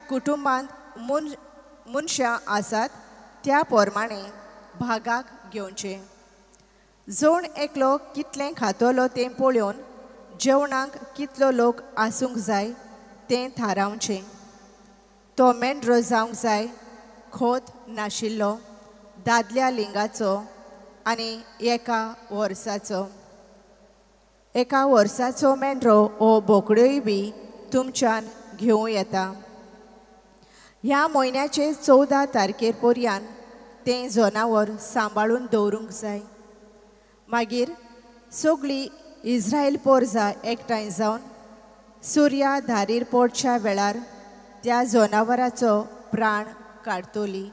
कुटुंबांत मनशां आसात त्या प्रमाणे भागाक घेवचें. जोण एकलो कितलें खातलो तें पळोवन जेवणाक कितलो लोक आसूंक जाय तें थारावचें. तो मेंढरो जावंक जाय खोत नाशिल्लो, दादल्या लिंगाचो आनी एका वर्साचो मेंढरो ओ बोकड्योय बी तुमच्यान घेवं येता. ह्या म्हयन्याचे 14 तारखेर पर्यंत तें जनावर सांबाळून दवरूंक जाय. मागीर सगळी इस्रायल पोरजां एकठांय जावन सुर्या धारीर पडच्या वेळार त्या जनावराचो प्राण काडटली.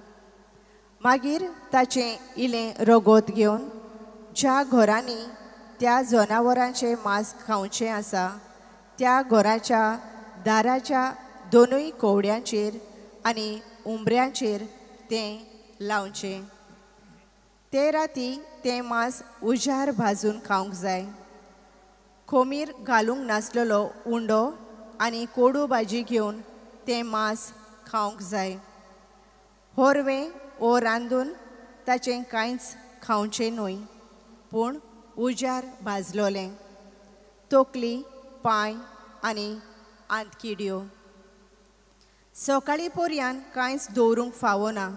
मागीर ताचें इलें रगत घेवन ज्या घरांनी त्या जनावरांचें मांस खावचें आसा त्या घराच्या दाराच्या दोनूय कवड्यांचेर आनी उंबऱ्यांचेर तें लावचें. ते राती तें मांस उजार भाजून खावंक जाय. खोमीर घालूंक नासलेलो उंडो आनी कोडू भाजी घेवन तें मांस खावंक जाय. होरवें ओ रांदून ताचें कांयच खावचें न्हय, पूण उजार भाजलोलें, तोकली, पांय आनी आंतकिड्यो. सकाळीं पर्यंत कांयच दवरूंक फावना.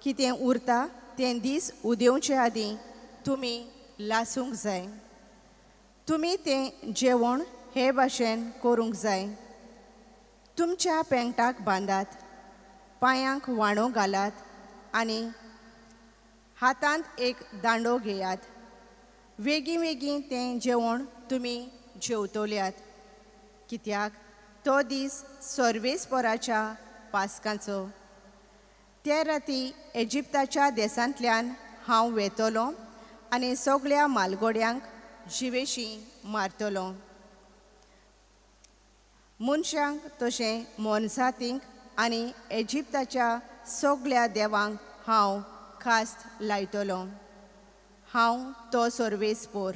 कितें उरता तें दीस उदेवचे आदीं तुमी लासूंक जाय. तुमी तें जेवण हे भाशेन करूंक जाय. तुमच्या पेंगटाक बांदात, पांयांक वाणो घालात आनी हातांत एक दांडो घेयात. वेगीं वेगीं तें जेवण तुमी जेवतल्यात, कित्याक तो दीस सर्वेस्पराच्या पासकांचो. ते राती इजिप्ताच्या देसांतल्यान हांव वेतलों आनी सगळ्या मालगोड्यांक जिवेशीं मारतलों. मनशांक तशें मोनजातींक आनी इजिप्ताच्या सगळ्या देवांक हांव खास्त लायतलों. हांव तो सर्वेस्पोर.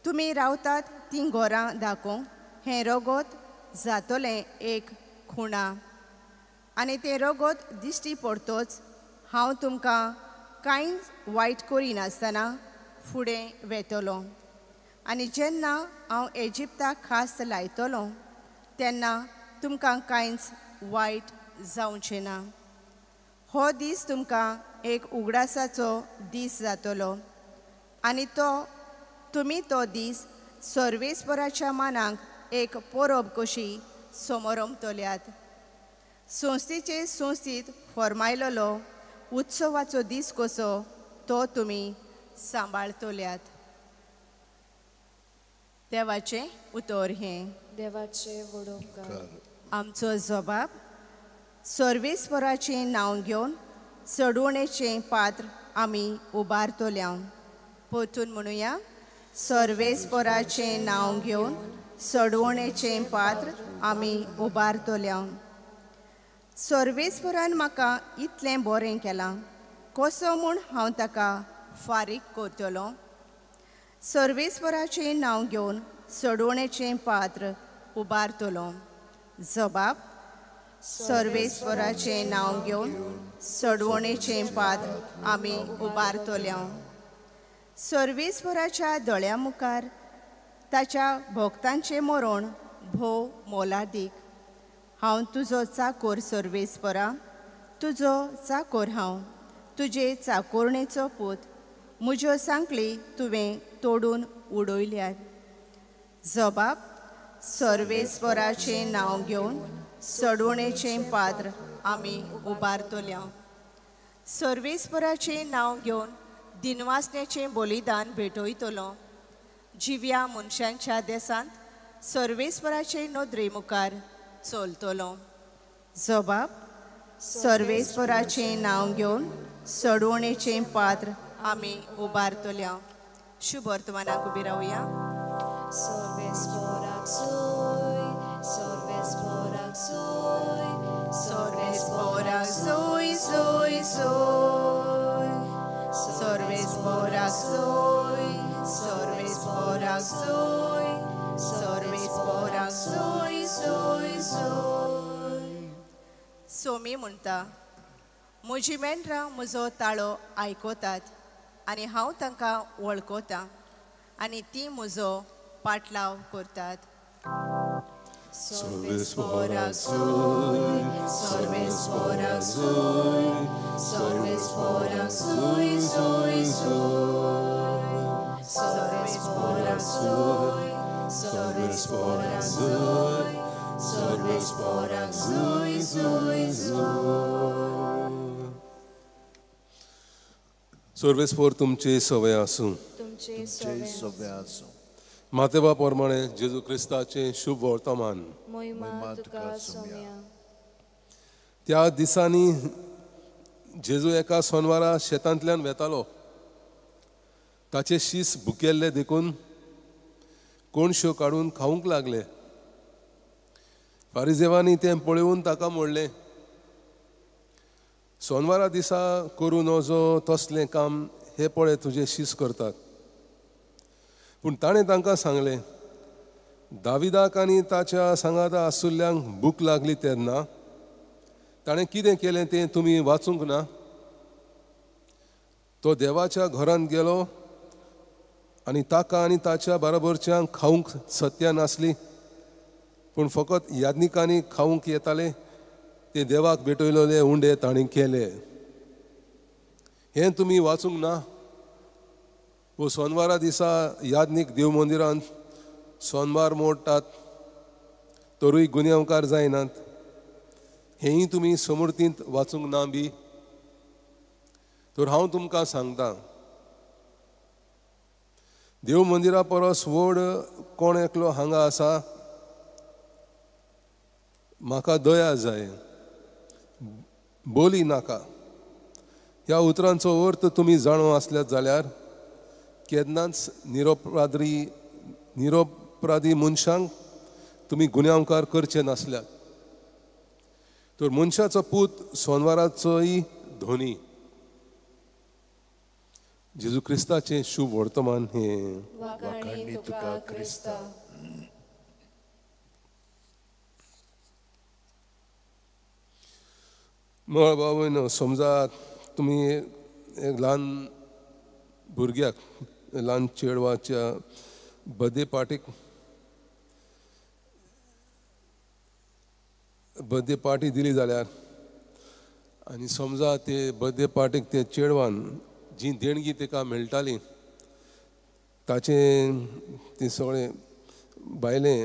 तुमी रावतात तीं घरां दाखोवंक हें रगत जातलें एक खुणा. आनी तें रगत दिश्टी पडटोच हांव तुमकां कांयच वायट करिनासतना फुडें वेतलों. आनी जेन्ना हांव इजिप्ताक खास्त लायतलों तेन्ना तुमकां कांयच वायट जावचें ना. हो दीस तुमकां एक उगडासाचो दीस जातलो आनी तुमी तो दीस सर्वेस्पराच्या मानाक एक परब कशी समोरमतल्यात. संस्थेचे संस्थीत फर्मायलोलो उत्सवाचो दीस कसो तो तुमी सांबाळतल्यात. देवाचें उतर हें. देवाचे वडोवकार. आमचो जबाब सर्वेस्पराचें नांव घेवन चडवणेचें पात्र आमी उबारतल्या. परतून म्हणुया, सर्वेस्पराचें नांव घेवन चडवणेचें पात्र आमी उबारतल्या. सर्वेस्परान म्हाका इतलें बरें केलां, कसो म्हूण हांव ताका फारीक करतलों. सर्वेस्पराचें नांव घेवन चडवणेचें पात्र उबारतलों. जबाब सर्वेस्पराचें नांव घेवन चडवणेचें पात्र आमी उबारतल्या. सर्वेस्पराच्या दोळ्या मुखार ताच्या भक्तांचें मरण भोव मोलादीक. हांव तुजो चाकोर सर्वेस्परा, तुजो चाकोर हांव, तुजे चाकोरणेचो पूत. म्हज्यो सांकळी तुवें तोडून उडयल्यात. जबाब सर्वेस्पराचें नांव घेवन चडवणेचें पात्र आमी उबारतल्या. सर्वेस्पराचें नांव घेवन दिनवासनेचें बलिदान भेटयतलों. जिव्या मनशांच्या देसांत सर्वेस्पराचे नदरे मुखार चलतलों. जबाब सर्वेस्पराचें नांव घेवन चडवणेचें पात्र आमी उबारतल्या. शुभ वर्तमानाक उबी रावया. सर्वेस्पराक सोय, सर्वेस्पराक सोय, सर्वेस्पराक सोय सोय सोय. सर्वेस्पराक सोय, सर्वेस्पराक सोय, सर्वेस्पराक सोय सोय सोय. सोमी म्हणटा, म्हजी मेंढरां म्हजो ताळो आयकतात आनी हांव तांकां वळखतां आनी ती म्हजो पाटलाव करतात. Salves por azul, salves por azul, salves por azul, azul, azul. Salves por azul, salves por azul, salves por azul, azul, azul. सर्वेस्पोर तुमची सवय आसूं. तुमचे सव्या आसूं. मातेवा प्रमाणे जेजू क्रिस्ताचे शुभ वर्तमान. महिमा तुका सोम्या. त्या दिसांनी जेजू एका सोनवारा शेतांतल्यान वेतालो. ताचे शीस भुकेल्ले देखून कोणश्यो काडून खावंक लागले. फारिजेवांनी तें पळोवन ताका म्हणलें, सोनवारा दिसा करूं नजो तसलें काम हे पळय तुजे शीस करतात. पूण ताणें तांकां सांगलें, दाविदाक आनी ताच्या सांगाता आसुल्ल्यांक भूक लागली तेन्ना ताणें कितें केलें तें तुमी वाचूंक ना? तो देवाच्या घरांत गेलो आनी ताका आनी ताच्या बरोबरच्यांक खावंक सत्या नासली, पूण फकत याज्ञिकांनी खावंक येताले ते देवाक भेटयलोले उंडे ताणें केले. हें तुमी वाचूंक ना? वो सोनवारा दिसा याज्ञीक देव मंदिरांत सोनवार मोडटात, तरूय गुन्यांवकार जायनात. हेंय तुमी समृद्धींत वाचूंक ना बी? तर हांव तुमकां सांगतां, देव मंदिरा परस व्हड कोण एकलो हांगा आसा? म्हाका दया जाय, बोली नाका. ह्या उतरांचो अर्थ तुमी जाणो आसल्यात जाल्यार केन्नाच निरपराधी मनशांक तुमी गुन्यांवकार करचे नासल्यात. तर मनशाचो पूत सोनवाराचोय धोनी. जेजू क्रिस्ताचें शुभ वर्तमान हें. वाखाणी तुका क्रिस्ता. मळ बाबून समजा तुमी एक ल्हान भुरग्याक, ल्हान चेडवाच्या बर्थडे पार्टी दिली जाल्यार आनी समजा ते बर्थडे पार्टीक ते चेडवान जी देणगी ताका मेळटाली ताचें ते सगळें भायलें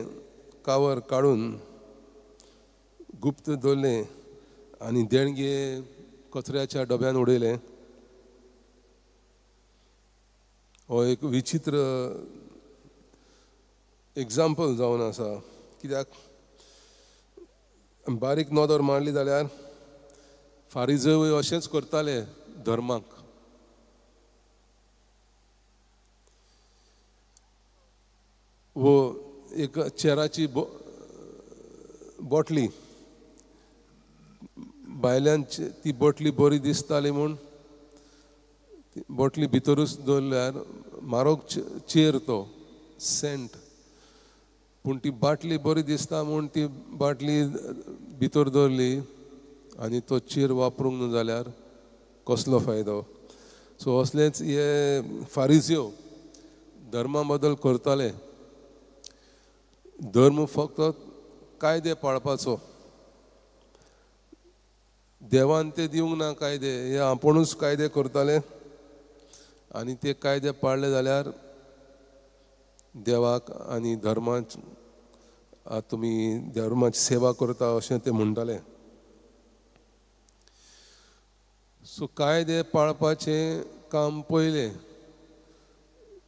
कावर काडून गुप्त दवरलें आनी देणगे कचऱ्याच्या डब्यान उडयलें. हो एक विचित्र एग्जाम्पल जावन आसा. कित्याक बारीक नदर मारली जाल्यार फारिजय अशेंच करताले धर्माक. वो एक चेराची बॉटली भायल्यान ती बॉटली बरी दिसताली म्हूण बॉटली भितरूच दवरल्यार म्हारग चेर तो सेंट, पूण ती बाटली बरी दिसता म्हूण ती बाटली भितर दवरली आनी तो चेर वापरूंक न्हू जाल्यार कसलो फायदो. सो असलेच हे फारिजियो धर्मा बद्दल करताले. धर्म फक्त कायदे पाळपाचो, देवान ते दिवंक ना कायदे, हे आपुणूच कायदे करताले आनी ते कायदे पाळले जाल्यार देवाक आनी धर्माच तुमी धर्माची सेवा करता अशें ते म्हणटाले. सो कायदे पाळपाचें काम पयलें.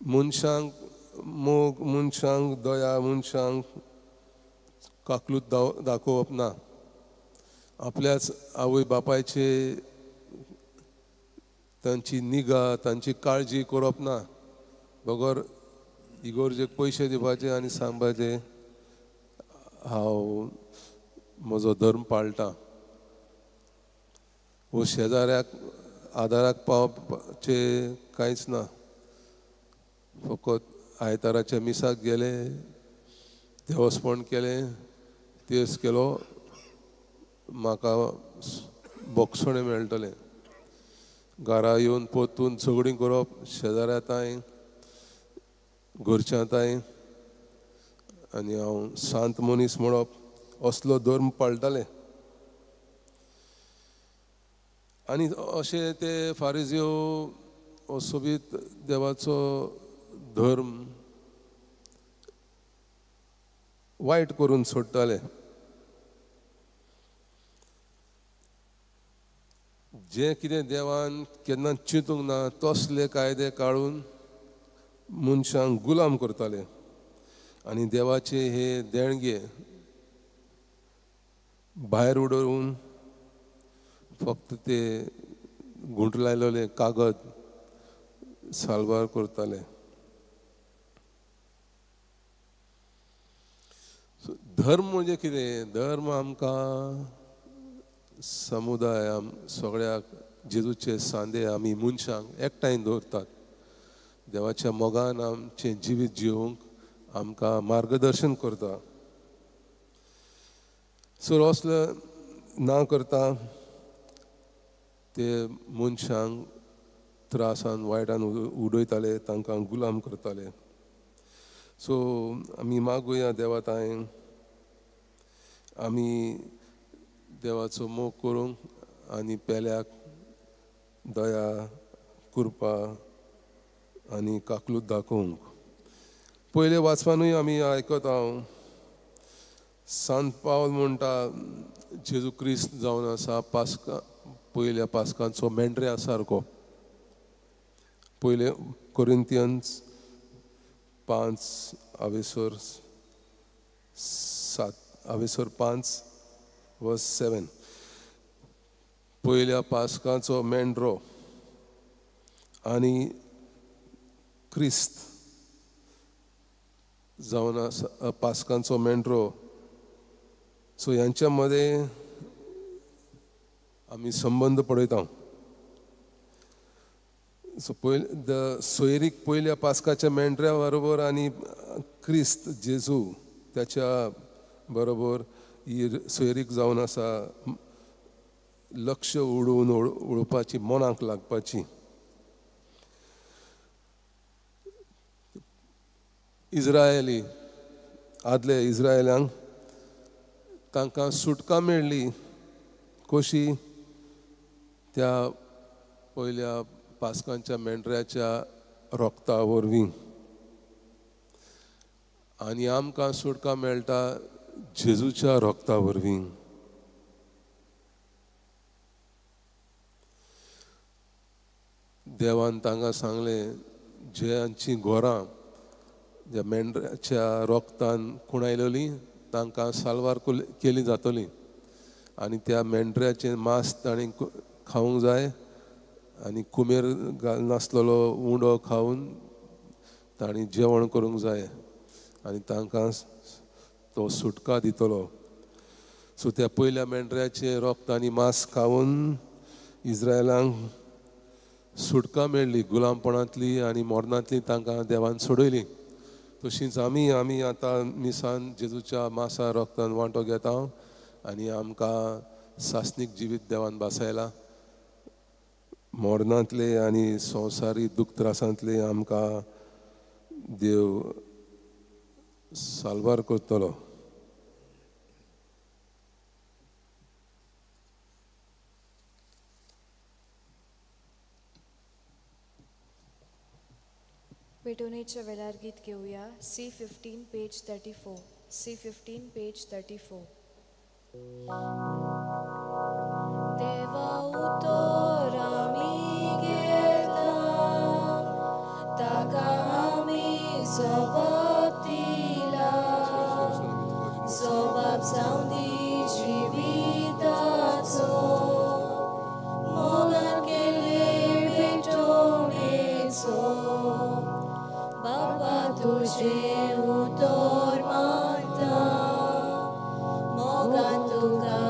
मनशांक मोग, मनशांक दया, मनशांक काकलूत दाखोवप ना. आपल्याच आवय बापायचे तांची निगा, तांची काळजी करप ना. बगर इगोर्जेक पयशे दिवपाचे आनी सांगपाचे हांव म्हजो धर्म पाळटां. वो शेजाऱ्याक आदाराक पावपाचे कांयच ना. फकत आयताराच्या मिसाक गेले, देवस्पण केलें, तेस केलो, म्हाका बोगसणे मेळटले. घरा येवन पोतून झगडीं करप शेजाऱ्याताय घरच्यांताय आनी हांव सांत मनीस म्हणप असलो धर्म पाळटाले. आनी अशे ते फारिजियो हो सोबीत देवाचो धर्म वायट करून सोडटाले. जे कितें देवान केन्ना चिंतूंक ना तसले कायदे काडून मनशांक गुलाम करताले. आनी देवाचे हे देणगे भायर उडोवन फक्त ते गुंठलायलोले कागद सालबार करताले. धर्म म्हणजे कितें? धर्म आमकां समुदाय सगळ्याक जेजूचे सांदे आमी मनशांक एकठांय दवरतात. देवाच्या मोगान आमचें जिवीत जिवंक आमकां मार्गदर्शन करता. सो असलो ना करता ते मनशांक त्रासान वायटान उडयताले, तांकां गुलाम करताले. सो आमी मागुया देवाताय आमी देवाचो मोग करूंक आनी पेल्याक दया कृपा आनी काकलूत दाखोवंक. पयले वाचपानूय आमी आयकत हांव सांत पावल म्हणटा जेजू क्रिस्त जावन आसा पास्का पयल्या पास्कांचो मेंढऱ्या सारको. पयले कोरिंथियन्स 5:7 पयल्या पास्कांचो मेंढरो आनी क्रिस्त जावन आसा पास्कांचो मेंढरो. सो ह्यांच्या मदें आमी संबंद पळयता. सो सोयरीक पयल्या पास्काच्या मेंढऱ्या बरोबर आनी क्रिस्त जेजू त्याच्या बरोबर ही सोयरीक जावन आसा लक्ष उडोवन उडोवपाची मनाक लागपाची. इस्रायली आदले इस्रायल्यांक तांकां सुटका मेळ्ळी कशी? त्या पयल्या पास्कांच्या मेंढऱ्याच्या रोगता वरवीं. आनी आमकां सुटका मेळटा जेजूच्या रोगता वरवीं. देवान तांकां सांगलें ज्यांची घरां ज्या मेंढऱ्याच्या रोगतान कुणायलोलीं तांकां सालवार केली जातली. आनी त्या मेंढऱ्याचें मांस तांणी खावंक जाय आनी कुमेर नासलेलो उंडो खावन तांणी जेवण करूंक जाय आनी तांकां तो सुटका दितलो. सो त्या पयल्या मेंढऱ्याचे रोगत आनी मांस खावन इस्रायलांक सुटका मेळ्ळी गुलामपणांतली आनी मोरणांतली तांकां देवान सोडयली. तशींच आमी आतां मिसान जेजूच्या मांसा रोगतान वांटो घेता आनी आमकां सासनीक जिवीत देवान बासायला. मोरणांतले आनी संवसारी दूख त्रासांतले आमकां देव सालवार करतलो. पेटोनेच्या वेळार गीत घेऊया. C15 page 34. C15 page 34. देवा उतर आमी घेता ताका आमी जबाब दिला. जबाब जावन दी जिविताचो मोगान केले पेटोनेचो. बाबा तुझे उतर मागता मोगान तुका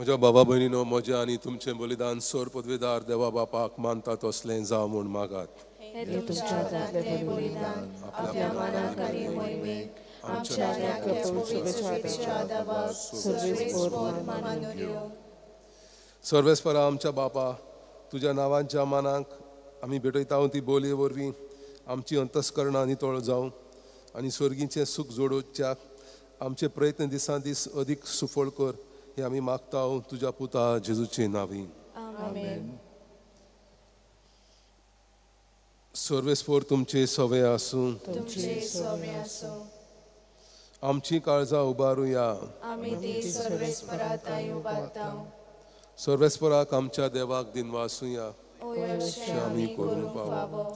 म्हज्या बाबा भयणीनो, म्हजें आनी तुमचें बलिदान सोर पदवेदार देवा बापाक मानता तसलें जावं म्हूण मागात. हे तुमच्या हातांतलें बलिदान आपल्या मानाक आनी मोहिमेक आमच्या आख्या पवित्र आदावाक सर्वेस्पर मानून घेवं. सर्वेस्परा आमच्या बापा, तुज्या नांवाच्या मानाक आमी भेटयता ती बोलये वरवीं आमची अंतस्करणां नितळ जावं आनी स्वर्गीचें सूख जोडोवच्याक आमचे प्रयत्न दिसान दीस अदीक सुफळ कर, हे आमी मागता तुज्या पुता जेजूचे नांवी. आमेन. सर्वेस्पर तुमचे सवे आसूं, तुमचे सवे आसूं. आमची काळजां उबारुया. आमी ती सर्वेस्परांत उबारता. सर्वेस्पराक आमच्या देवाक दिनवासुया. अशें आमी करूंक फावो.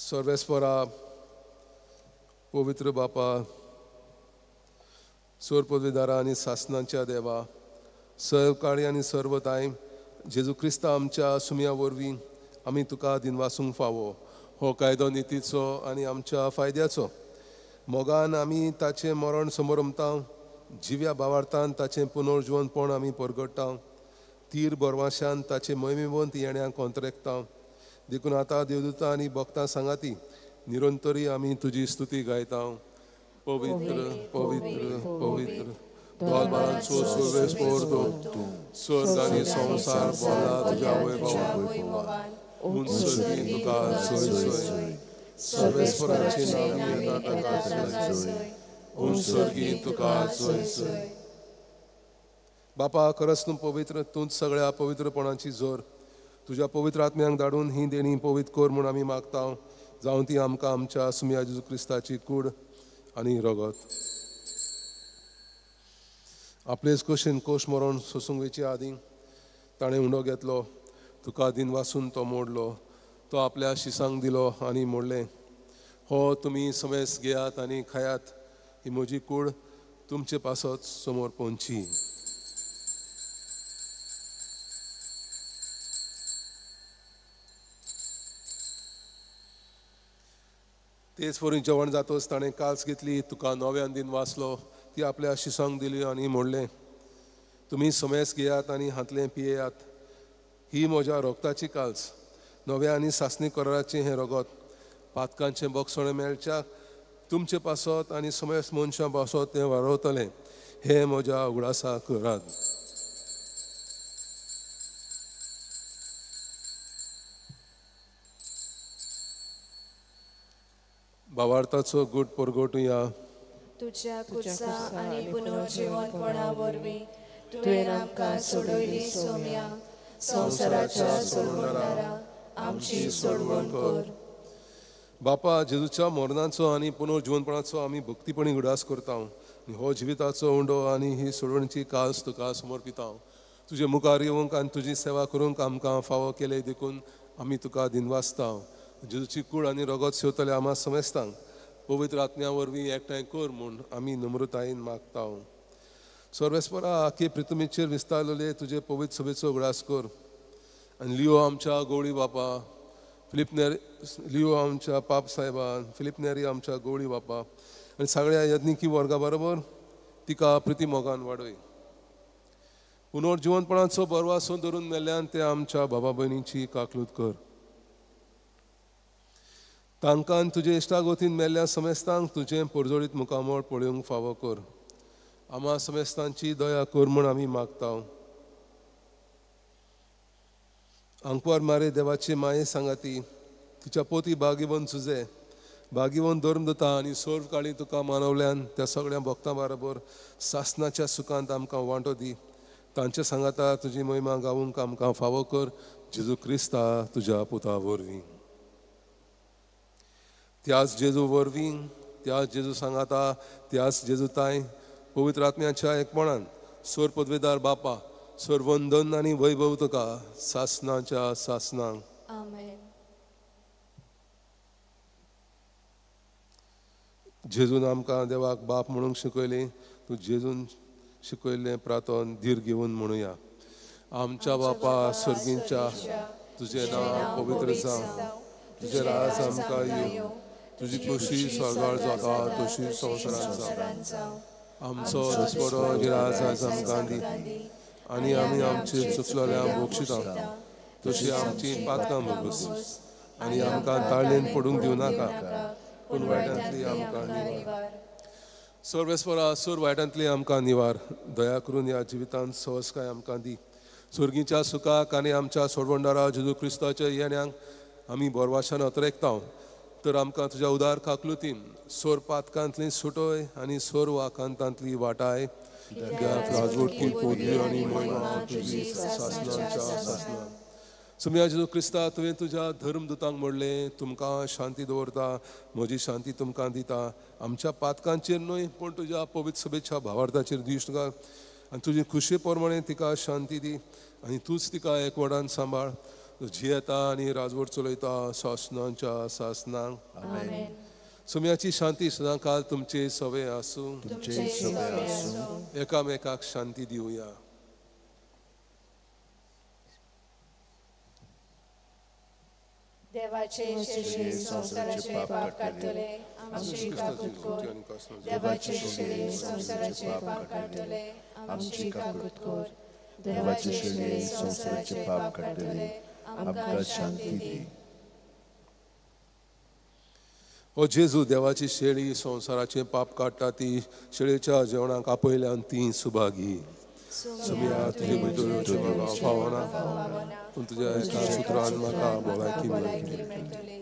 सर्वेस्परा पवित्र बापा, सोर पदवीदारा आनी सासणाच्या देवा, सर्वकाळी आनी सर्वताय जेजू क्रिस्ता आमच्या सुमया वरवीं आमी तुका दिनवासूंक फावो. हो कायदो नितीचो आनी आमच्या फायद्याचो. मोगान आमी ताचें मरण समोरमता, जिव्या भावार्थान ताचें पुनर्जीवनपण आमी परगट्टा, तीर बरवाशान ताचे मोहिमेवंत येण्याक कोंतरेकता. देखून आतां देवदूतां आनी भक्तां सांगाती निरंतरी आमी तुजी स्तुती गायता. पवित्र पवित्र पवित्र दोलबारांचो सर्वेस्पर तूं, स्वर्ग आनी संवसार भरला तुज्या वैभवान. उंचगी तुका सोय सोय, सर्वेस्पराची नांवी येता ताका सोय. उंचगी तुका सोय सोय. बापा, खरंच तूं पवित्र, तूंच सगळ्या पवित्रपणाची जोर. तुज्या पवित्र आत्म्यांक धाडून ही देणी पवित्र कर म्हूण आमी मागता. जावं ती आमकां आमच्या सुमया जेजू क्रिस्ताची कूड आनी रगत. आपलेच कुशीन कोश मरण सोसूंक वेचे आदीं ताणें उंडो घेतलो, तुका दिन वासून तो मोडलो. तो आपल्या शिसांक दिलो आनी मोडलें. हो तुमी समेस घेयात आनी खायात, ही म्हजी कूड तुमचे पासत समोर पोंची. तेच वरून जेवण जातच ताणें काल्स घेतली, तुका नव्यान दिन वाचलो, ती आपल्या शिसांक दिली आनी मोडलें. तुमी समेस घेयात आनी हातलें पियेयात, ही म्हज्या रोगताची काल्स, नव्या आनी सासणी कराराचें हें रगत. पातकांचें बोगसणें मेळच्याक तुमचे पासत आनी समेस मनशां पासत तें वाडवतलें, हें म्हज्या उगडासा करात. भावार्थाचो गूट परगटुया. तुज्या कुर्सा आनी पुनर्जीवनपणा वरवीं तुवें आमकां सोडयली सोम्या, संवसाराच्या सोडवणारा आमची सोडवण कर. बापा, जेजूच्या मरणाचो आनी पुनर्जीवनपणाचो आमी भक्तीपणी उडास करता. हो जिविताचो उंडो आनी ही सोडवणीची कास तुका समर्पिता. तुजे मुखार येवंक आनी तुजी सेवा करूंक आमकां फावो केले देखून आमी तुका दिनवासता. जेजूची कूड आनी रगत सेवतले आम्हा समेस्तांक पवित्र आत्म्या वरवीं एकठांय कर म्हूण आमी नम्रतायेन मागता. सर्वेस्परा, आखे पृथ्वीचेर विस्तारलेले तुजे पवित्र सभेचो उगडास कर. आनी लियो आमच्या गवळी बापा, लियो आमच्या पाप साहेबान, फिलिप नेरी आमच्या गवळी बापा आनी सगळ्या यज्ञिकी वर्गा बरोबर तिका प्रिती मोगान वाडय. पुनर्जीवनपणाचो बरवासो धरून मेल्ल्यान ते आमच्या बाबा भयणीची काकलूत कर. तांकां तुजे इश्टागोतीन मेल्ल्या समेस्तांक तुजें परजोडीत मुखामळ पळोवंक फावो कर. आम्हा समेस्तांची दया कर म्हूण आमी मागता. आंकवार मारे देवाचे माये सांगाती, तिच्या पोती भागिवन सुजे, भागिवन धर्मदता आनी सोर्व काळी तुका मानवल्यान त्या सगळ्या भक्तां बरोबर सासणाच्या सुखांत आमकां वांटो दी. तांचे सांगाता तुजी महिमा गावूंक आमकां फावो कर. जेजू क्रिस्ता तुज्या पुता वरवीं. त्याच जेजू वरवीं, त्याच जेजू सांगाता, त्याच जेजू ताय पवित्र आत्म्याच्या एकपणान सोर पदवेदार बापा, सोर वंदन आनी वैभव तुका सासणाच्या सासणांक. आमेन. जेजून आमकां देवाक बाप म्हणूंक शिकयलें, तूं जेजून शिकयल्लें प्रार्थन धीर घेवन म्हणुया. आमच्या बापा स्वर्गींच्या, तुजें नांव पवित्र जावं, तुजें राज आमकां येवं, तुजी खुशी स्वर्गार जाता तशी संवसारांत जावं. आमचो दिसपडो गिराज आयज आमकां दी आनी आमी आमचे चुकलेल्यांक बोगशिता तशी आमची पातकां बोगस आनी आमकां ताळयेन पडूंक दिवं नाका पूण वायटांतली आमकां निवार. सर्वेस्परा सूर वायटांतली आमकां निवार. दया करून ह्या जिवितांत सहजकाय आमकां दी. सुर्गीच्या सुखाक आनी आमच्या सोडवंडारा जेजू क्रिस्ताच्या येण्याक आमी बोरवाशान अतरेकता तर आमकां तुज्या उदार काकलुतीन सोर पातकांतली सुटोय आनी सोर वाकांतांतली वाटाय. कित्याक राजवटकी पोदली आनी महिमा तुजी सासनांच्या सासना. सुम्या जेजू क्रिस्ता तुवें तुज्या धर्मदुतांक म्हणलें तुमकां शांती दवरता म्हजी शांती तुमकां दिता. आमच्या पातकांचेर न्हय पूण तुज्या पवित्र सभेच्या भावार्थाचेर दिश्ट घाल आनी तुजी खुशी प्रमाणे तिका शांती दी आनी तूंच तिका एकवटान सांबाळ. जियेता आनी राजवट चलयता सासनांच्या सासनांक. सुम्याची शांती सदां काल तुमचे सवे आसूं. एकामेकाक शांती दिवया. देवाचे शेळे संसाराचे पाप काढतले आमची काकूट कोर. देवाचे शेळे संसाराचे पाप काढतले आमची काकूट कोर. देवाचे शेळे संसाराचे पाप काढतले आमकां शांती दी. ओ जेजू देवाची शेळी संवसाराचे पाप काडटा ती शेळेच्या जेवणाक आपयल्यान ती सुभागी. सुम्या तुजे भितर म्हाका फावना पूण तुज्या एका सुत्रान म्हाका भलायकी मेळटली.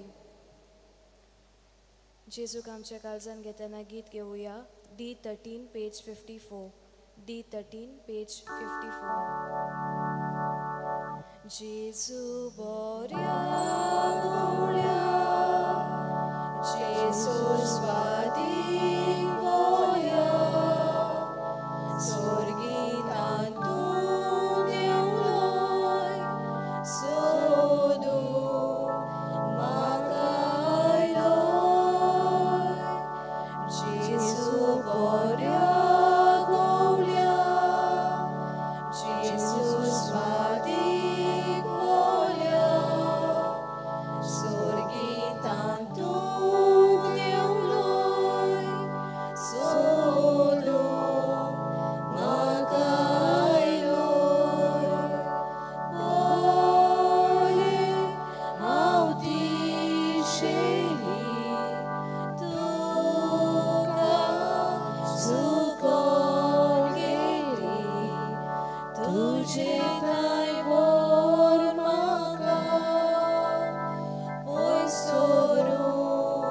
जेजूक आमच्या काळजान घेतना गीत घेवया. D13 page 54. D13 page 54. जेजू बऱ्या गवळ्या जेजू स्वादीक बोल्या स्वर्गीतान तूं देवलोय सोदू म्हाका आयलोय. जेजू बऱ्या गवळ्या जेजू स्वादीक बोल्या स्वर्गीतान तूं देवलोय सोदू म्हाका आयलोय. बोले हांव ती शेळी तुका चुकोन गेली तुजे कांय वर म्हाका पयस सोडून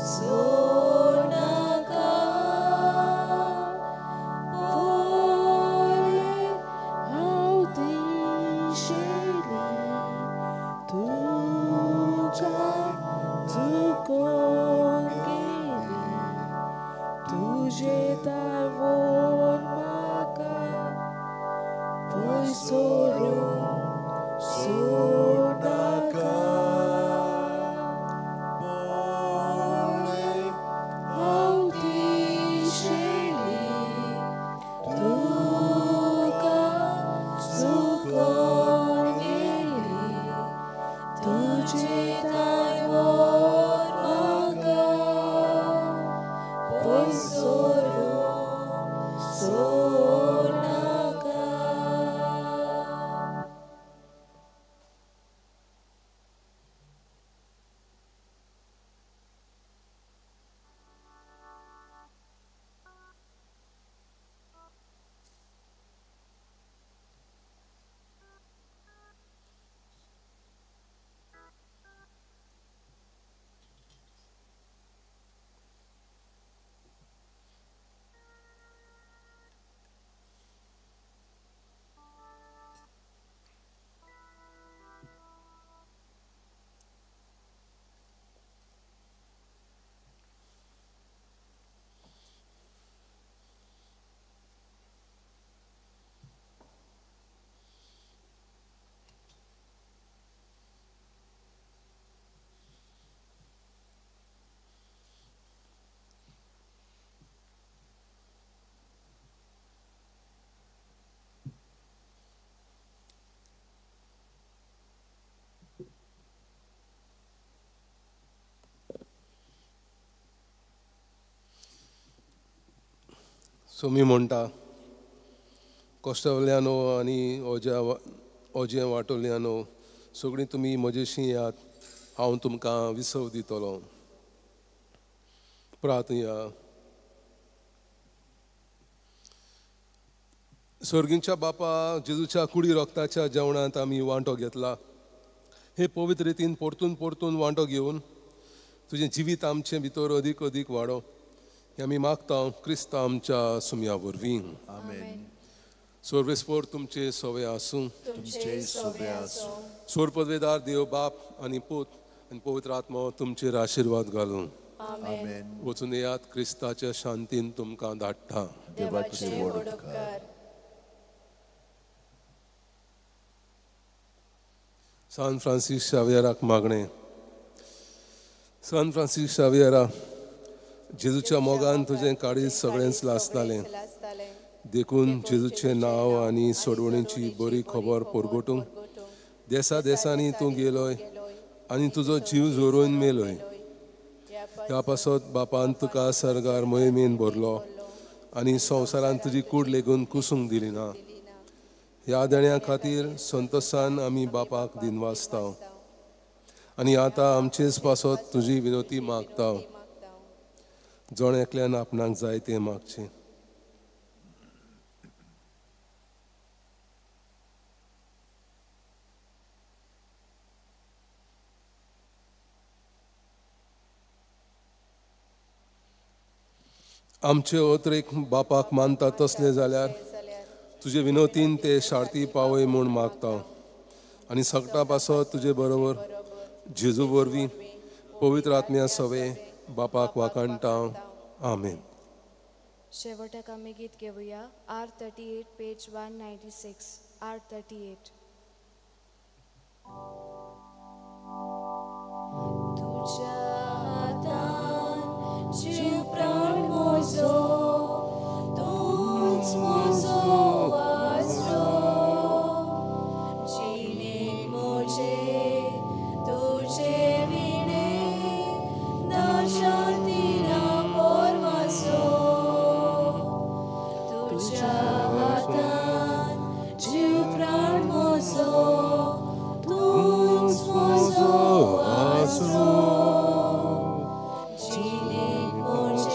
सोडनाका. बोले हांव ती शेळी तुका चुकोन गेली तुजे दावोन म्हाका पयस सोडून सोडनाका. हांव ती शेळी तुका चुकोन गेली तुजे दावोन म्हाका पयस सोडून सो मी म्हणटा कश्टवल्यानो आनी ओजे वाटोवल्यानो सगळीं तुमी म्हजेशी यात, हांव तुमकां विसव दितलो. प्रार्थया. स्वर्गीच्या बापा, जेजूच्या कुडी रोगताच्या जेवणांत आमी वांटो घेतला. हे पवित्र रितीन परतून परतून वांटो घेवन तुजें जिवीत आमचे भितर अदीक अदीक वाडो हें आमी मागता क्रिस्ता आमच्या सुमया वरवीं. आमेन. सर्वेस्पर तुमचे सवे आसूं. तुमचे सोबे आसूं. सोर पदवेदार देव बाप आनी पूत आनी पवित्र आत्मा तुमचेर आशिर्वाद घालूं. आमेन. वचून येयात, क्रिस्ताच्या शांतीन तुमकां धाडटा. देवाचे वडोदकार. सान फ्रांसीस शावेराक मागणें. सान फ्रांसीस शावेरा, जेजूच्या मोगान तुजें काळीज सगळेंच लासतालें. देखून जेजूचें नांव आनी सोडवणेची बरी खबर परगटूंक देसा देसांनी तूं गेलोय आनी तुजो जीव जोरून मेलोय. ह्या पासत बापान तुका सर्गार मोहिमेन भरलो आनी संवसारान तुजी कूड लेगून कुसूंक दिली ना. ह्या देण्या खातीर संतोशान आमी बापाक दिनवासता आनी आतां आमचेच पासत तुजी विनोती मागता. जण एकल्यान आपणाक जाय तें मागचें. आमचे अत्रेक बापाक मानता तसले जाल्यार तुजे विनोतीन ते शार्ती पावय म्हूण मागता आनी सगटा पासत तुजे बरोबर जेजू वरवीं पवित्र आत्म्या सवे बापाक वाकाणटा. आमेन. शेवटाक आमी गीत घेवया. R38 page 196. R38. तुझ्या हातान जीव प्राण मोजो, तूच मोजो आसरो. जिणेक मोजे तुझे विणे, ना शांती ना पोरवासो. तुझ्या हातान जीव प्राण मोजो, तूच मोजो आसरो. जिणेक मोजे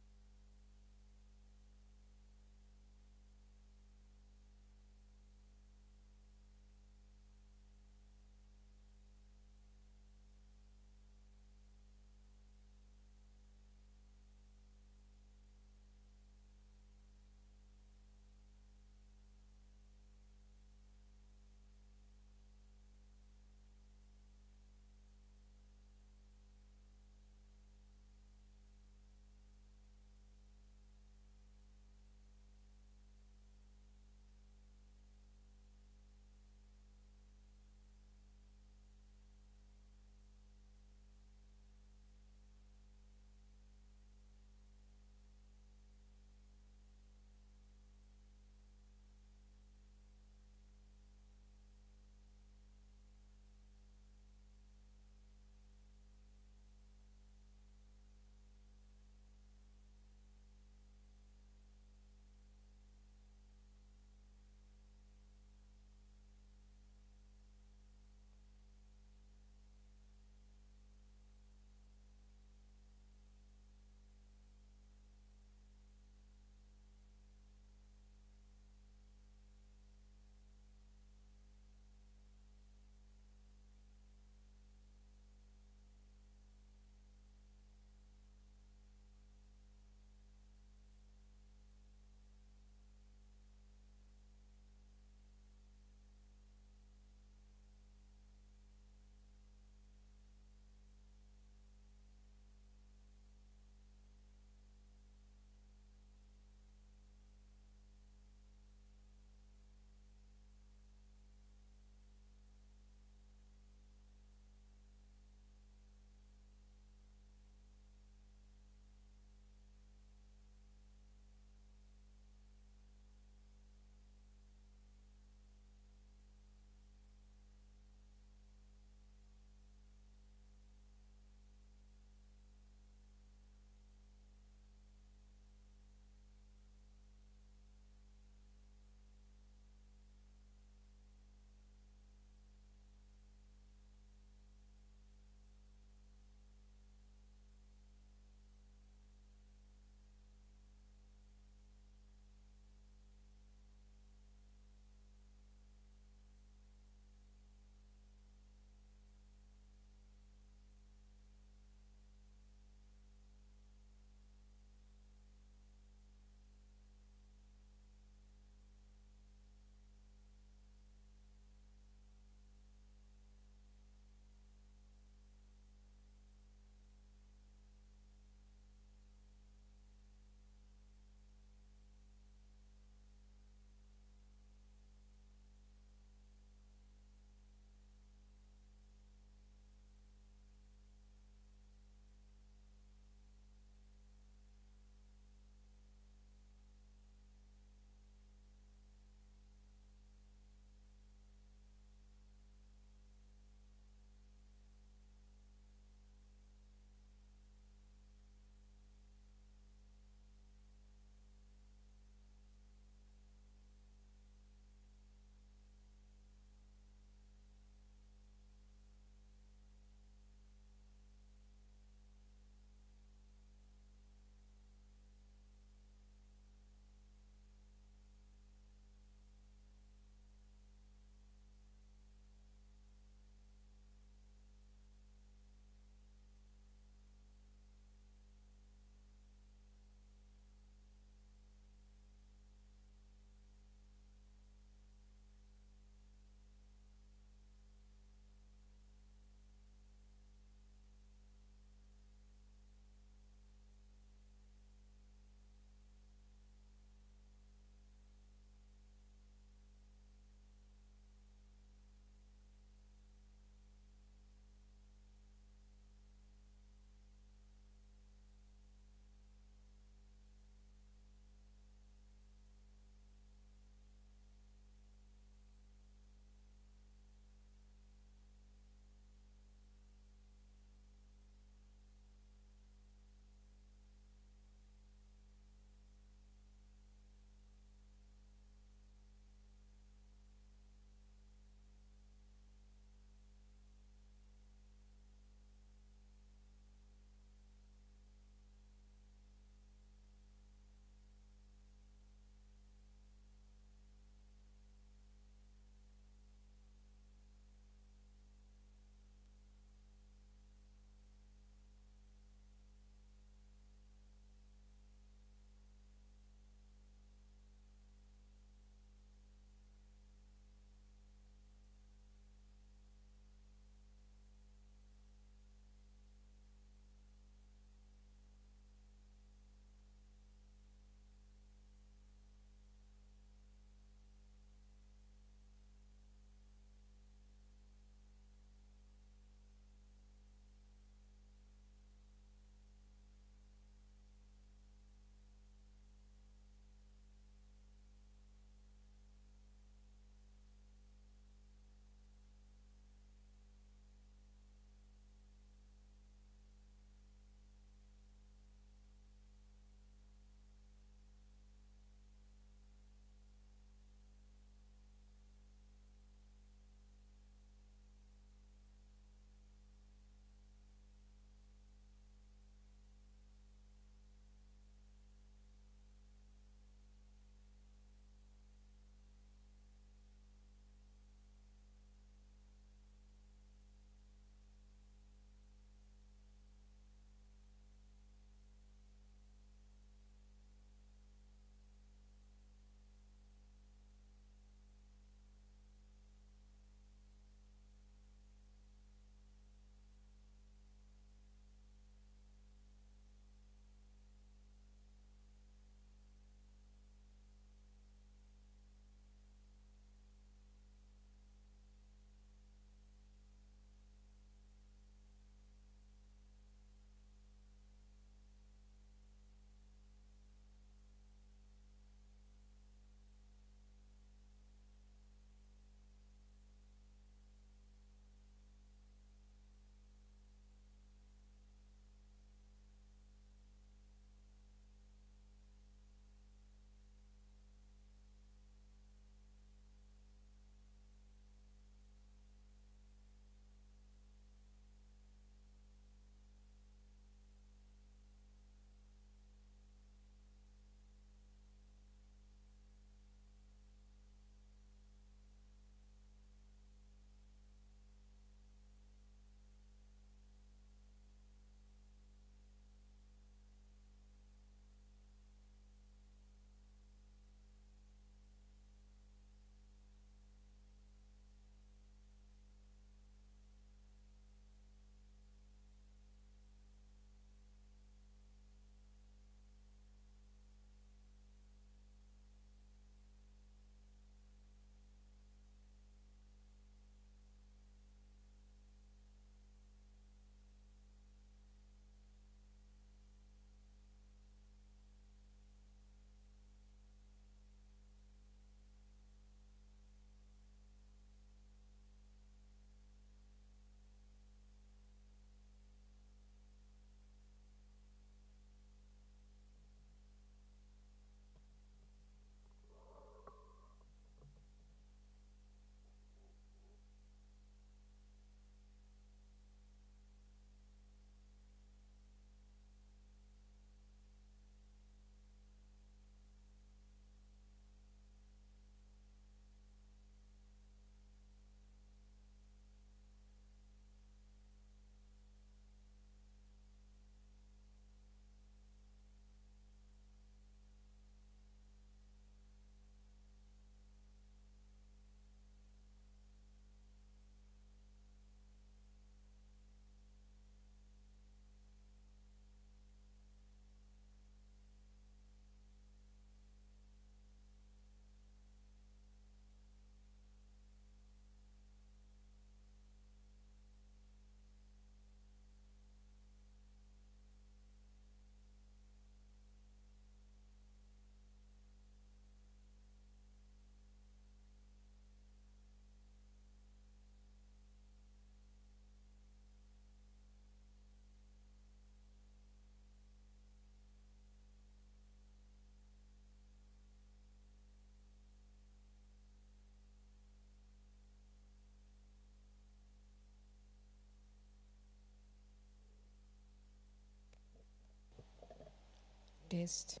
Test.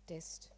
Test.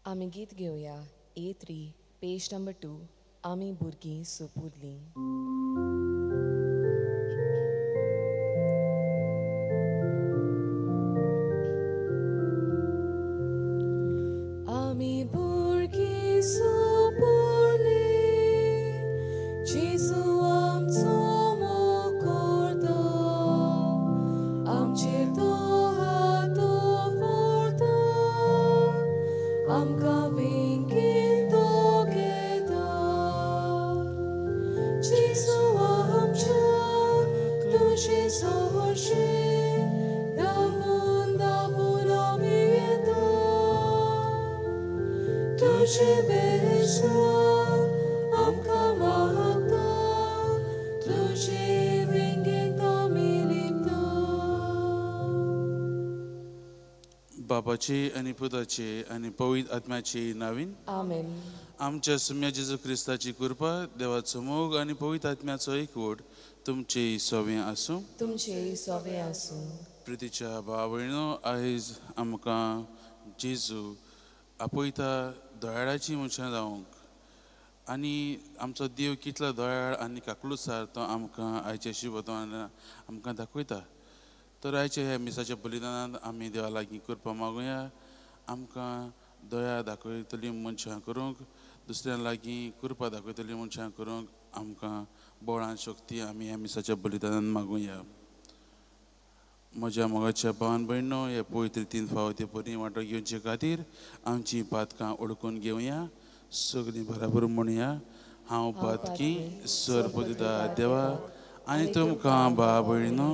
आमी गीत घेवया A3 पेज नंबर 2 आमी भुरगीं सोपुरलीं. आमी भुरगीं सोपुरलीं, जेजू आमचो मोगोरतो, आमचेर तो हात दवरतो, आमकां वेंगीन तो घेता. जेजू आमच्या तुजे सोरशें धांवून धांवून आमी येता. तुजे बेजार आमकां मागता, तुजे वेंगीन आमी लिपता. बापाचे आनी पुताचे आनी पवित्र आत्म्याचे नावीन आमेन. आमच्या सुम्या जेजू क्रिस्ताची कृपा, देवाचो मोग आनी पवित्र आत्म्याचो एकवट तुमचे सवें आसूं. तुमचे सवें आसूं. प्रितीच्या भावयणो, आयज आमकां जेजू आपयता दोयाळाची मनशां जावंक, आनी आमचो देव कितलो दोयाळ आनी काकलुसार तो आमकां आयच्या शिवतवान आमकां दाखयता. तर आयच्या ह्या मिसाच्या बलिदानांत आमी देवा लागीं करपा मागुया. आमकां दया दाखयतली मनशां करूंक, दुसऱ्यां लागीं कृपा दाखयतली मनशां करूंक आमकां बळान शक्ती आमी ह्या मिसाच्या बलिदानांत मागुया. म्हज्या मोगाच्या भावन भयणो, हे पवित्र तीन फावती बरी वांटो घेवचे खातीर आमची पातकां ओळखून घेवया. सगळीं बराबर म्हणुया. हांव पातकी सर्पदिता देवा आनी तुमकां भाव भयणो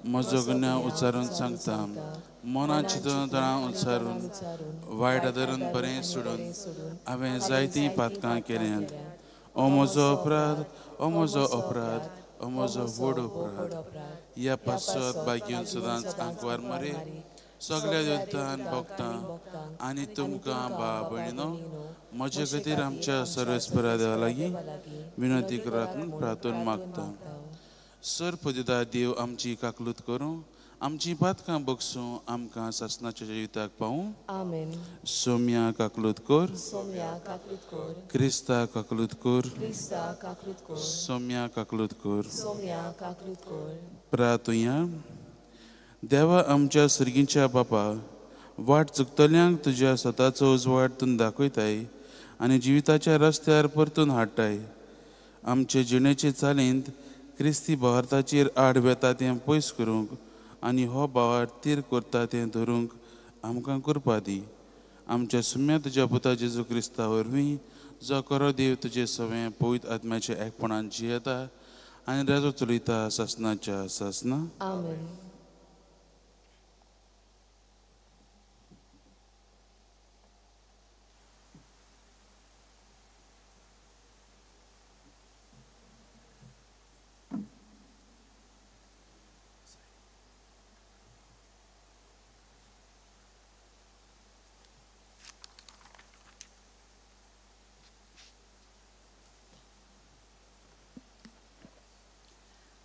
म्हजो गुन्या उच्चारून सांगता. मनां चिंतून तळां उच्चारून वायट धरून बरें सोडून हांवें जायतीं पातकां केल्यांत. ओ म्हजो अपराध, ओ म्हजो अपराध, ओ म्हजो व्हड अपराध. ह्या पासत बागेवन सदांच आंकवार मरे सगळ्या युद्धान भोगतां आनी तुमकां भाव भयणो म्हजे खातीर आमच्या सर्वेस्परा देवा लागीं विनंती करात म्हूण प्रार्थना मागता. सर्पदिता देव आमची काकलूत करूं, आमची पातकां बगसूं, आमकां सासणाच्या जिविताक पावूं. आमेन. सोम्या काकलूत कर, सोम्या काकलूत कर. क्रिस्ता काकलूत कर, क्रिस्ता काकलूत कर. सोम्या काकलूत कर. सोम्या काकलूत कर. प्रार्थुया. देवा आमच्या सर्गीच्या बापा, वाट चुकतल्यांक तुज्या स्वताचो उजवाड तूं दाखयताय आनी जिविताच्या रस्त्यार परतून हाडटाय. आमचे जिणेचे चालींत क्रिस्ती भावार्थाचेर आड वेता तें पयस करूंक आनी हो भावार्थ तीर करता तें धरूंक आमकां कृपा दी. आमच्या सुम्या तुज्या पुता जेजू क्रिस्ता वरवीं जो खरो देव तुजे सवें पवित्र आत्म्याच्या एकपणान जियेता आनी राजो चलयता सासणाच्या सासना. आमेन.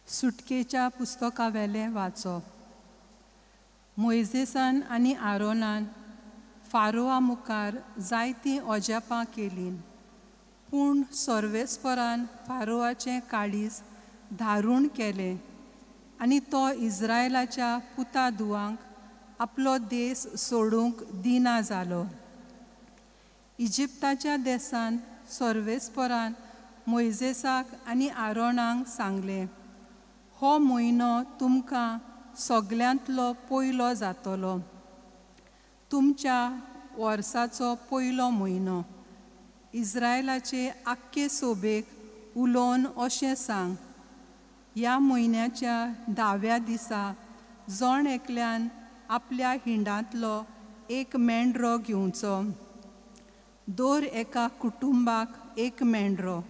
सुटकेच्या पुस्तका वेलें वाचप. मोइजेसान आनी आरोनान फारोआ मुखार जायतीं ओजेपां केलीं, पूण सर्वेस्परान फारोआचें काळीज धारूण केलें आनी तो इस्रायलाच्या पुता धुवांक आपलो देस सोडूंक दिना जालो. इजिप्ताच्या देसान सर्वेस्परान मोइजेसाक आनी आरोनाक सांगलें, हो म्हयनो तुमकां सगल्यांतलो पयलो जातलो, तुमच्या वर्साचो पयलो म्हयनो. इस्रायलाचे आख्खे सोबेक उलोवन अशें सांग, ह्या म्हयन्याच्या 10व्या दिसा जण एकल्यान आपल्या हिंडांतलो एक मेंढरो घेवचो. दर एका कुटुंबाक एक मेंढरो.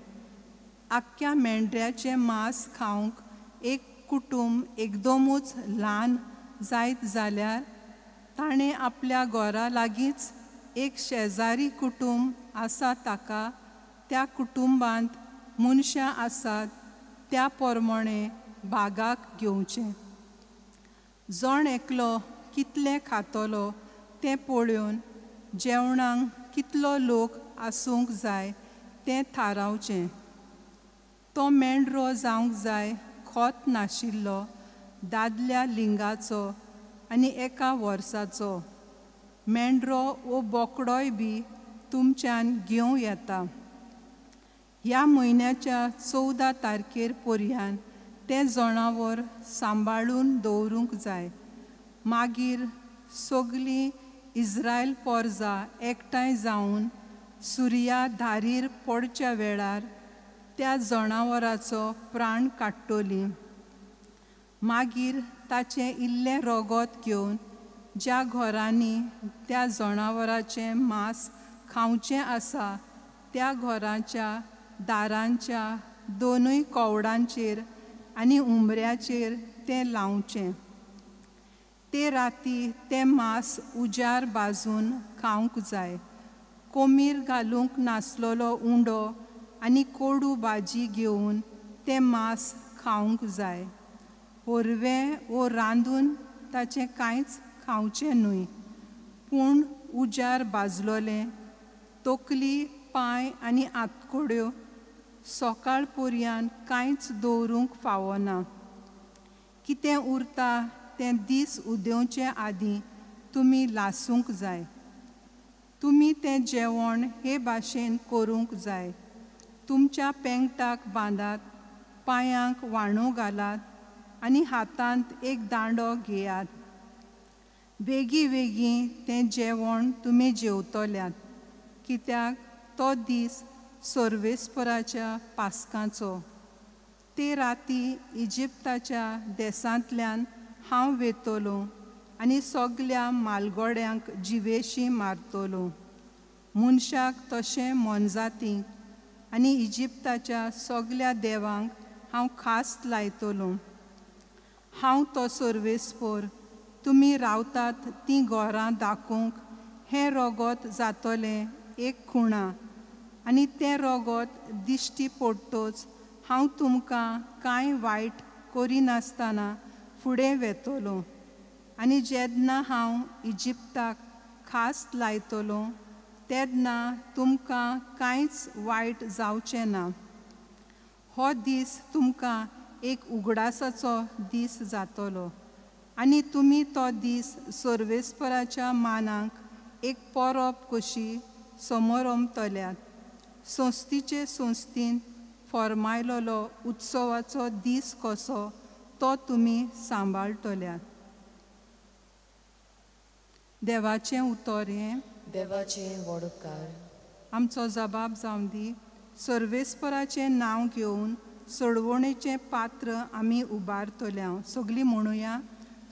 आख्ख्या मेंढऱ्याचें मांस खावंक एक कुटुंब एकदमूच ल्हान जायत जाल्यार ताणें आपल्या घरा लागींच एक शेजारी कुटुंब आसा ताका त्या कुटुंबांत मनशां आसात त्या प्रमाणे भागाक घेवचें. जण एकलो कितलें खातलो तें पळोवन जेवणाक कितलो लोक आसूंक जाय तें थारावचें. तो मेंढरो जावंक जाय खोत नाशिल्लो, दादल्या लिंगाचो आनी एका वर्साचो. मेंढरो वो बोकडोय बी तुमच्यान घेवं येता. ह्या म्हयन्याच्या 14 तारखेर पर्यंत तें जनावर सांबाळून दवरूंक जाय. मागीर सगलीं इस्रायल पोरजां एकठांय जावन सुर्या धारीर पडच्या वेळार त्या जनावराचो प्राण काडटलीं. मागीर ताचें इल्लें रगत घेवन ज्या घरांनी त्या जनावराचें मांस खावचें आसा त्या घराच्या दारांच्या दोनूय कवडांचेर आनी उमऱ्याचेर तें लावचें. ते राती तें मांस उजार भाजून खावंक जाय. कोमीर घालूंक नासलोलो उंडो आनी कोडू भाजी घेवन तें मांस खावंक जाय. होरवें वो रांदून ताचें कांयच खावचें न्हय, पूण उजार भाजलोलें, तकली, पांय आनी आंतकड्यो सकाळ पर्यंत कांयच दवरूंक फावना. कितें उरता तें दीस उदेवचे आदीं तुमी लासूंक जाय. तुमी तें जेवण हे भाशेन करूंक जाय. तुमच्या पेंगटाक बांदात, पांयांक वाणू घालात आनी हातांत एक दांडो घेयात. बेगीन तें जेवण तुमी जेवतल्यात, कित्याक तो दीस सर्वेस्पराच्या पास्कांचो. ते राती इजिप्ताच्या देसांतल्यान हांव वेतलों आनी सगल्या मालगोड्यांक जिवेशी मारतलों. मनशाक तशें मोनजातींक आनी इजिप्ताच्या सगल्या देवांक हांव खास लायतलों. हांव तो सर्वेस्पर तुमी रावतात तीं घरां दाखोवंक हें रगत जातलें एक खुणा, आनी तें रगत दिश्टी पडटोच हांव तुमकां कांय वायट करिनासतना फुडें वेतलों. आनी जेन्ना हांव इजिप्ताक खास लायतलों तेन्ना तुमकां कांयच वायट जावचें ना. हो दीस तुमकां एक उगडासाचो दीस जातलो आनी तुमी तो दीस सर्वेस्पराच्या मानाक एक परब कशी समोरमतल्यात. संस्तीचे संस्थीन फर्मायलोलो उत्सवाचो दीस कसो तो तुमी सांबाळटल्यात. देवाचें उतर हें देवाचें व्हड उपकार. आमचो जबाब जावन दी. सर्वेस्पराचें नांव घेवन सोडवणेचें पात्र आमी उबारतल्या. सगलीं म्हणुया,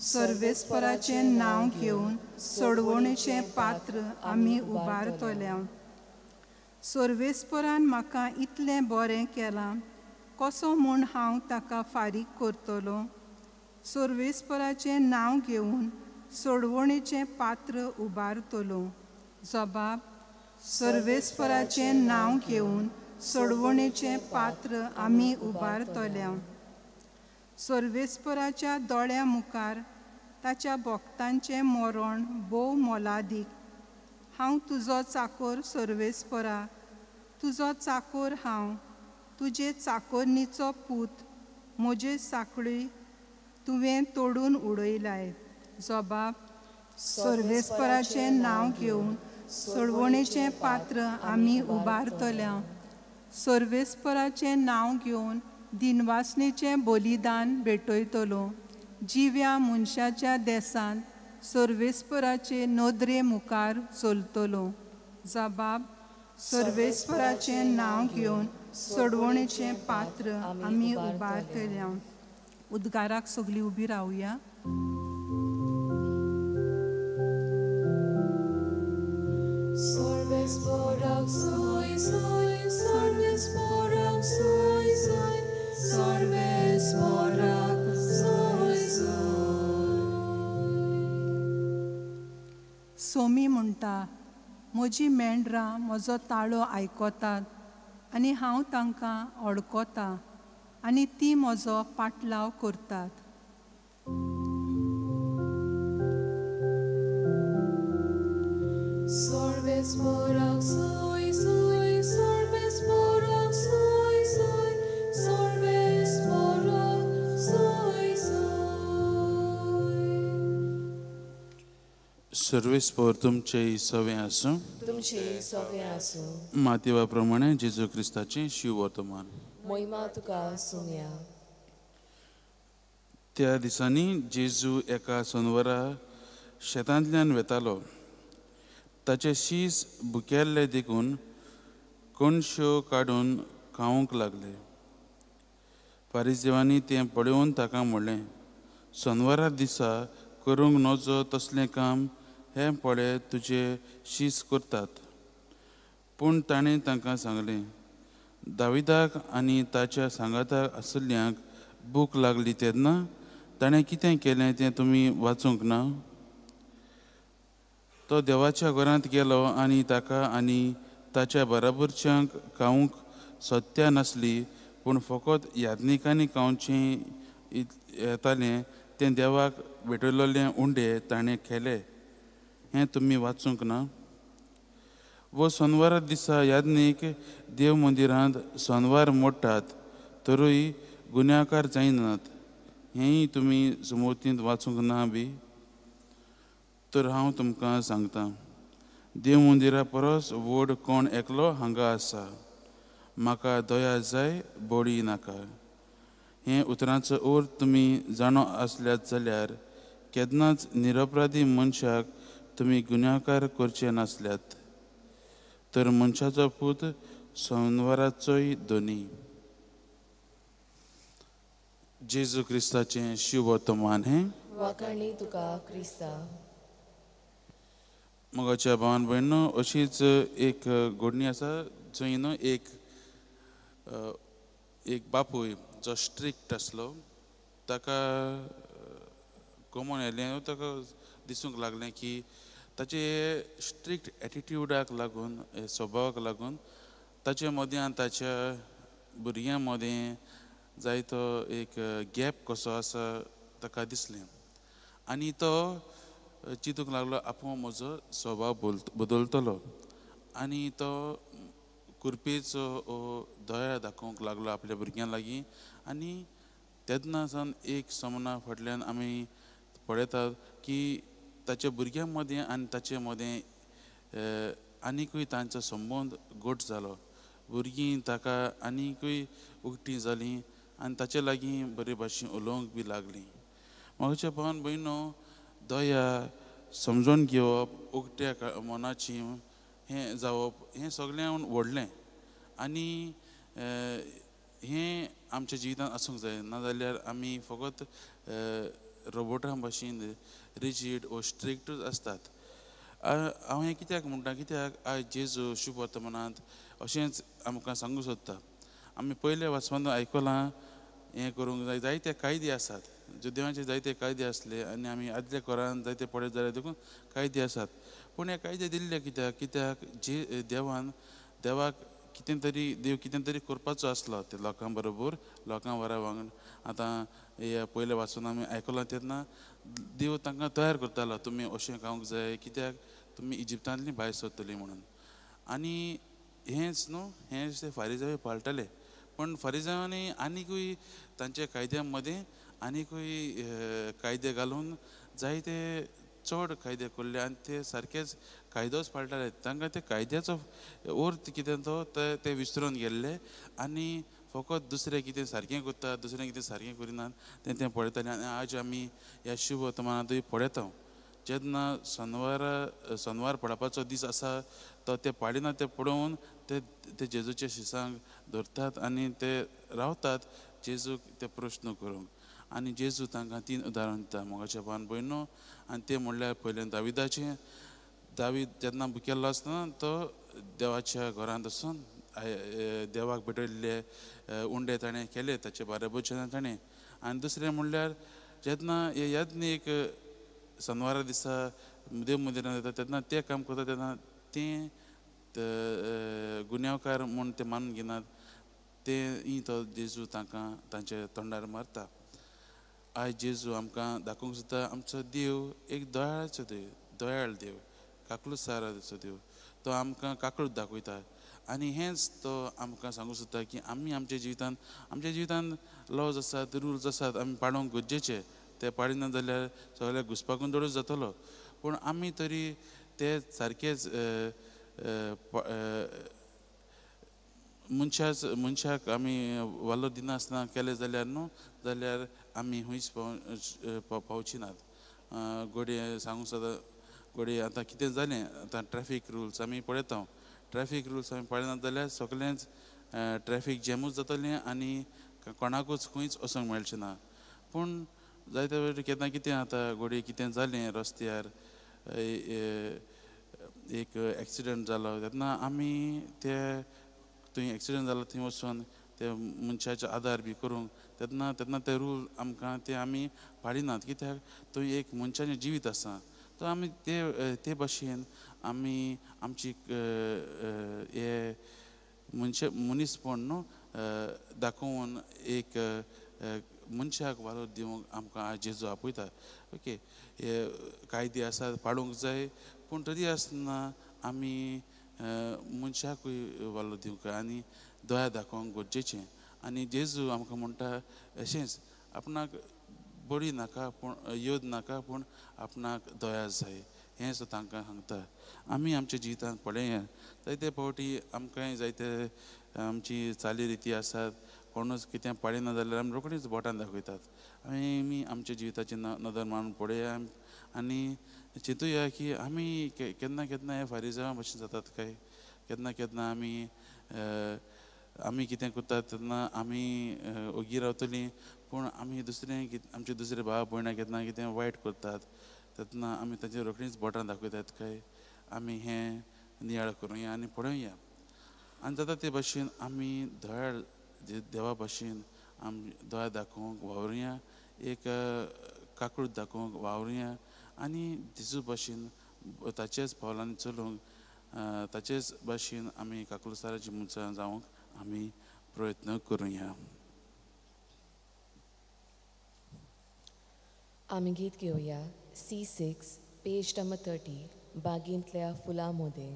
सर्वेस्पराचें नांव घेवन सोडवणेचें पात्र आमी उबारतल्या. सर्वेस्परान म्हाका इतलें बरें केलां, कसो म्हूण हांव ताका फारीक करतलों. सर्वेस्पराचें नांव घेवन सोडवणेचें पात्र उबारतलों. जबाब, सर्वेस्पराचें नांव घेवन सोडवणेचें पात्र आमी उबारतल्या. सर्वेस्पराच्या दोळ्या मुखार ताच्या भक्तांचें मरण भोव मोलादीक. हांव तुजो चाकर सर्वेस्परा, तुजो चाकर हांव, तुजे चाकरणीचो पूत, म्हजे साकळी तुवें तोडून उडयलाय. जबाब, सर्वेस्पराचें नांव घेवन सोडवणेचें पात्र आमी उबारतल्या. सर्वेस्पराचें नांव घेवन दिनवासनेचें बलिदान भेटयतलों. जिव्या मनशाच्या देसांत सर्वेस्पराचे नदरे मुखार चलतलों. जबाब, सर्वेस्पराचें नांव घेवन सोडवणेचें पात्र आमी उबारतल्या. उद्गाराक सगलीं उबीं रावया. Sorvesporak soy, soy, sorvesporak soy, soy, sorvesporak soy, soy. Somi म्हणटा, म्हजी मेंढरां म्हजो ताळो आयकतात आनी हांव तांकां अडकतां आनी तीं म्हजो पाटलाव करतात. Sorvesporak सर्वेस्पोर तुमचे सवे आसूं. तुमचे सगळे आसूं. मातयेवा प्रमाणे जेजू क्रिस्ताचें शिव वर्तमान. मोहिमा तुका सुम्या. त्या दिसांनी जेजू एका सोनवरा शेतांतल्यान वेतालो. ताचे शीस बुकेल्ले देखून कोणश्यो काडून खावंक लागले. फारिसेवांनी तें पळोवन ताका म्हणलें, सोनवारा दिसा करूंक नजो तसलें काम हें पळय तुजे शीस करतात. पूण ताणें तांकां सांगलें, दाविदाक आनी ताच्या सांगाताक आशिल्ल्यांक भूक लागली तेन्ना ताणें कितें केलें तें तुमी वाचूंक ना. तो देवाच्या घरांत गेलो आनी ताका आनी ताच्या बराबरच्यांक खावंक सोदत्या नासली, पूण फकत याज्ञिकांनी खावचें येतालें तें देवाक भेटयल्लें उंडे ताणें केलें हें तुमी वाचूंक ना. वो सोनवारा दिसा याज्ञीक देव मंदिरांत सोनवार मोडटात, तरूय गुन्यांवकार जायनात हेंय तुमी सुमोतींत वाचूंक ना बी. तर हांव तुमकां सांगतां, देव मंदिरा परस व्हड कोण एकलो हांगा आसा. म्हाका दया जाय, बोडी नाका. हें उतरांचो अर्थ तुमी जाणो आसल्यात जाल्यार केन्नाच निरपराधी मनशाक तुमी गुन्यांवकार करचे नासल्यात. तर मनशाचो पूत सोनवाराचोय दोनी. जेजू क्रिस्ताचें शिव वर्तमान हें. वाखाणी तुका क्रिस्ता. मोगाच्या भावान भयणो, अशीच एक घडणी आसा जंय न्हू एक बापूय जो स्ट्रिक्ट आसलो, ताका कमोन येलें. ताका दिसूंक लागलें की ताचे स्ट्रिक्ट एटिट्यूडाक लागून, स्वभावाक लागून ताचे मदें आनी ताच्या भुरग्यां मदें जायतो एक गॅप कसो आसा ताका दिसलें. आनी तो चिंतूंक लागलो आपूण म्हजो स्वभाव बदलतलो. आनी तो कुरपेचो दया दाखोवंक लागलो आपल्या भुरग्यां लागीं. आनी तेन्ना सावन एक समना फाटल्यान आमी पळयतात की ताच्या भुरग्यां मदें आनी ताचे मदें आनिकूय तांचो संबंद घट जालो. भुरगीं ताका आनिकूय उक्तीं जालीं आनी ताचे लागीं बरे भाशेन उलोवंक बी लागलीं. म्हाज्या भावान भयणो, दया, समजून घेवप, उक्त्या मनाची हें जावप हें सगळ्यान व्हडलें. आनी हें आमच्या जिवितांत आसूंक जाय. नाजाल्यार आमी फकत रोबोटां भाशेन रिजीड वो स्ट्रिक्टूच आसतात. हांव हें कित्याक म्हणटा, कित्याक आयज जेजू शुभ वर्तमानांत अशेंच आमकां सांगूंक सोदता. आमी पयले वाचपांत आयकलां हें करूंक जाय. जायते कायदे आसात, देवाचे जायते कायदे आसले आनी आमी आदल्या कोरांत जायते पळयत जाल्यार देखून कायदे आसात. पूण हे कायदे दिल्ले कित्याक जे देवाक देव कितें तरी करपाचो आसलो ते लोकां बरोबर, लोकां वरा वांगड. आतां हे पयले वाचून आमी आयकलां तेन्ना देव तांकां तयार करतालो, तुमी अशें खावंक जाय कित्याक तुमी इजिप्तांतलीं भायर सरतलीं म्हणून. आनी हेंच न्हू, हेंच ते फारिसांव पाळटाले. पण फारिसांवांनी आनिकूय तांच्या कायद्यां मदें आनिकूय कायदे घालून जायते चड कायदे करले आनी ते सारकेच कायदोच पाळटाले. तांकां ते कायद्याचो अर्थ कितें तो ते विसरून गेल्ले आनी फकत दुसरें कितें सारकें करतात, दुसरें कितें सारकें करिनात तें पळयताले. आनी आज आमी ह्या शुभ वर्तमानांतूय पळयता जेन्ना सोनवार पडपाचो दीस आसा तो ते पाळिना ते पळोवन ते जेजूच्या शिसांक धरतात आनी ते रावतात जेजूक ते प्रश्न करूंक. आनी जेजू तांकां 3 उदाहरण दिता मोगाच्या भावान भयणो. आनी ते म्हणल्यार पयलें दाविदाचें. दावीद जेन्ना भुकेल्लो आसतना तो देवाच्या घरांत वचून देवाक भेटयल्ले उंडे ताणें केले, ताचे बाराबरचे ताणें. आनी दुसरें म्हणल्यार जेन्ना हे याज्ञीक सोनवारा दिसा देव मंदिरांत येता तेन्ना तें काम करता तेन्ना तें गुन्यांवकार म्हूण ते मानून घेनात. तेंय तो जेजू तांकां तांच्या तोंडार मारता. आयज जेजू आमकां दाखोवंक सोदता आमचो देव एक दयाळ देव, काकलूसाराचो देव. तो आमकां काकळूच दाखयता. आनी हेंच तो आमकां सांगूंक सोदता की आमी आमच्या जिवितांत लॉज आसात, रुल्स आसात, आमी पाळोवंक गरजेचे. ते पाळिना जाल्यार सगळ्याक घुसपागोंदळूच जातलो. पूण आमी तरी ते सारकेच मनशाक आमी वालो दिनासतना केले जाल्यार न्हू जाल्यार आमी खूंयच पावची नात. घोडये सांगूंक सोदा घोडये आतां कितें जालें आतां ट्रॅफीक रुल्स आमी पळयता. ट्रॅफीक रुल्स आमी पळयनात जाल्यार सगळेंच ट्रॅफीक जॅमूच जातलें आनी कोणाकूच खंयच वचोंक मेळचें ना. पूण जायते फावटी केन्ना कितें आतां घोडये कितें जालें रस्त्यार एक एक्सिडंट जालो तेन्ना आमी ते थंय एक्सिडंट जालो थंय वचून ते मनशाचे आदार बी करूंक तेन्ना ते रूल आमकां ते आमी पाळिनात. कित्याक थंय एक मनशाचें जिवीत आसा. तो आमी ते भाशेन आमी आमची हे मनीसपण न्हू दाखोवन एक मनशाक वालो दिवंक आमकां आज जेजू आपयता. ओके हे कायदे आसात पाळूंक जाय पूण तरी आसतना आमी मनशाकूय वालो दिवंक आनी दया दाखोवंक गरजेचें. आनी जेजू आमकां म्हणटा अशेंच आपणाक बडी नाका पूण योद नाका पूण आपणाक दया जाय हें सो तांकां सांगता. आमी आमच्या जिवितांत पळया जायते फावटी आमकांय जायते आमची चाली रिती आसात कोणूच कितें पाळिना जाल्यार आमी रोखडीच बोटान दाखयतात. आमी आमच्या जिविताची नदर मारून पळया आनी चिंतुया की आमी केन्ना केन्ना हे फारिजांवा भशेन जातात काय. केन्ना केन्ना आमी कितें करतात तेन्ना आमी ओगी रावतलीं पूण आमी आमचे दुसरे भाव भयणां केन्ना कितें वायट करतात तेन्ना आमी ताचेर रोखडीच बोटां दाखयतात काय. आमी हें नियाळ करुया आनी पळोवया आनी जाता ते भाशेन आमी दयाळ देवा भाशेन आमी दया दाखोवंक वावरुया एक काकूळट दाखोवंक वावरुया आनी जेजू भाशेन ताचेच पावलांनी चलूंक ताचेच भाशेन आमी काकुळसाराची मनशां जावंक आमी प्रयत्न करुया. आमी गीत घेवया C6 पेज नंबर 30 बागेंतल्या फुलां मोदें.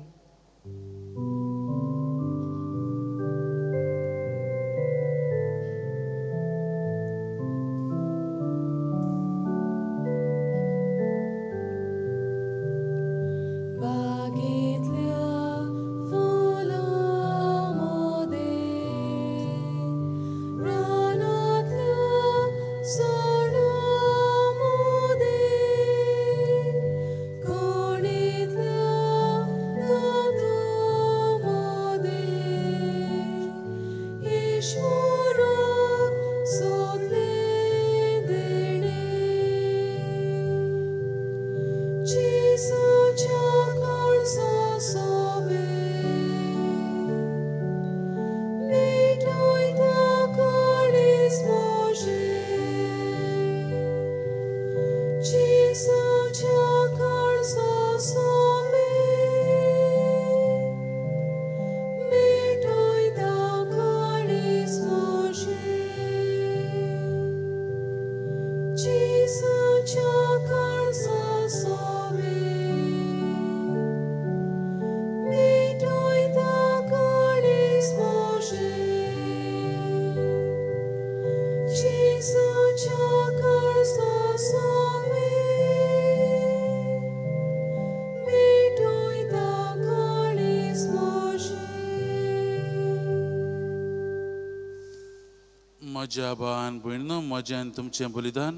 म्हज्या भावान भयणीनो म्हज्यान तुमचें बलिदान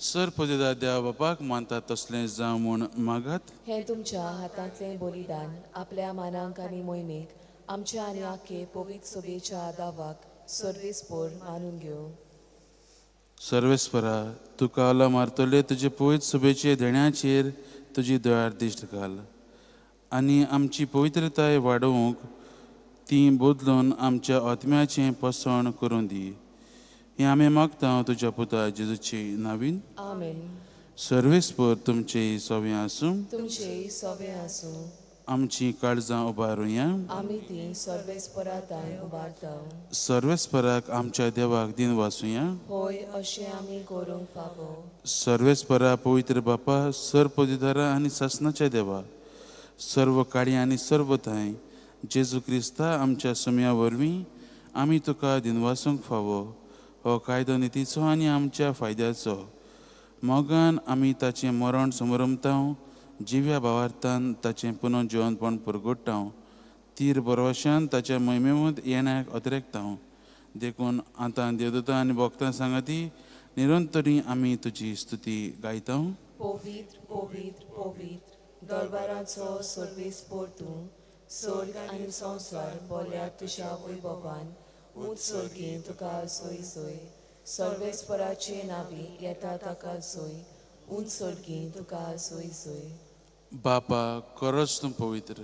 सरपदिदा देवा बापाक मानतात तसलें जावं म्हूण मागात. हें तुमच्या हातांतलें बलिदान आपल्या मानांक आनी मोहिमेक आमच्या आनी आख्खे पवित्र सभेच्या आदावाक सर्वेस्पोर मानून घेवं. सर्वेस्परा तुका आला मारतले तुजे पवित्र सभेचे देण्याचेर तुजी दयाळ दिश्ट घाल आनी आमची पवित्रताय वाडोवंक ती बदलून आमच्या आत्म्याचें पसण करून दी. हें आमी मागता तुज्या पुता जेजूचे नांवीन. आमेन. सर्वेस्पर तुमचे सोवें आसूं. तुमचे सोवें आसूं. आमची काळजां उबारुया. आमी ती सर्वेस्पराताय उबारता. सर्वेस्पराक आमच्या देवाक दिन वाचुया. होय अशें आमी करूंक फावो. सर्वेस्परा पवित्र बापा सरपदिदारा आनी सासणाच्या देवा सर्व काळी आनी सर्व थाय जेजू क्रिस्ता आमच्या सुम्या वरवीं आमी तुका दिनवासूंक फावो. हो कायदो नितीचो आनी आमच्या फायद्याचो मोगान आमी ताचें मरण समरमतांव जिव्या भावार्थान ताचें पुनर्जीवनपण परगट्टाव तीर बरवशान ताच्या मोहिमेमूद येण्याक अतिरेकताव देखून आतां देवदूतां आनी भक्तां सांगाती निरंतरी आमी तुजी स्तुती गायतां. पवित्र पवित्र पवित्र दरबाराचो सर्वेस्पोर तूं स्वर्ग आनी संवसार बोल्या तुज्या वैभवान उंच सर्गी तुका सोय सोय सर्वेस्पराचे नावी येता ताका सोय उंच सर्गी तुका सोय सोय. बापा खरोच तूं पवित्र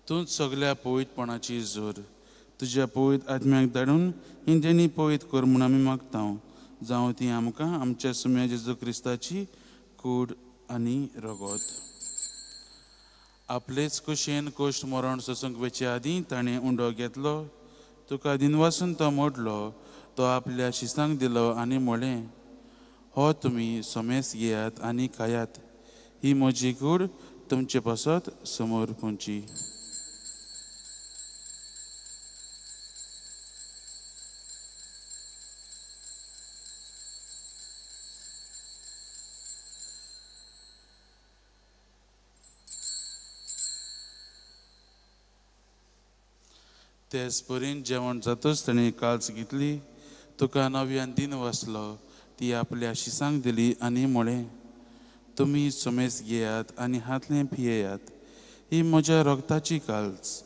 तूंच सगळ्या पवित्रपणाची जोर तुज्या पवित्र आत्म्याक धाडून ही देणी पवित्र कर म्हूण आमी मागतां जावं ती आमकां आमच्या सुम्या जेजू क्रिस्ताची कूड आनी रगत. आपलेच कुशेन कोश्ट मरण सोसूंक वेचे आदीं ताणें उंडो घेतलो तुका दिनवासून तो मोडलो तो आपल्या शिसांक दिलो आनी म्हळें हो तुमी सोमेस घेयात आनी खायात ही म्हजी कूड तुमचे पासत समोर पोंची. तेच परीन जेवण जातच ताणें काल्स घेतली तुका नव्यान दिन वाचलो ती आपल्या शिसांक दिली आनी म्हळें तुमी सोमेस घेयात आनी हातलें पियेयात ही म्हज्या रगताची काल्स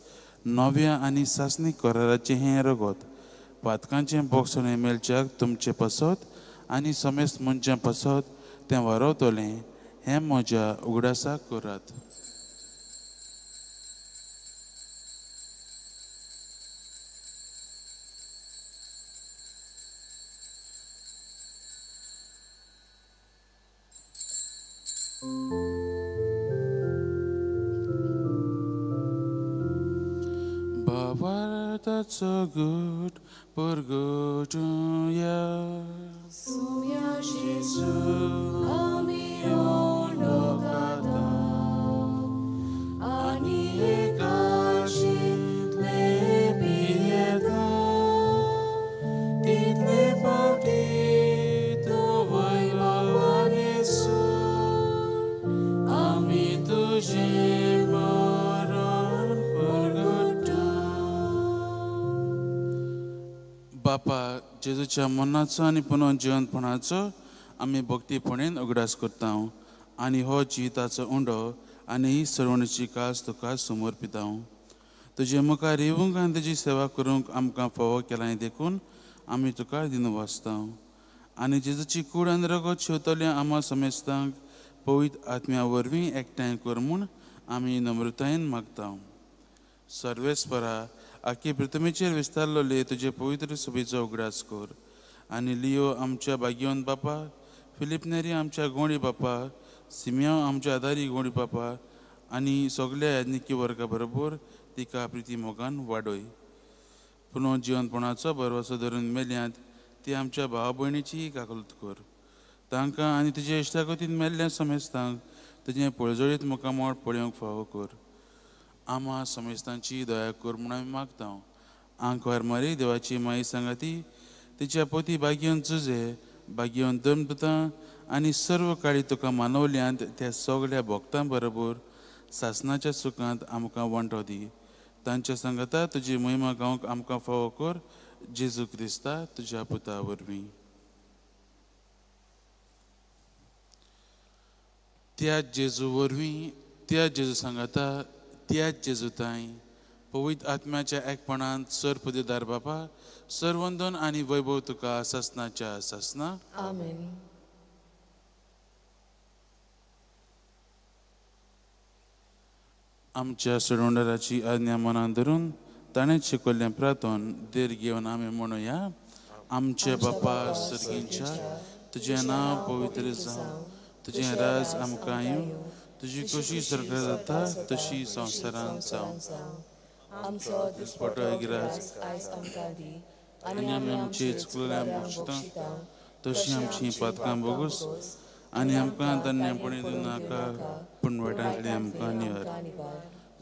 नव्या आनी सासणी कराराचें हें रगत पातकांचें बोगसणें मेलच्याक तुमचे पासत आनी सोमेस मनशां पासत तें वारवतलें हें म्हज्या उगडासाक करात. Bavartaco good purgotuja. Sumia Jesu ami ondogata ani ekashi lebieta title pauti to vaivavan Jesu ami tuje maran purgota. बापा जेजूच्या मनाचो आनी पुनर्जीवनपणाचो आमी भक्तीपणेन उगडास करता आनी हो जिविताचो उंडो आनी ही सरवणीची कास तुका समर्पिता. तुजे मुखार येवंक आनी तुजी सेवा करूंक आमकां फावो केलां देखून आमी तुका दिनवासता आनी जेजूची कूड आनी रगत शेवतल्या आम्हा समेस्तांक पवित्र आत्म्या वरवीं एकठांय कर म्हूण आमी नम्रतायेन मागता. सर्वेस्परा आख्खे पृथ्वीचेर विस्तारलोले तुजे पवित्र सभेचो उगडास कर आनी लियो आमच्या भाग्यवंत बापा फिलिप नेरी आमच्या गोंडी बापा सिमियांव आमच्या आदारी गोंडी बापा आनी सगळ्या याज्ञिकी वर्गा बरोबर तिका प्रिती मोगान वाडय. पुनर्जीवनपणाचो भरवसो धरून मेल्यांत ती आमच्या भावा भयणीची काकलूत कर तांकां आनी तुजे इश्टागतीन मेल्ल्या समेस्तांक तुजें पळजळीत मुखामोळ पळोवंक फावो कर. आम्हा समेस्तांची दया कर म्हूण आमी मागता. आंकवार मारी देवाची माई सांगाती तिच्या पोती भाग्यवंत जुजे भाग्यवंत धर्मदूतां आनी सर्व काळी तुका मानवल्यांत त्या सगळ्या भक्तां बरोबर सासणाच्या सुखांत आमकां वांटो दी. तांच्या सांगाता तुजी महिमा गावंक आमकां फावो कर जेजू क्रिस्ता तुज्या पुता वरवीं. त्या जेजू वरवीं त्या जेजू सांगाता त्याच जेजूताय पवित्र आत्म्याच्या एकपणांत सरपदेदार बापा सर्वंदन आनी वैभव तुका सासणाच्या सासना. आमेन. आमच्या सोडवणाराची आज्ञा मनान धरून ताणें शिकयल्लें प्रार्थन देर घेवन आमी म्हणुया. आमचे बापा सर्गींच्या तुजें नांव पवित्र जावं तुजें राज आमकां येवं तुजी कशी सरकार जाता तशी संवसारांत जावं आमचो दिसपटो गिराज आयज आमकां दी आनी आमी आमची चुकलेल्या बक्षितां तशी आमची पातकां बोगूस आनी आमकां तन्नेपणी दिवं नाका पूण वायटांतली आमकां निवार.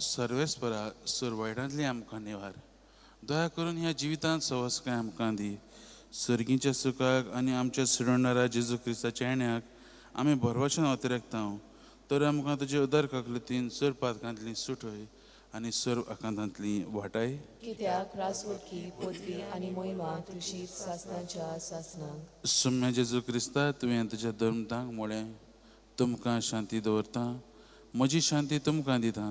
सर्वेस्परा सूर वायटांतली आमकां निवार. दया करून ह्या जिवितांत सवस्काय आमकां दी. सर्गीच्या सुखाक आनी आमच्या सोडवणारा जेजू क्रिस्ताच्या येण्याक आमी भरवशान अतिरेकता. तर आमकां तुजे उदर काकलुतीन सर पातकांतली सुटय आनी सर आकांतांतली वाटाय. कित्याक रासवटकी पदवी आनी मोहिमा तुशी सासनाच्या सासनांक. सुम्या जेजू क्रिस्ता तुवें तुज्या धर्मतांक म्हळें तुमकां शांती दवरता, म्हजी शांती तुमकां दिता.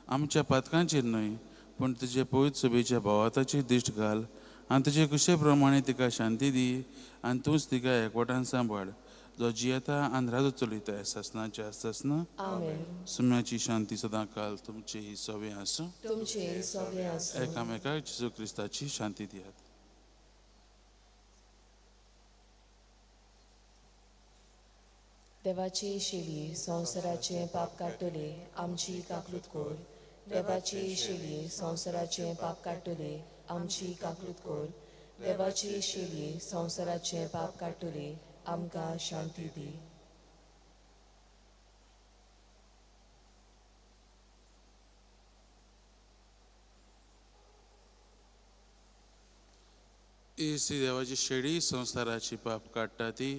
आमच्या पातकांचेर न्हय पूण तुजे पवित्र सभेच्या भावाताचेर दिश्ट घाल आनी तुजे कुशे प्रमाणे तिका शांती दी आनी तूंच तिका एकवटान सांबाळ जो जियेता आनी राजो चलयता सासनाच्या सासना. आमेन. सुम्याची शांती सदां काल तुमची ही सवे आसूं. तुमचे सगळे आसूं. एकामेकाक जेजू क्रिस्ताची शांती दियात. देवाची शेली संवसाराचे पाप काडटले आमची काकलूत कोर. देवाची शेली संवसाराचे पाप काडटले आमची काकलूत कोर. देवाची शेली संवसाराचे पाप काडटले आमकां शांती दी. येसी देवाची शेळी संवसाराची पाप काडटा ती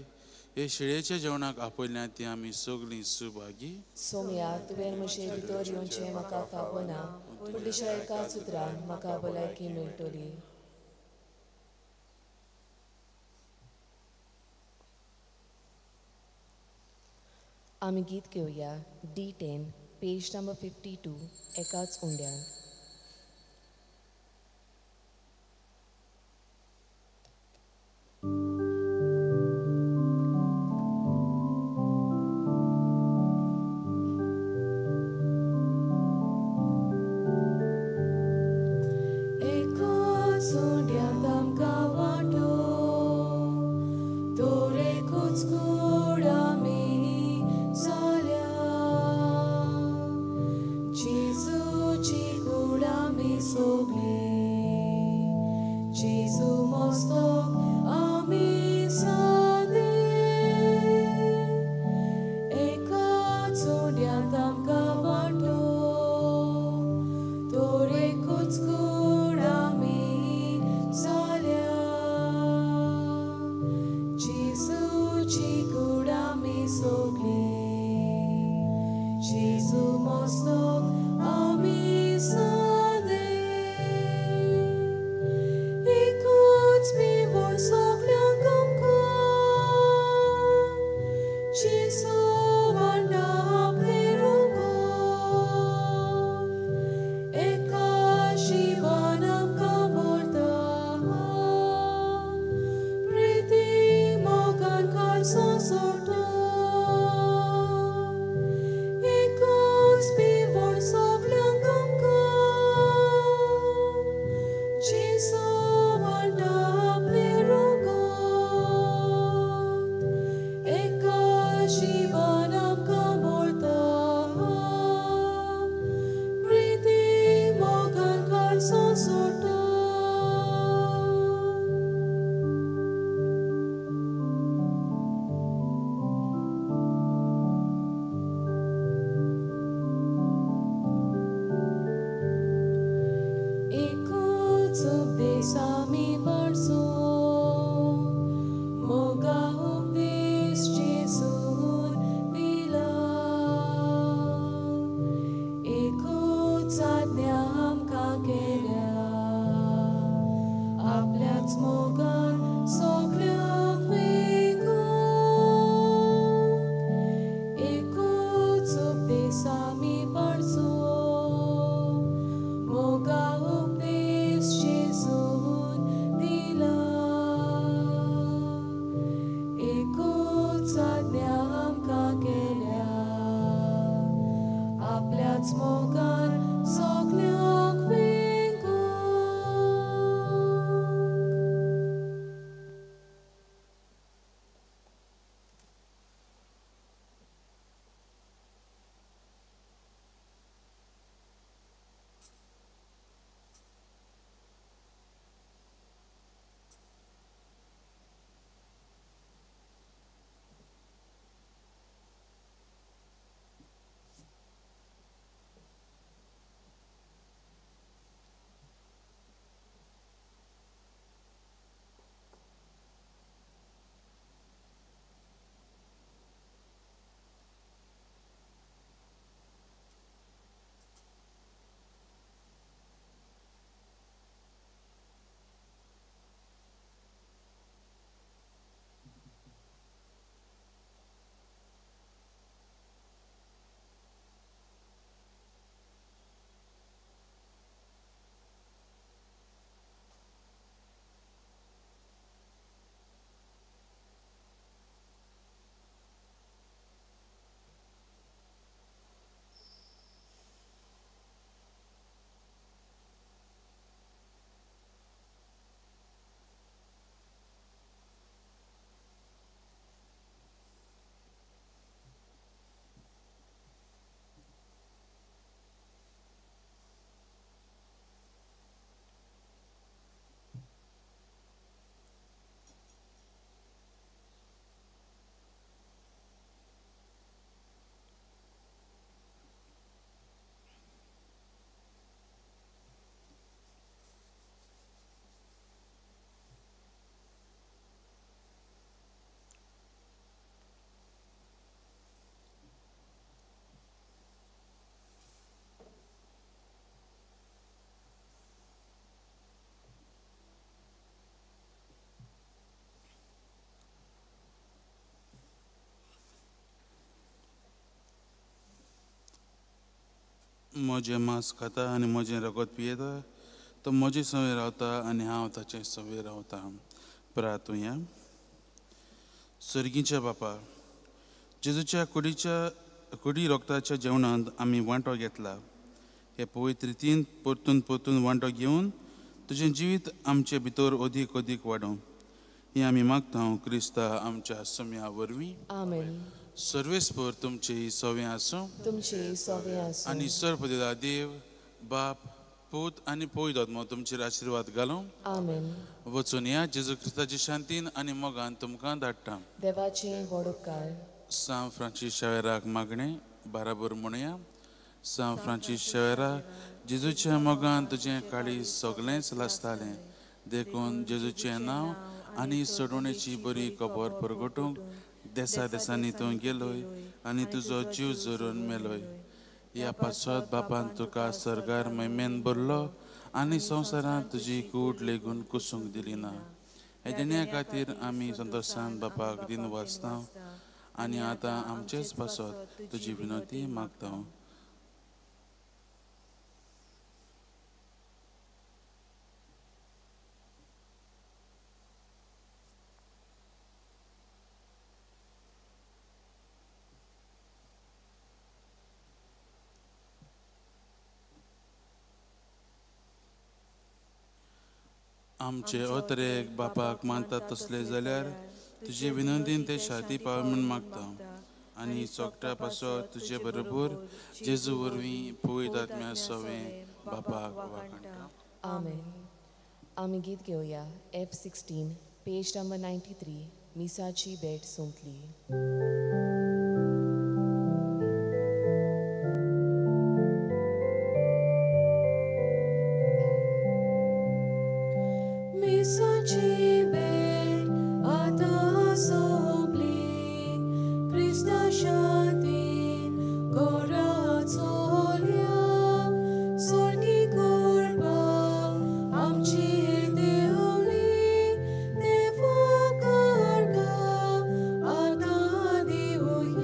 हे शेळयेच्या जेवणाक आपयल्यात ती आमी सगळीं सुभागी. सोम्या तुवें म्हजे भितर येवचें म्हाका फावना पूण तुज्या एकाच उतरान म्हाका भलायकी मेळटली. आमी गीत घेवया D10 पेज नंबर 52 एकाच उंड्यान. म्हजें मांस खाता आनी म्हजें रगत पियेता तो म्हजे सवय रावता आनी हांव ताचे सवय रावता. प्रार्थुया. सर्गीच्या बापा, जेजूच्या कुडी रोगताच्या जेवणांत आमी वांटो घेतला. हे पवित्र रितीन परतून परतून वांटो घेवन तुजें जिवीत आमचे भितर अदीक अदीक वाडोवं ही आमी मागता क्रिस्ता आमच्या सम्या वरवीं. आमेन. सर्वेस्पर तुमची सवय आसूं तुमची सवय आसूं आनी सर्वपिता देव बाप पूत आनी पवित्र आत्मा तुमचेर आशिर्वाद घालूं. आमेन. वचून या जेजू क्रिस्ताची शांतीन आनी मोगान तुमकां धाडटा. देवाचें व्हड उपकार. सांव फ्रांसीस शावेराक मागणें बराबर म्हणुया. सांव फ्रांसीस शावेराक जेजूच्या मोगान तुजें काळीज सगळेंच लासतालें देखून जेजूचें नांव आनी सोडवणेची बरी खबर परगटूंक देसा देसांनी तूं गेलोय आनी तुजो जीव जोरून मेलोय. ह्या पासत बापान तुका सरगार मैमेन भरलो आनी संवसारांत तुजी कूड लेगून कुसूंक दिली ना. हे देण्या खातीर आमी संतोशान बापाक दिन वाचता आनी आतां आमचेच पासत तुजी विनंती मागता. आमचे अतरेक बापाक मानतात तसले जाल्यार तुजे विनंतीन ते शाती पाव म्हूण मागता आनी सोगटा पासत तुजे बरोबर जेजू वरवीं पवित्र आत्म्या सवे बापाक वाखणटा. आमेन. आमी गीत घेवया. F16 page number 93. मिसाची भेट सोंपली. मिसाची भेट आतां सोंपली. क्रिस्ता शांतीन घरा चोल्या. सोर्गी करपा आमची देवली. देवा कारका आतां दिवया.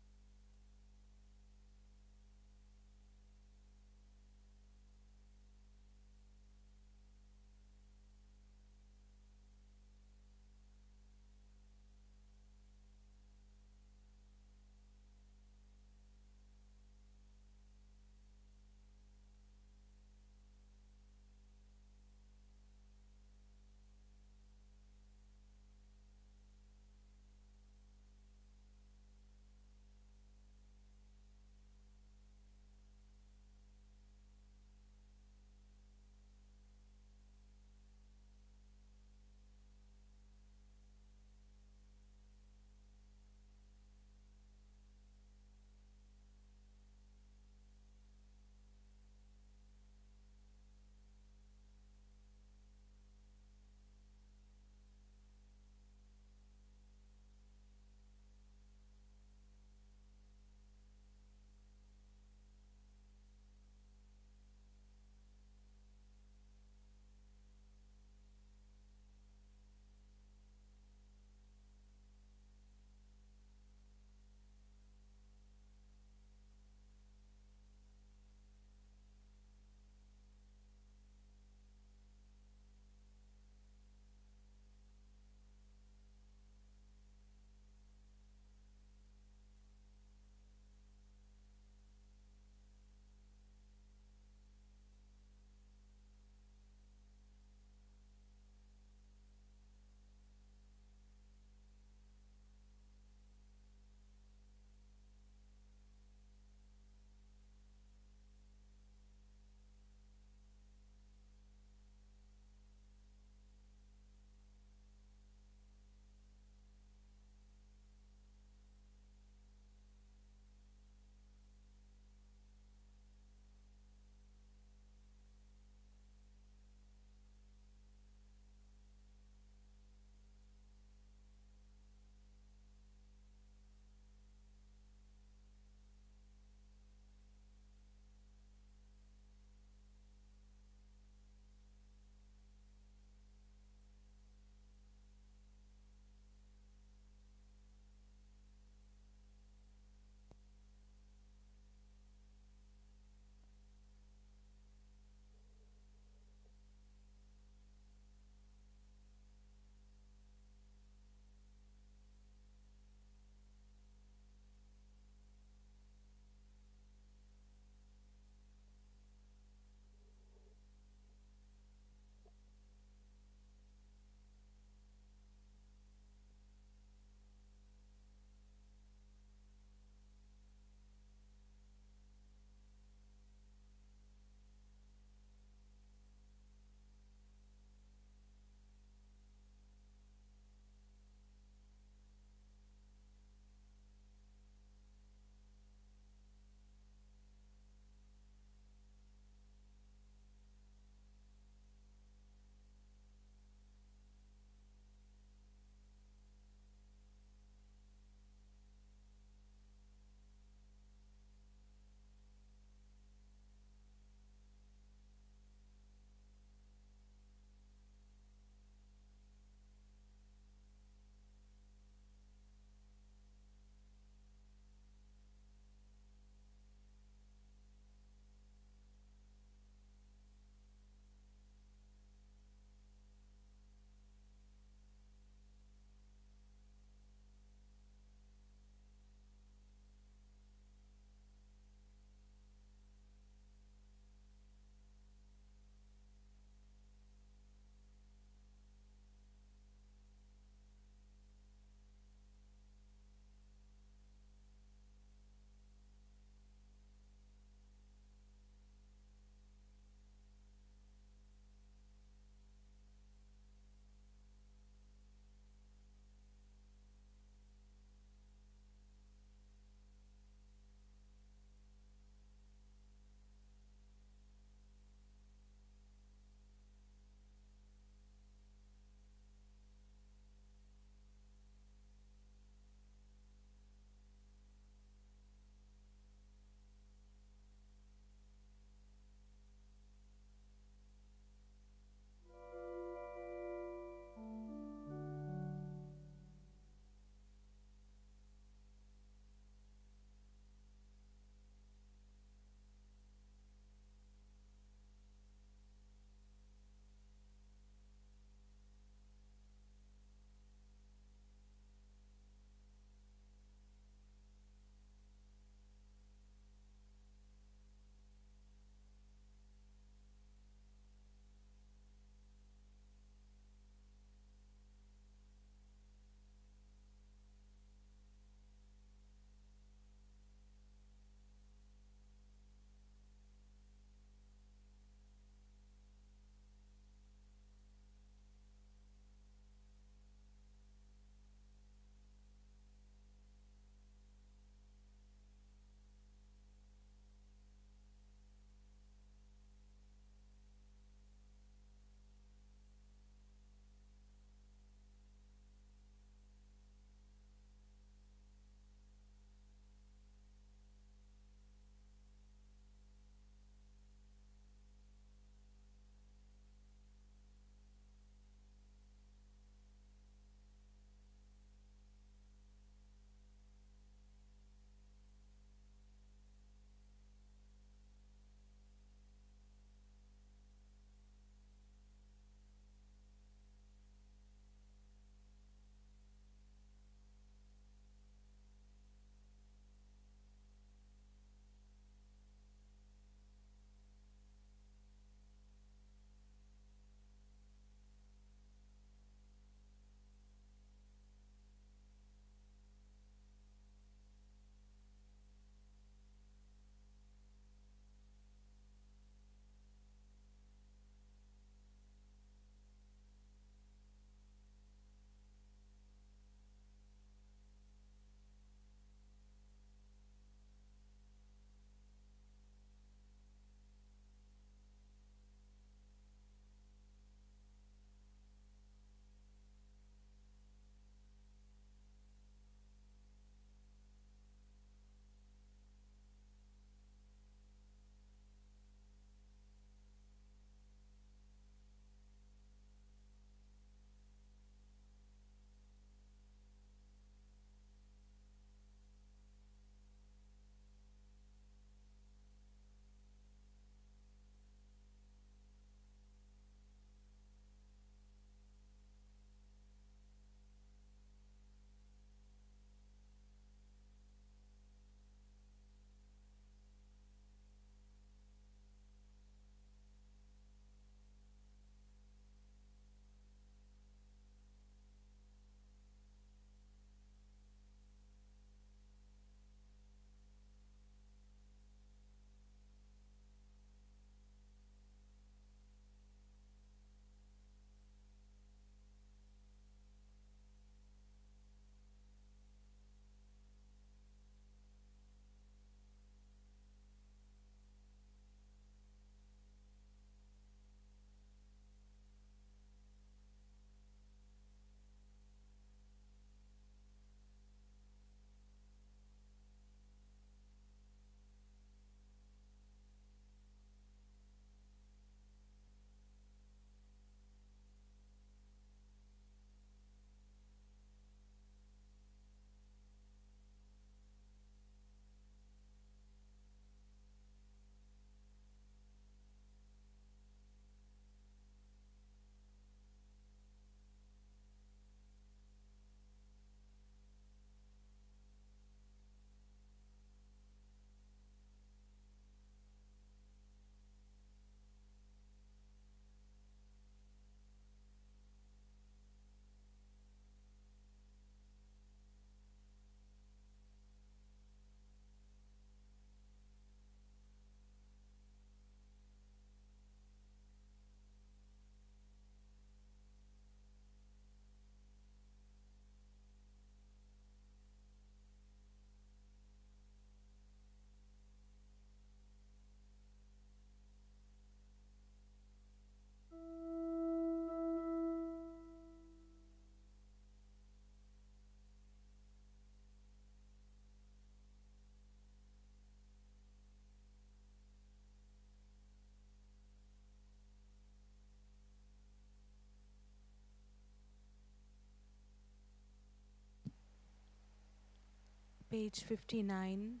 Page 59.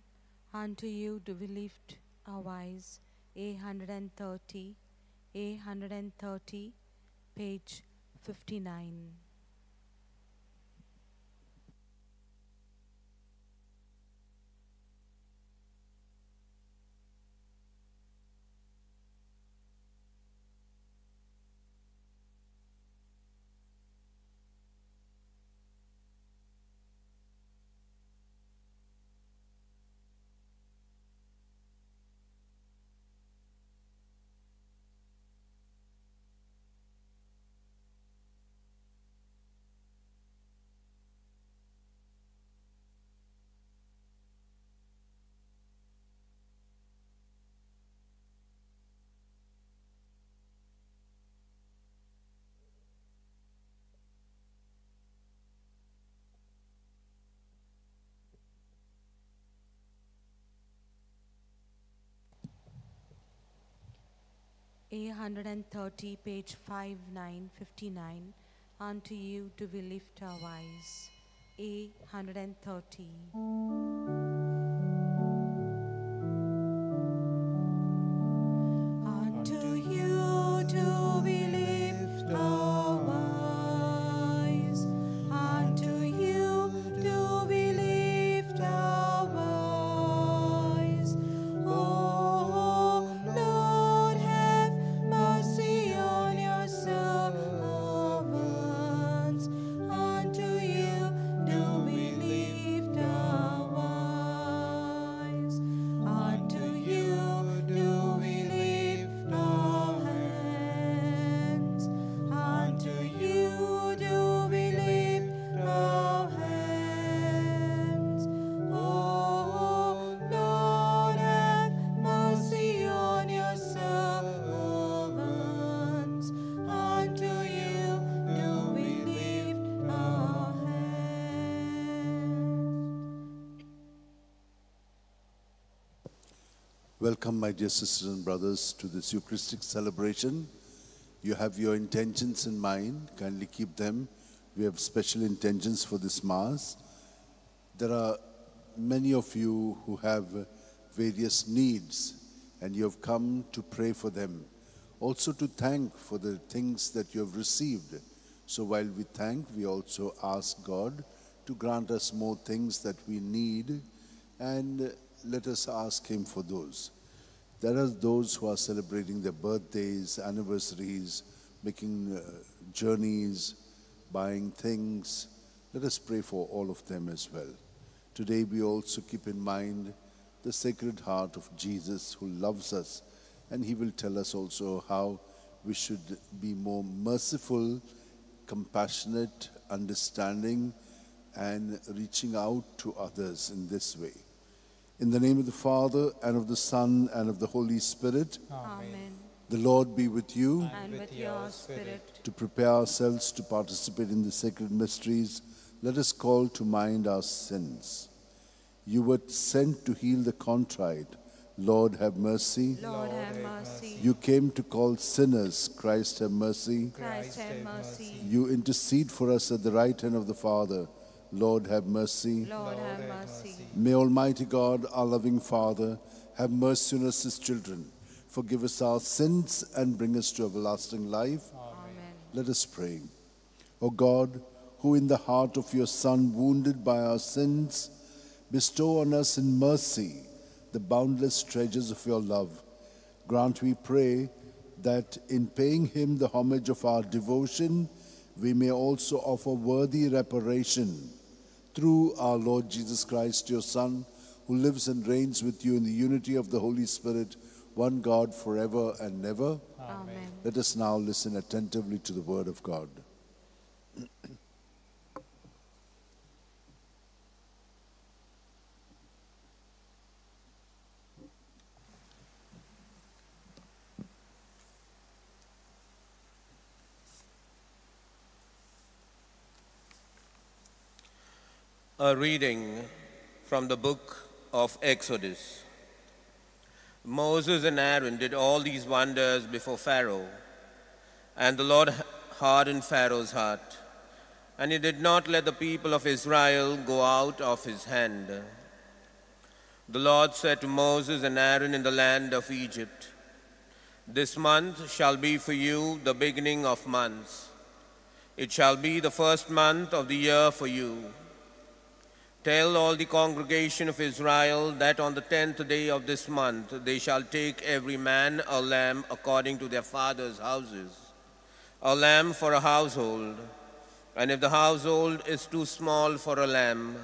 Unto you do we lift our eyes. A130. A130. Page 59. A130, page 5959. Unto you do we lift our eyes. A130. Unto you do we lift our eyes. Unto you do we lift our eyes. Oh Lord, have mercy on your servants. Unto you do we lift our eyes. Unto you do we lift our hands. Unto you do we lift our hands. Oh Lord, have mercy on your servants. Unto you do we lift our hands. Welcome, my dear sisters and brothers, to this Eucharistic celebration. You have your intentions in mind. Kindly keep them. We have special intentions for this Mass. There are many of you who have various needs, and you have come to pray for them. Also to thank for the things that you have received. So while we thank, we also ask God to grant us more things that we need, and let us ask Him for those. There are those who are celebrating their birthdays, anniversaries, making journeys, buying things. Let us pray for all of them as well. Today we also keep in mind the Sacred Heart of Jesus, who loves us, and He will tell us also how we should be more merciful, compassionate, understanding, and reaching out to others in this way. In the name of the Father, and of the Son, and of the Holy Spirit. Amen. The Lord be with you. And with your spirit. To prepare ourselves to participate in the sacred mysteries, let us call to mind our sins. You were sent to heal the contrite. Lord, have mercy. Lord, have mercy. You came to call sinners. Christ, have mercy. Christ, have mercy. You intercede for us at the right hand of the Father. Lord, have mercy. Lord, have mercy. May Almighty God, our loving Father, have mercy on us, His children. Forgive us our sins and bring us to everlasting life. Amen. Let us pray. O God, who in the heart of your Son, wounded by our sins, bestow on us in mercy the boundless treasures of your love, grant, we pray, that in paying Him the homage of our devotion, we may also offer worthy reparation through our Lord Jesus Christ, your Son, who lives and reigns with you in the unity of the Holy Spirit, one God, forever and ever. Amen. Let us now listen attentively to the word of God. A reading from the book of Exodus. Moses and Aaron did all these wonders before Pharaoh, and the Lord hardened Pharaoh's heart, and he did not let the people of Israel go out of his hand. The Lord said to Moses and Aaron in the land of Egypt, "This month shall be for you the beginning of months. It shall be the first month of the year for you. Tell all the congregation of Israel that on the 10th day of this month they shall take every man a lamb according to their fathers' houses, a lamb for a household. And if the household is too small for a lamb,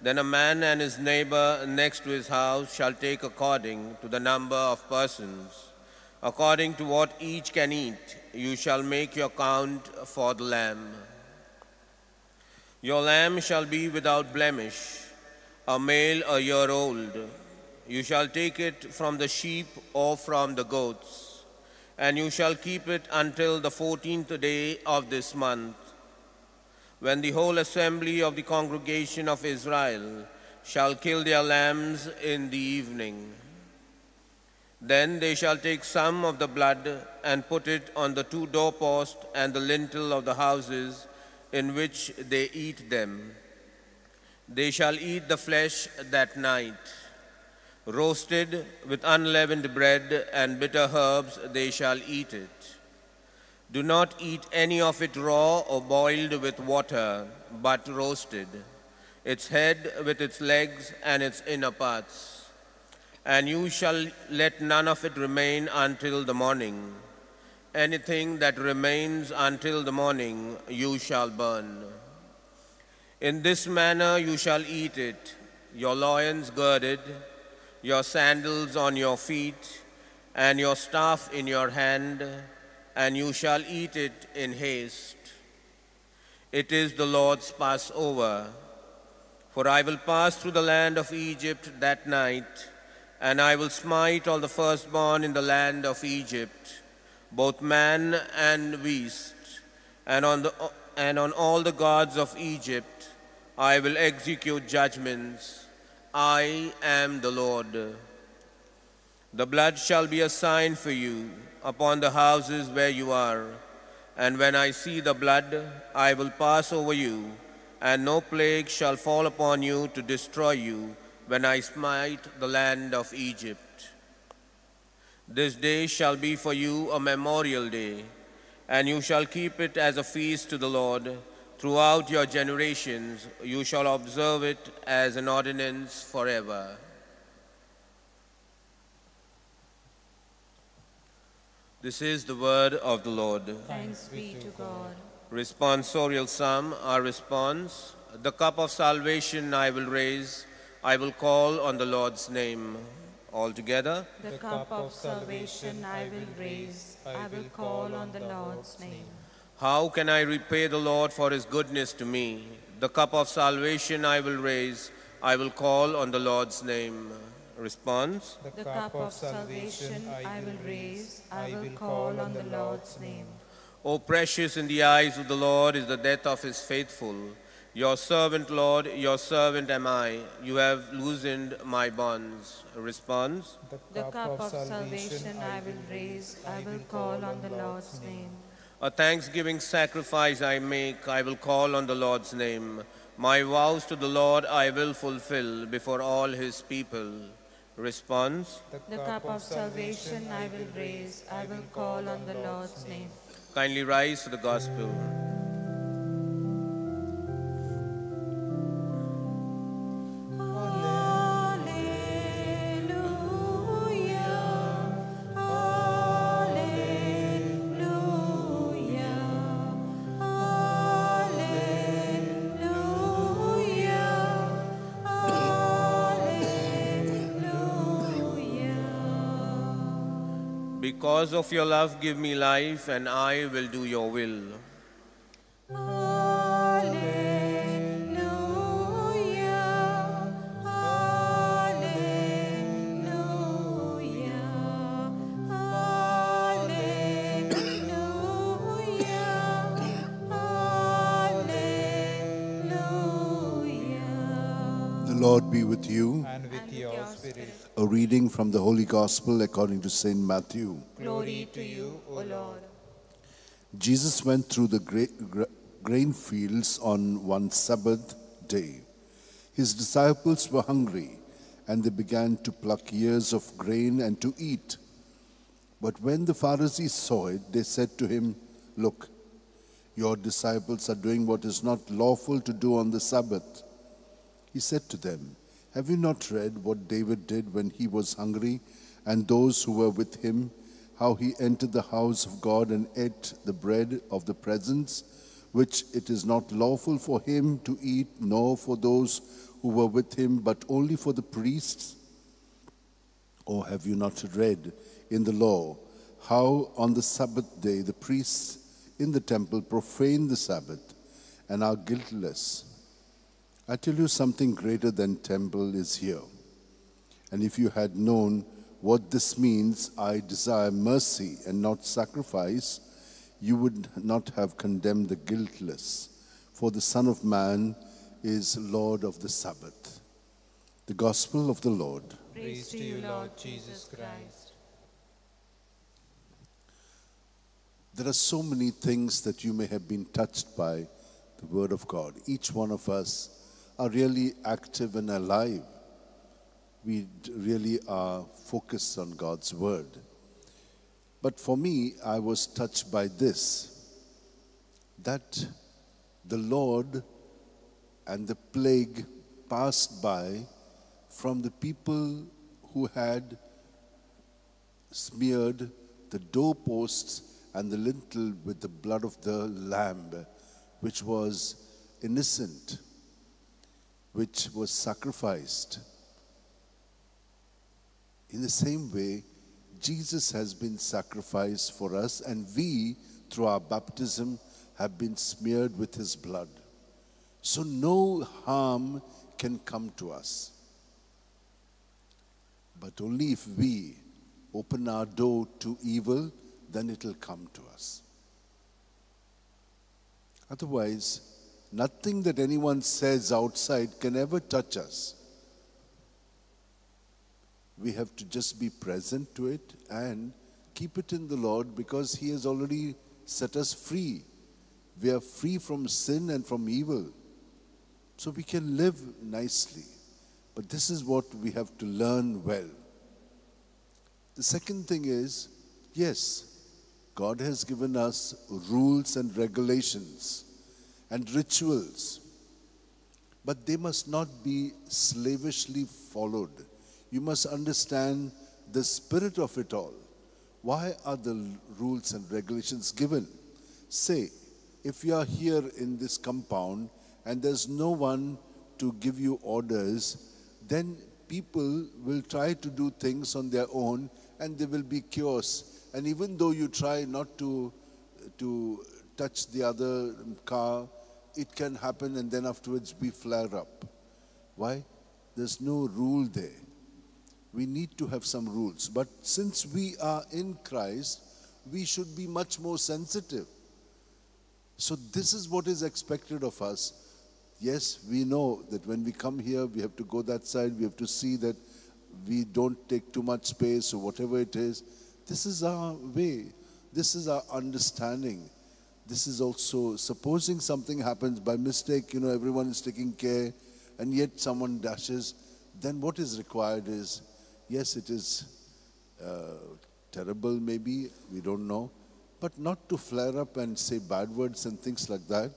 then a man and his neighbor next to his house shall take according to the number of persons. According to what each can eat, you shall make your count for the lamb. Your lamb shall be without blemish, a male a year old. You shall take it from the sheep or from the goats, and you shall keep it until the 14th day of this month, when the whole assembly of the congregation of Israel shall kill their lambs in the evening. Then they shall take some of the blood and put it on the two doorposts and the lintel of the houses in which they eat them. They shall eat the flesh that night. Roasted with unleavened bread and bitter herbs they shall eat it. Do not eat any of it raw or boiled with water, but roasted, its head with its legs and its inner parts. And you shall let none of it remain until the morning. Anything that remains until the morning you shall burn. In this manner you shall eat it, your loins girded, your sandals on your feet, and your staff in your hand, and you shall eat it in haste. It is the Lord's Passover. For I will pass through the land of Egypt that night, and I will smite all the firstborn in the land of Egypt, both man and beast, and on all the gods of Egypt I will execute judgments. I am the Lord. The blood shall be a sign for you upon the houses where you are, and when I see the blood, I will pass over you, and no plague shall fall upon you to destroy you when I smite the land of Egypt. This day shall be for you a memorial day, and you shall keep it as a feast to the Lord. Throughout your generations you shall observe it as an ordinance forever. This is the word of the Lord. Thanks be to God. Responsorial Psalm, our response. The cup of salvation I will raise, I will call on the Lord's name. All together. The cup of salvation I will raise, I will call on the Lord's name. How can I repay the Lord for his goodness to me? The cup of salvation I will raise, I will call on the Lord's name. Response. The cup of salvation I will raise, I will call on the Lord's name. O precious in the eyes of the Lord is the death of his faithful. Your servant, Lord, your servant am I. You have loosened my bonds. Response. The cup of salvation I will raise, I will call on the Lord's name. A thanksgiving sacrifice I make, I will call on the Lord's name. My vows to the Lord I will fulfill before all his people. Response. The cup of salvation I will raise, I will call on the Lord's name. Kindly rise for the gospel. Because of your love, give me life, and I will do your will. The Lord be with you. And with your spirit. A reading from the Holy Gospel according to St. Matthew. Glory to you, O Lord. Jesus went through the grain fields on one Sabbath day. His disciples were hungry, and they began to pluck ears of grain and to eat. But when the Pharisees saw it, they said to him, "Look, your disciples are doing what is not lawful to do on the Sabbath." He said to them, "Have you not read what David did when he was hungry, and those who were with him, how he entered the house of God and ate the bread of the presence, which it is not lawful for him to eat, nor for those who were with him, but only for the priests? Or have you not read in the law how on the Sabbath day the priests in the temple profane the Sabbath and are guiltless? I tell you, something greater than temple is here. And if you had known what this means, I desire mercy and not sacrifice, you would not have condemned the guiltless. For the Son of Man is Lord of the Sabbath." The Gospel of the Lord. Praise to you, Lord Jesus Christ. There are so many things that you may have been touched by the Word of God. Each one of us are really active and alive. We really are focused on God's Word. But for me, I was touched by this, that the Lord and the plague passed by from the people who had smeared the doorposts and the lintel with the blood of the lamb, which was innocent, which was sacrificed. In the same way, Jesus has been sacrificed for us, and we, through our baptism, have been smeared with his blood. So no harm can come to us. But only if we open our door to evil, then it will come to us. Otherwise, nothing that anyone says outside can ever touch us. We have to just be present to it and keep it in the Lord, because he has already set us free. We are free from sin and from evil. So we can live nicely. But this is what we have to learn well. The second thing is, yes, God has given us rules and regulations and rituals, but they must not be slavishly followed. You must understand the spirit of it all. Why are the rules and regulations given? Say, if you are here in this compound and there's no one to give you orders, then people will try to do things on their own and there will be chaos. And even though you try not to touch the other car, it can happen and then afterwards we flare up. Why? There's no rule there. We need to have some rules. But since we are in Christ, we should be much more sensitive. So this is what is expected of us. Yes, we know that when we come here, we have to go that side. We have to see that we don't take too much space or whatever it is. This is our way. This is our understanding. This is also, supposing something happens by mistake, everyone is taking care, and yet someone dashes, then what is required is, yes, it is terrible maybe, we don't know, but not to flare up and say bad words and things like that,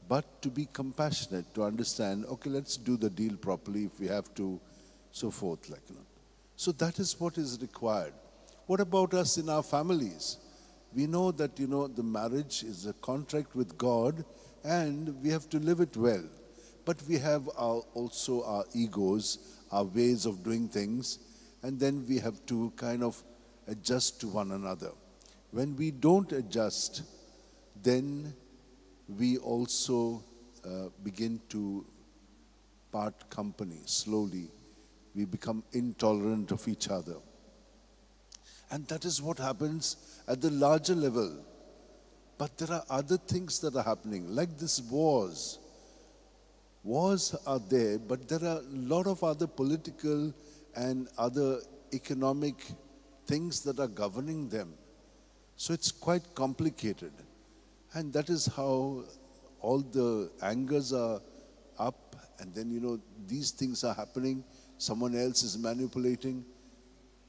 but to be compassionate, to understand, okay, let's do the deal properly if we have to, so forth. So that is what is required. What about us in our families? We know that, the marriage is a contract with God and we have to live it well. But we have also our egos, our ways of doing things, and then we have to kind of adjust to one another. When we don't adjust, then we also begin to part company slowly. We become intolerant of each other. And that is what happens at the larger level. But there are other things that are happening, like this wars. Wars are there, but there are a lot of other political and other economic things that are governing them. So it's quite complicated. And that is how all the angers are up, and then, these things are happening. someone else is manipulating,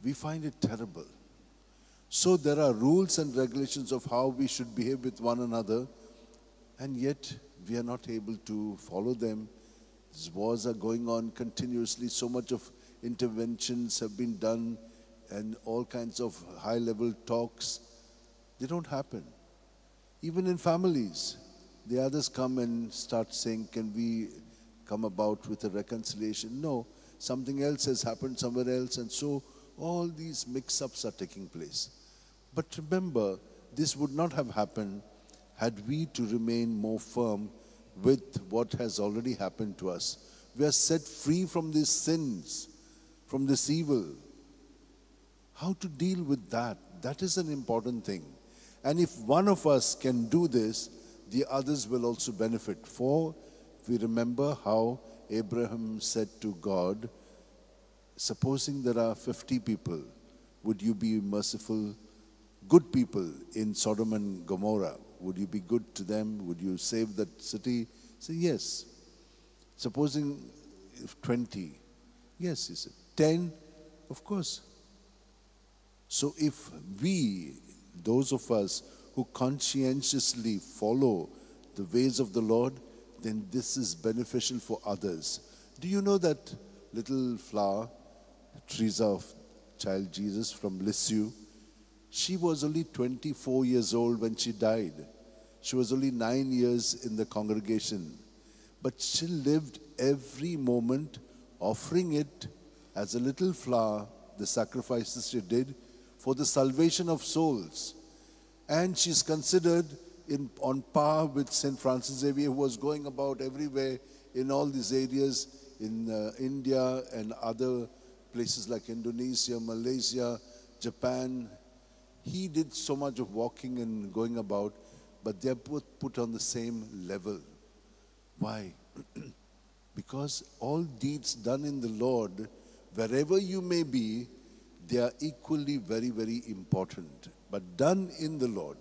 we find it terrible. So there are rules and regulations of how we should behave with one another, and yet we are not able to follow them. These wars are going on continuously. So much of interventions have been done and all kinds of high-level talks. They don't happen. Even in families, the others come and start saying, can we come about with a reconciliation? No, something else has happened somewhere else, and so all these mix-ups are taking place. But remember, this would not have happened had we to remain more firm with what has already happened to us. We are set free from these sins, from this evil. How to deal with that? That is an important thing. And if one of us can do this, the others will also benefit. For we remember how Abraham said to God, supposing there are 50 people, would you be merciful, good people in Sodom and Gomorrah? Would you be good to them? Would you save that city? Say yes. Supposing 20, yes, he said. 10, of course. So if we, those of us who conscientiously follow the ways of the Lord, then this is beneficial for others. Do you know that little flower, Teresa of Child Jesus from Lisieux, she was only 24 years old when she died. She was only 9 years in the congregation. But she lived every moment offering it as a little flower, the sacrifices she did, for the salvation of souls. And she's considered on par with St. Francis Xavier, who was going about everywhere in all these areas in India and other places like Indonesia, Malaysia, Japan. He did so much of walking and going about, but they're both put on the same level. Why? Because all deeds done in the Lord, wherever you may be, they are equally very, very important, but done in the Lord.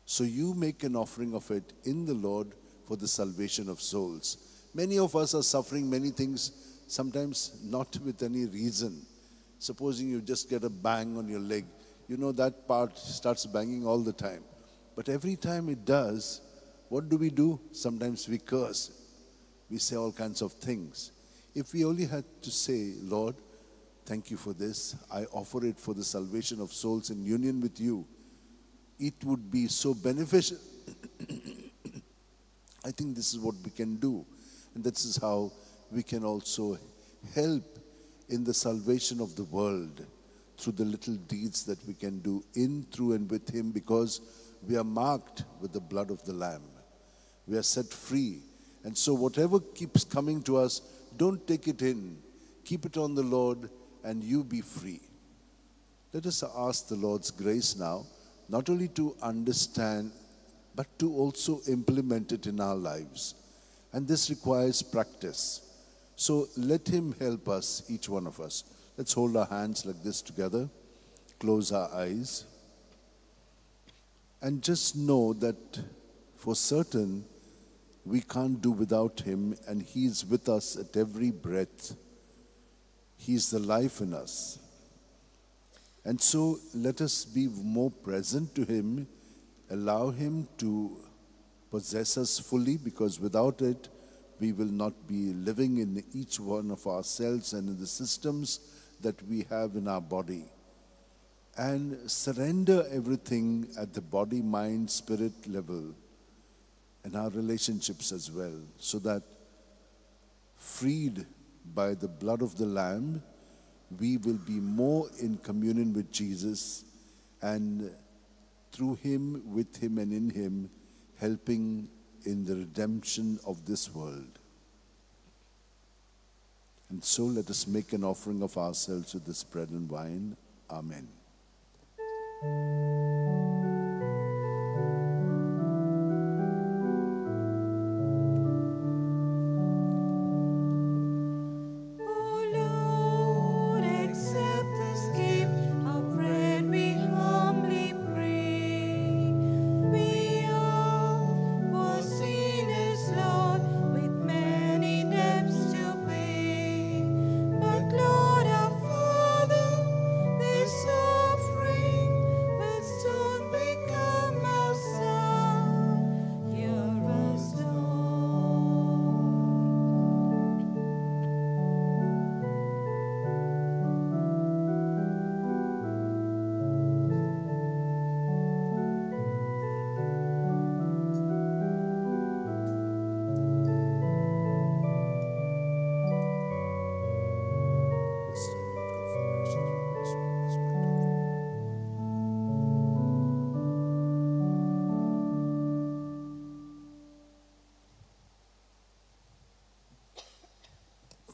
So you make an offering of it in the Lord for the salvation of souls. Many of us are suffering many things, sometimes not with any reason. Supposing you just get a bang on your leg, you know that part starts banging all the time. But every time it does, what do? Sometimes we curse. We say all kinds of things. If we only had to say, Lord, thank you for this. I offer it for the salvation of souls in union with you. It would be so beneficial. I think this is what we can do. And this is how we can also help in the salvation of the world through the little deeds that we can do in, through, and with Him, because we are marked with the blood of the Lamb. We are set free. And so whatever keeps coming to us, don't take it in. Keep it on the Lord, and you be free. Let us ask the Lord's grace now, not only to understand, but to also implement it in our lives. And this requires practice. So let Him help us, each one of us. Let's hold our hands like this together, close our eyes, and just know that for certain, we can't do without Him, and He is with us at every breath. He is the life in us. And so let us be more present to Him, allow Him to possess us fully, because without it, we will not be living in each one of ourselves and in the systems that we have in our body. And surrender everything at the body, mind, spirit level, and our relationships as well, so that freed by the blood of the Lamb, we will be more in communion with Jesus, and through Him, with Him, and in Him, helping in the redemption of this world. And so let us make an offering of ourselves with this bread and wine. Amen.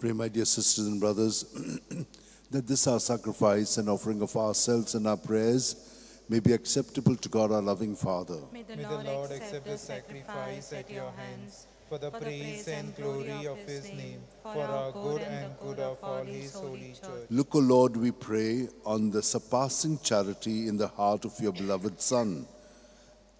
Pray, my dear sisters and brothers, that this our sacrifice and offering of ourselves and our prayers may be acceptable to God our loving Father. May the Lord accept the sacrifice at your hands for the praise and glory of his name, for our good and the good of all his holy church. Look, O Lord, we pray, on the surpassing charity in the heart of your beloved Son,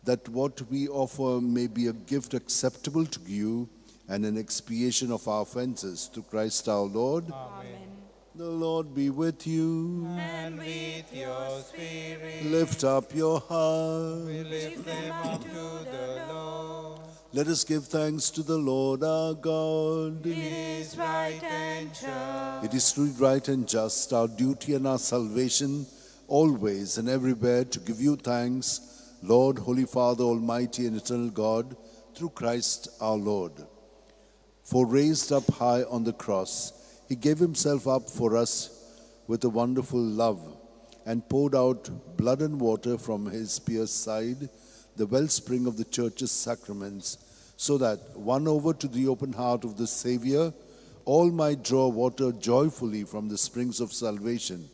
that what we offer may be a gift acceptable to you and an expiation of our offenses, through Christ our Lord. Amen. The Lord be with you. And with your spirit. Lift up your hearts. We lift them up to the Lord. Let us give thanks to the Lord our God. It is right and just. It is truly right and just, our duty and our salvation, always and everywhere to give you thanks, Lord, Holy Father, Almighty and eternal God, through Christ our Lord. For raised up high on the cross, he gave himself up for us with a wonderful love, and poured out blood and water from his pierced side, the wellspring of the church's sacraments, so that, won over to the open heart of the Savior, all might draw water joyfully from the springs of salvation.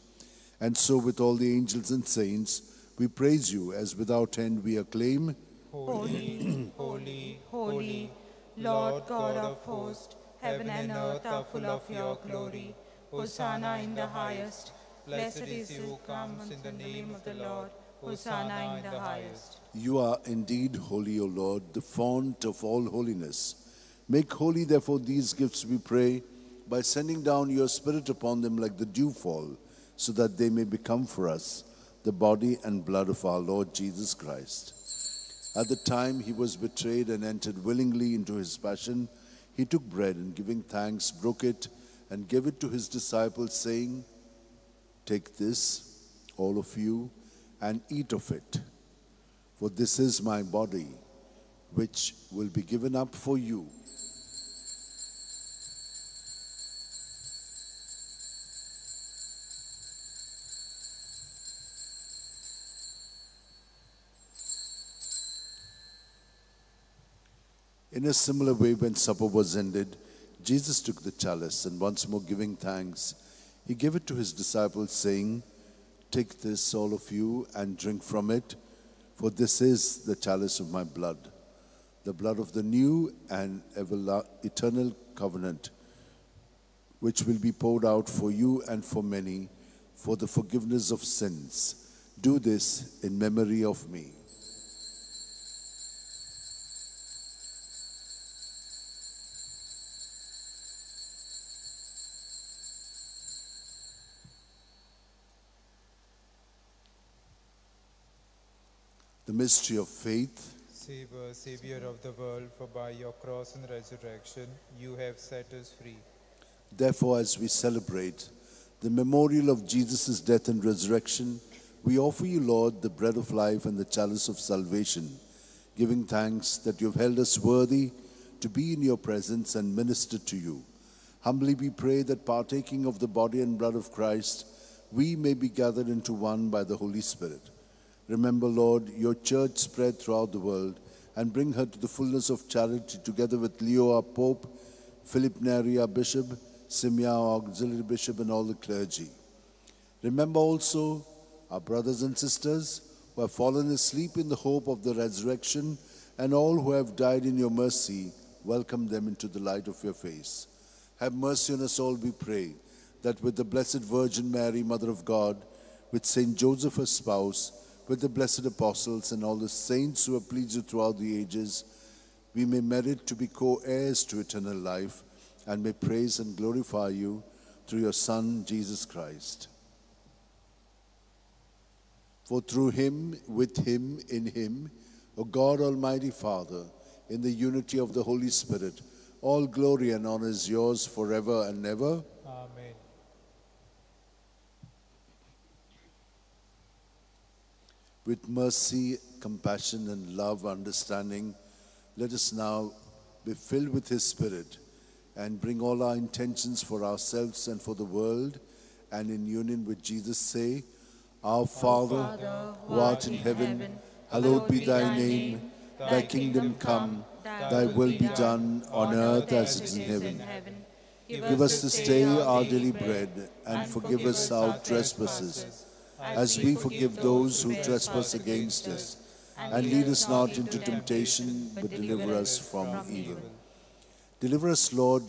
And so with all the angels and saints, we praise you, as without end we acclaim, Holy, holy, holy, Lord God of hosts, heaven and earth are full of your glory. Hosanna in the highest. Blessed is he who comes in the name of the Lord. Hosanna in the highest. You are indeed holy, O Lord, the fount of all holiness. Make holy, therefore, these gifts, we pray, by sending down your Spirit upon them like the dewfall, so that they may become for us the body and blood of our Lord Jesus Christ. At the time he was betrayed and entered willingly into his passion, he took bread and, giving thanks, broke it and gave it to his disciples, saying, "Take this, all of you, and eat of it. For this is my body, which will be given up for you." In a similar way, when supper was ended, Jesus took the chalice, and once more giving thanks, he gave it to his disciples, saying, "Take this, all of you, and drink from it, for this is the chalice of my blood, the blood of the new and eternal covenant, which will be poured out for you and for many for the forgiveness of sins. Do this in memory of me." The mystery of faith. Save us, Savior of the world, for by your cross and resurrection you have set us free. Therefore, as we celebrate the memorial of Jesus' death and resurrection, we offer you, Lord, the bread of life and the chalice of salvation, giving thanks that you have held us worthy to be in your presence and minister to you. Humbly we pray that, partaking of the body and blood of Christ, we may be gathered into one by the Holy Spirit. Remember, Lord, your church spread throughout the world, and bring her to the fullness of charity, together with Leo our Pope, Philip Neri our Bishop, Simeon our Auxiliary Bishop, and all the clergy. Remember also our brothers and sisters who have fallen asleep in the hope of the resurrection, and all who have died in your mercy. Welcome them into the light of your face. Have mercy on us all, we pray, that with the Blessed Virgin Mary, Mother of God, with Saint Joseph her spouse, with the blessed apostles and all the saints who have pleased you throughout the ages, we may merit to be co-heirs to eternal life, and may praise and glorify you through your Son, Jesus Christ. For through him, with him, in him, O God, Almighty Father, in the unity of the Holy Spirit, all glory and honor is yours forever and ever. Amen. With mercy, compassion, and love, understanding, let us now be filled with his Spirit and bring all our intentions for ourselves and for the world, and in union with Jesus say, Our Father, who art in heaven, hallowed be thy name. Thy kingdom come, thy will be done on earth as it is in heaven. Give us this day our daily bread, and forgive us our trespasses, as we forgive those who trespass against us. And lead us not into temptation, but deliver us from evil. Deliver us, Lord,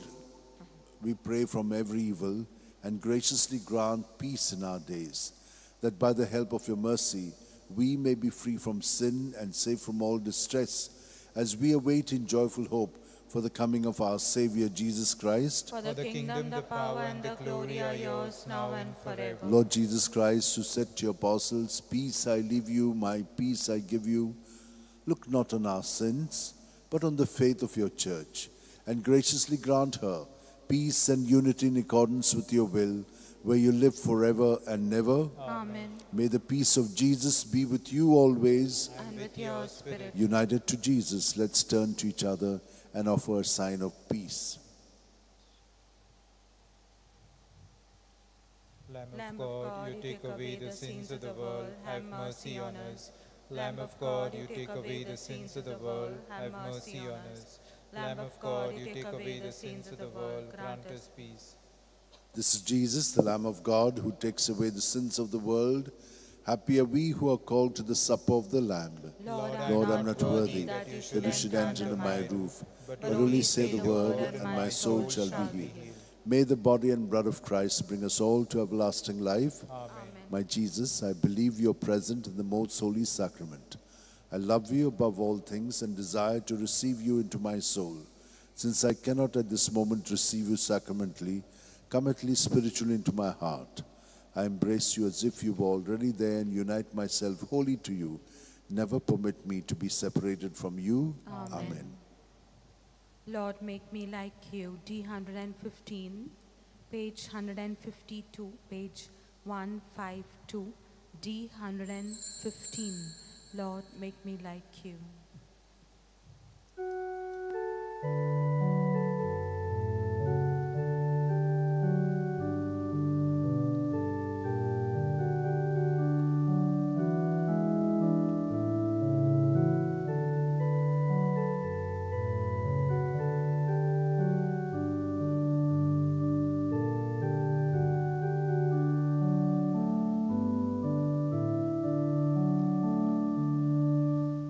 we pray, from every evil, and graciously grant peace in our days, that by the help of your mercy we may be free from sin and safe from all distress, as we await in joyful hope for the coming of our Savior Jesus Christ. For the kingdom, the power, and the glory are yours now and forever. Lord Jesus Christ, who said to your apostles, "Peace I leave you, my peace I give you," look not on our sins, but on the faith of your church, and graciously grant her peace and unity in accordance with your will, where you live forever and never. Amen. May the peace of Jesus be with you always. And with your spirit. United to Jesus, let's turn to each other and offer a sign of peace. Lamb of God, you take away the sins of the world, have mercy on us. Lamb of God, you take away the sins of the world, have mercy on us. Lamb of God, you take away the sins of the world, grant us peace. This is Jesus, the Lamb of God, who takes away the sins of the world. Happy are we who are called to the supper of the Lamb. Lord, I am not worthy that you should enter under my roof, but only say the word, and my soul shall be healed. May the body and blood of Christ bring us all to everlasting life. Amen. My Jesus, I believe you are present in the most holy sacrament. I love you above all things and desire to receive you into my soul. Since I cannot at this moment receive you sacramentally, come at least spiritually into my heart. I embrace you as if you were already there and unite myself wholly to you. Never permit me to be separated from you. Amen. Lord, make me like you. D 115, page 152, page 152. D 115. Lord, make me like you.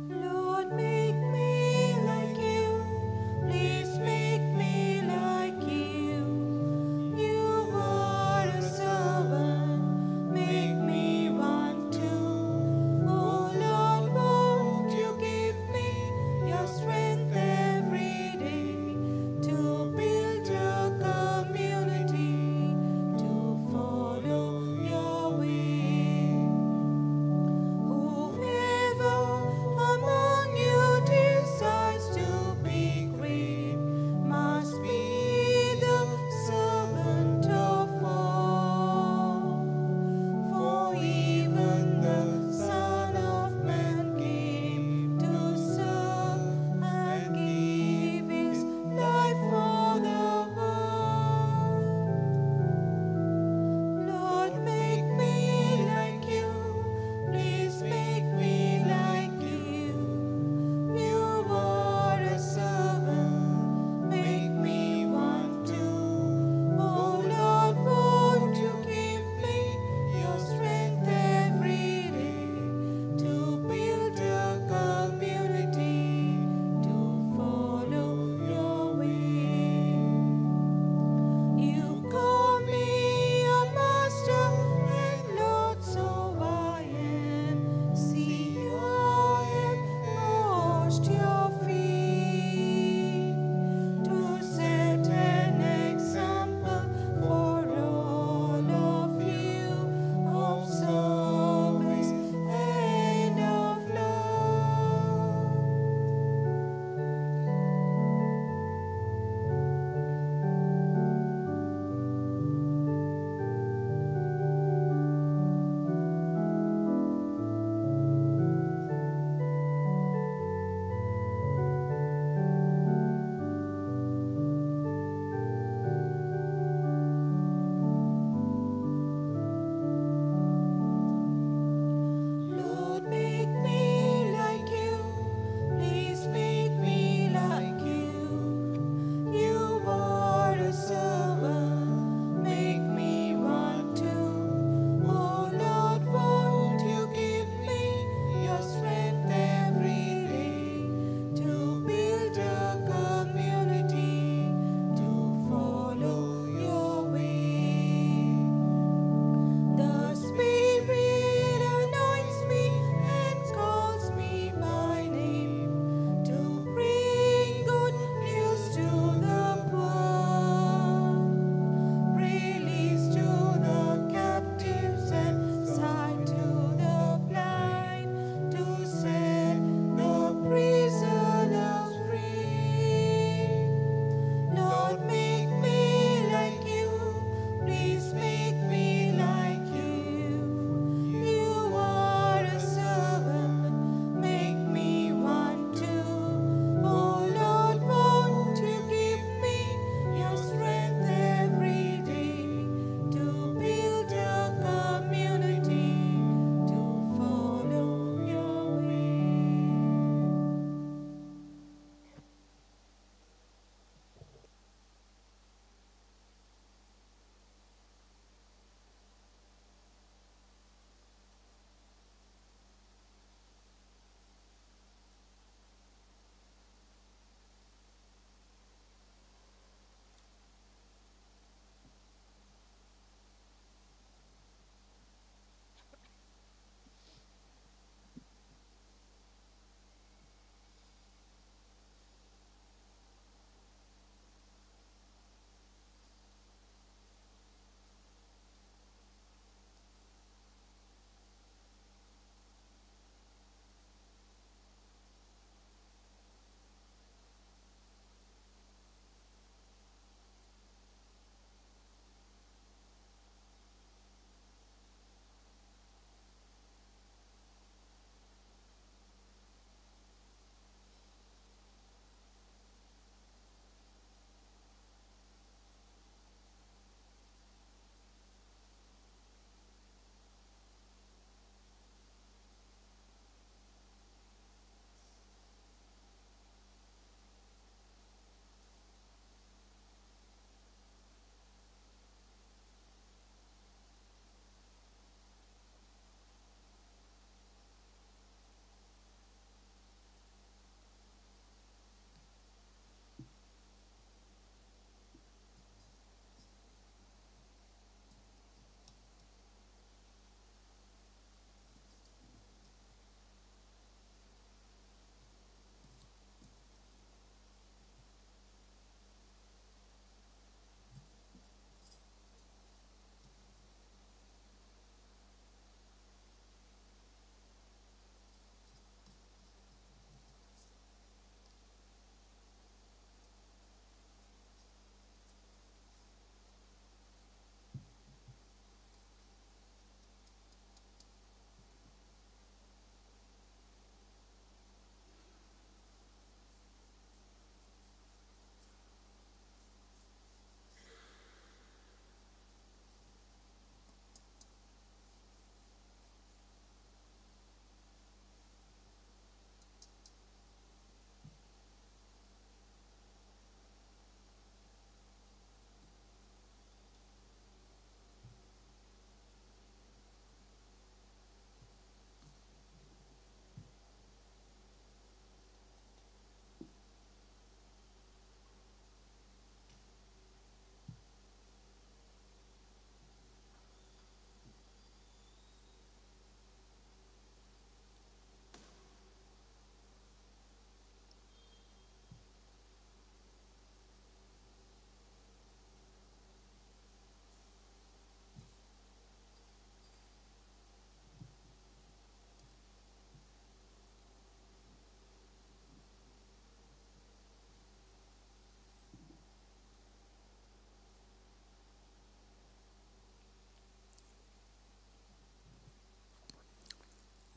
Lord, make me like you.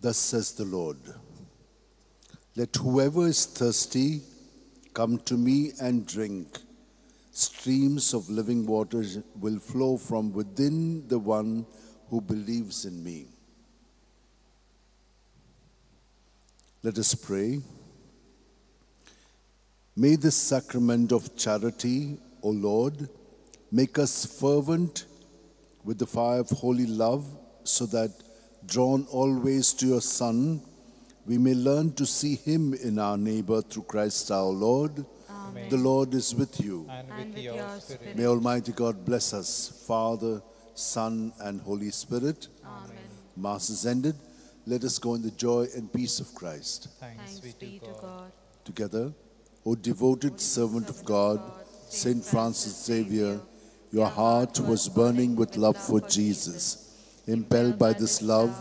Thus says the Lord, let whoever is thirsty come to me and drink. Streams of living waters will flow from within the one who believes in me. Let us pray. May this sacrament of charity, O Lord, make us fervent with the fire of holy love, so that, drawn always to your Son, we may learn to see him in our neighbor through Christ our Lord. Amen. The Lord is with you. And with your spirit. May Almighty God bless us, Father, Son, and Holy Spirit. Amen. Mass is ended. Let us go in the joy and peace of Christ. Thanks be to God. Together, O devoted servant of God, Saint Francis Xavier, your heart was burning with love for Jesus. Impelled by this love,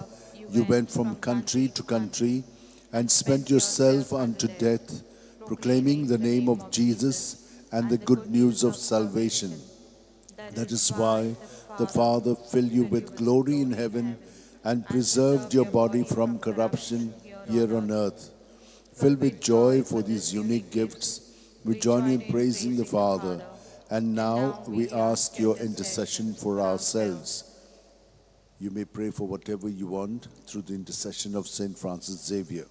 you went from country to country and spent yourself unto death, proclaiming the name of Jesus and the good news of salvation. That is why the Father filled you with glory in heaven and preserved your body from corruption here on earth. Filled with joy for these unique gifts, we join in praising the Father, and now we ask your intercession for ourselves. You may pray for whatever you want through the intercession of Saint Francis Xavier.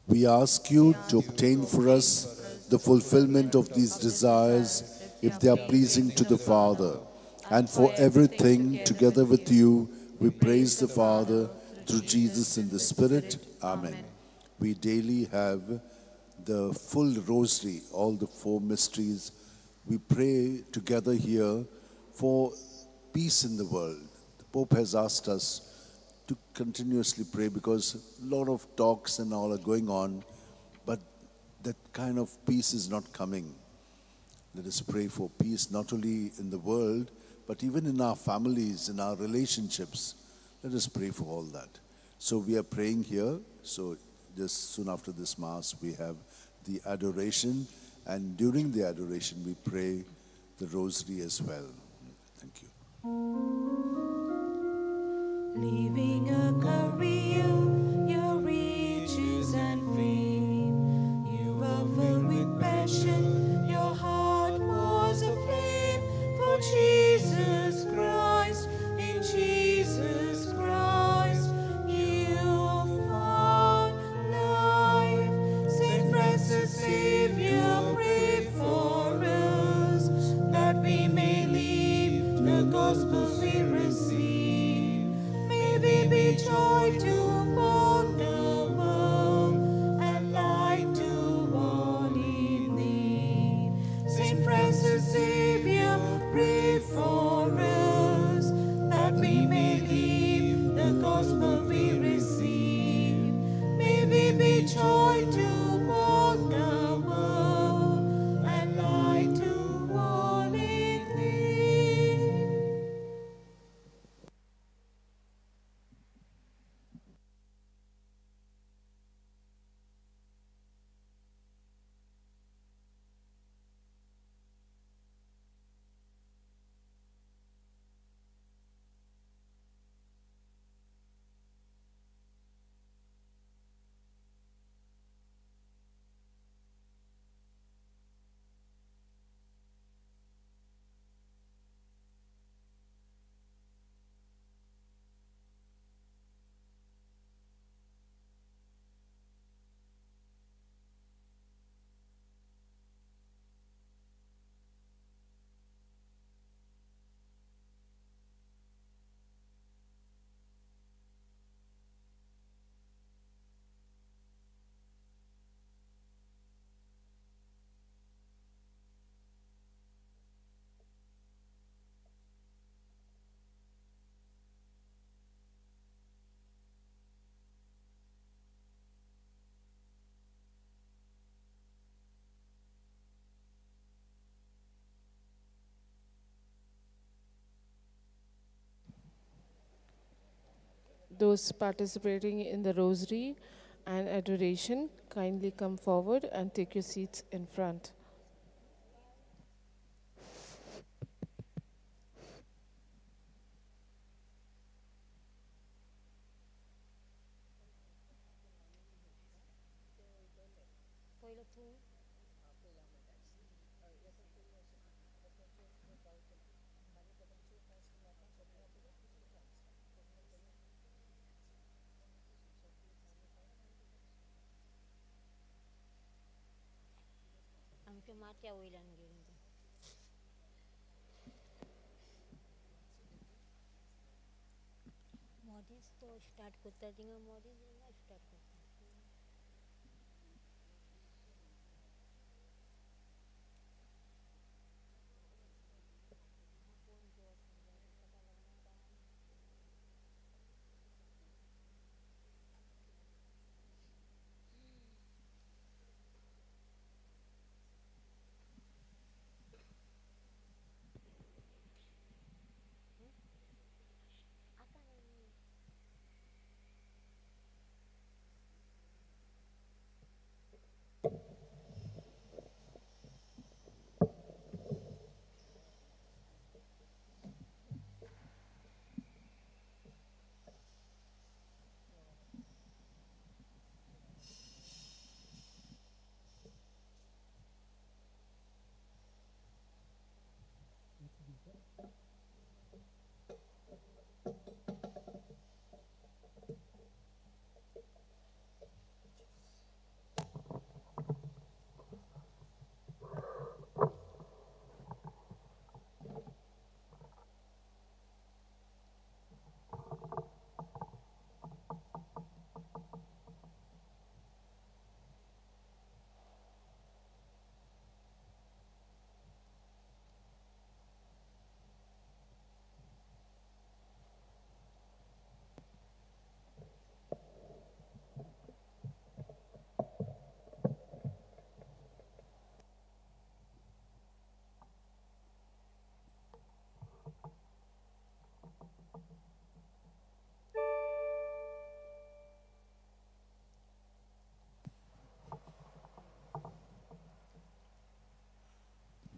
We ask you to obtain for us the fulfillment of these desires, if they are pleasing to the Father. And for everything, together with you, we praise the Father through Jesus in the Spirit. Amen. We daily have the full rosary, all the 4 mysteries. We pray together here for peace in the world. The Pope has asked us to continuously pray because a lot of talks and all are going on, but that kind of peace is not coming. Let us pray for peace not only in the world, but even in our families, in our relationships. Let us pray for all that. So we are praying here. So just soon after this Mass, we have the adoration. And during the adoration, we pray the Rosary as well. Thank you. Leaving a career, your riches and fame, you were filled with passion, your heart was aflame for Jesus Christ. In Jesus Christ, you found life. Saint Francis Xavier, pray for us, that we may live the gospel we receive. May we be joy to all the world and light to all in need. Saint Francis Xavier, pray for us, that we may live the gospel we receive. May we be joy to all the world and light to all in need. Those participating in the Rosary and Adoration, kindly come forward and take your seats in front. माथ्या वयल्यान घेवन मोदीच तो start करता थिंगा मोदीच start करता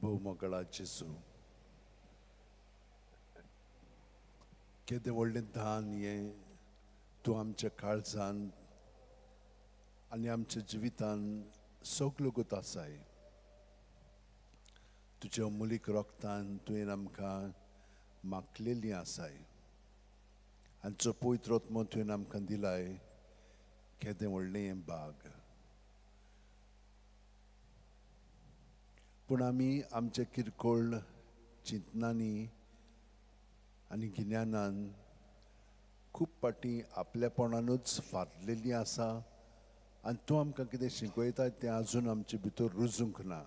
भोवमोकळा जेसू केदें व्हडलें दान हें तूं आमच्या काळजान आनी आमच्या जिवितान सगळ्यो आसाय तुज्या अमुलीक रोगतान तुवें आमकां मागलेलीं आसाय आनी जो पवित्र आत्मो तुवें आमकां दिलाय केदें व्हडलें हें बाग पूण आमी आमच्या किरकोळ चिंतनांनी आनी गिन्यानान खूब पाटी आपल्यापणानूच फारलेलीं आसा आनी तूं आमकां कितें शिकयता तें आजून आमचे भितर रुजूंक ना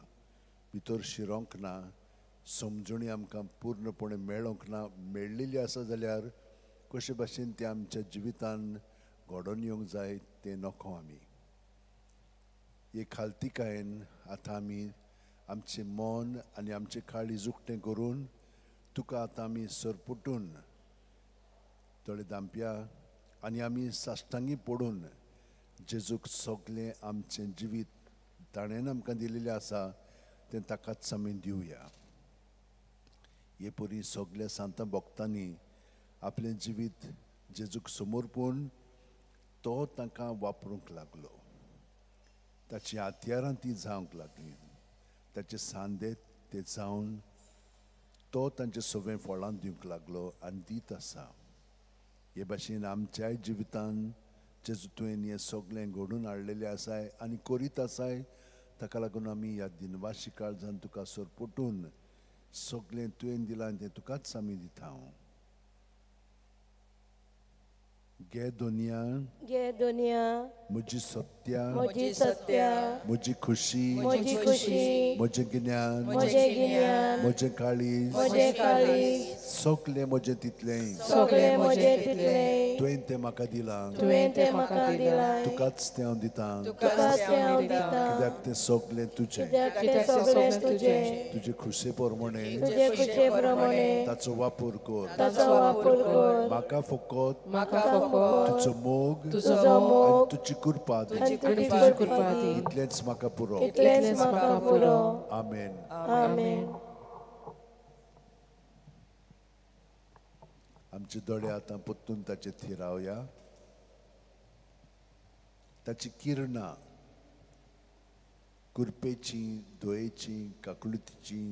भितर शिरोंक ना समजुणी आमकां पूर्णपणे मेळोंक ना मेळिल्ली आसा जाल्यार कशे भाशेन तें आमच्या जिवितान घडोवन येवंक जाय तें नको आमी हे खालतीकायेन आतां आमी आमचें मन आनी आमचें काळीज उक्तें करून तुका आतां आमी सरपुटून थोडे दांपया आनी आमी साश्टांगी पडून जेजूक सगलें आमचें जिवीत ताणेन आमकां दिलेलें आसा तें ताकाच आमी दिवया हे परी सगल्या सांत भक्तांनी आपलें जिवीत जेजूक समर्पून तो तांकां वापरूंक लागलो ताची हातयारां ती जावंक लागलीं ताचे सांदे ते जावन तो तांचे सगळें फळां दिवंक लागलो आनी दीत आसा हे भाशेन आमच्याय जिवितान जेजू तुवें हें सगळें घडोवन हाडलेलें आसाय आनी करीत आसाय ताका लागून आमी ह्या दिनवाशी काळजान तुका सरपुटून सगळें तुवें दिलां तें तुकाच आमी दिता हांव गे दुनिया म्हजी सत्या म्हजी खुशी म्हजें गिन्यान म्हजें काळीज सगलें म्हजें तितलें तुवें तें म्हाका दिलां तुकाच तें हांव दितां कित्याक तें सगलें तुजें तुजे खुशे प्रमाणे ताचो वापर कर म्हाका फकत तुजो मोग आनी तुजी कृपा इतलेंच म्हाका पुरो आमेन आमचे दोळे आतां पोत्तून ताचे थिरावया ताची किरणां कुरपेची दोयेची काकुळतीची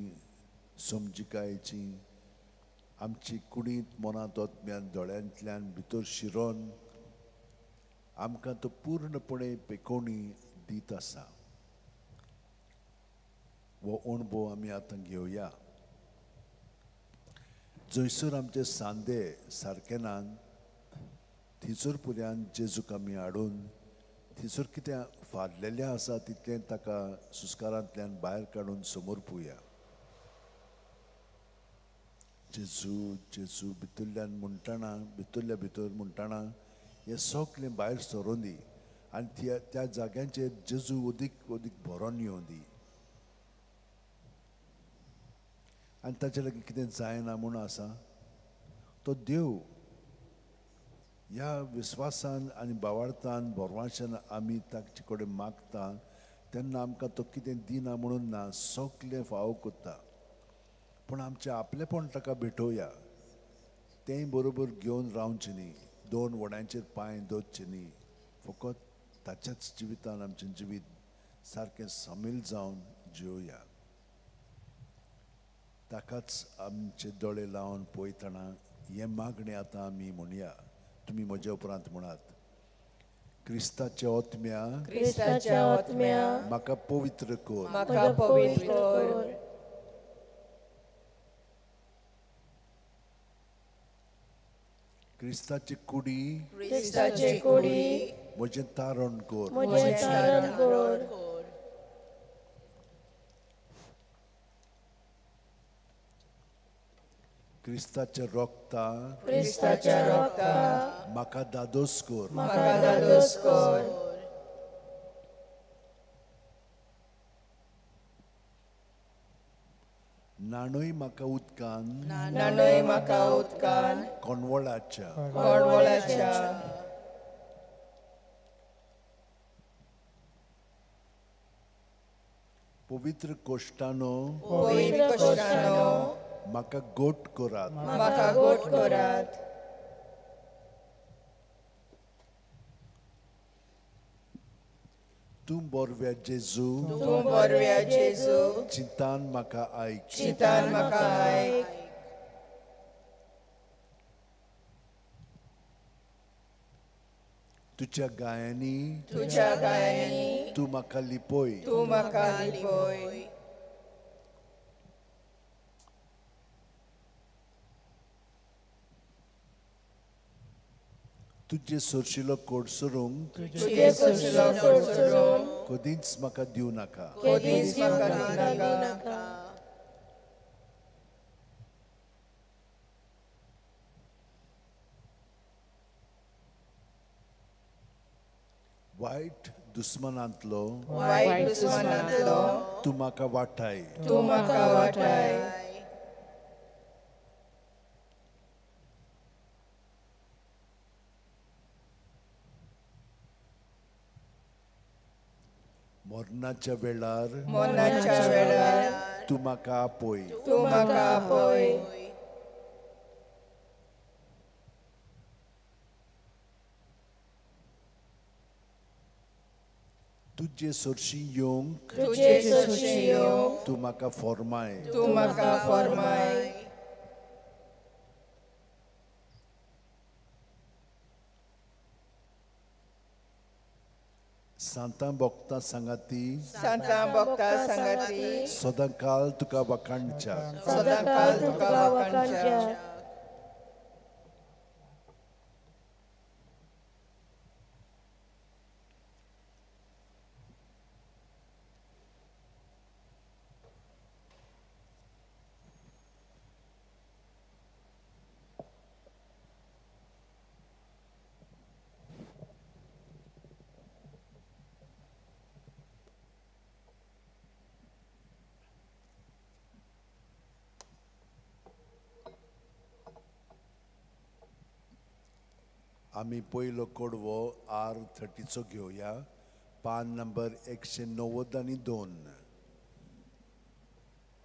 समजिकायेची आमची कुडींत मनांत ओतम्यान दोळ्यांतल्यान भितर शिरोन आमकां तो पूर्णपणे पेकोवणी दीत आसा वो अणभव आमी आतां घेवया. जंयसर आमचे सांदे सारके नात थंयसर पुर्यान जेजूक आमी हाडून थंयसर कितें फारलेलें आसा तितलें ताका सुस्कारांतल्यान भायर काडून समोर पळोवया. जेजू जेजू भितरल्यान म्हणटना भितरल्या भितर म्हणटना हें सगलें भायर सरोन दी आनी त्या जाग्यांचेर जेजू अदीक अदीक भरोन येवं दी. आनी ताचे लागीं कितें जायना म्हूण आसा तो देव. ह्या विस्वासान आनी भावार्थान भरवशान आमी ताचे कडेन मागता तेन्ना आमकां तो कितें दिना म्हणून ना, सगलें फावो करता. पूण आमचें आपलेपण ताका भेटोवया. तें बरोबर घेवन रावचें न्ही, दोन वड्यांचेर पांय दवरचें न्ही, फकत ताच्याच जिवितान आमचें जिवीत सारकें सामील जावन जियोया. ताकाच आमचे दोळे लावन पळयतना हें मागणें आतां आमी म्हणया. तुमी म्हजे उपरांत म्हणात. क्रिस्ताच्या ओतम्या म्हाका पवित्र कर. क्रिस्ताची कुडी म्हजें तारण कर. क्रिस्ताच्या रोगता म्हाका दादोस कर. नाणय म्हाका उदकान कोणवळाच्या. पवित्र कोश्टानो म्हाका गोट करात. तूं बोरव्या जेजू चिंतान म्हाका आयक. तुज्या गायांनी तूं म्हाका लिपय. तुजे सोरशिलो कोडसरूंक कधीच म्हाका दिवं नाका. वायट दुस्मनांतलो तूं म्हाका वाटाय. मरणाच्या वेळार तूं म्हाका आपय. तुजे सोरशी येवंक तूं म्हाका फॉर्माय. सांता भोगता सांगाती सदांकाल तुका वखाणच्या. आमी पयलो कडवो R30चो घेवया. पान नंबर 192.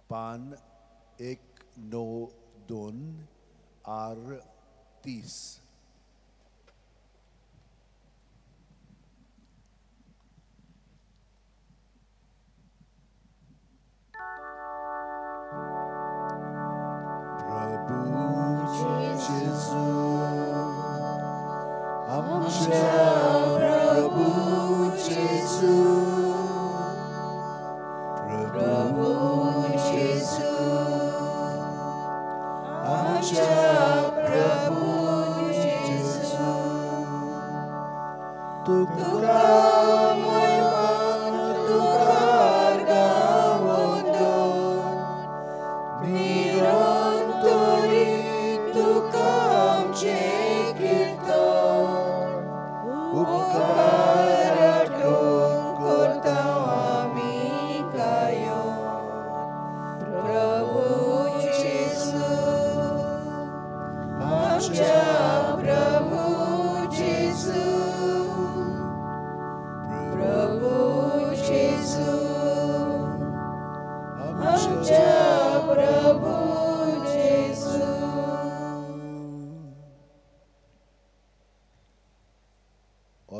पान 192 R30. प्रभु जेजू आमच्या प्रभु जेजू प्रभु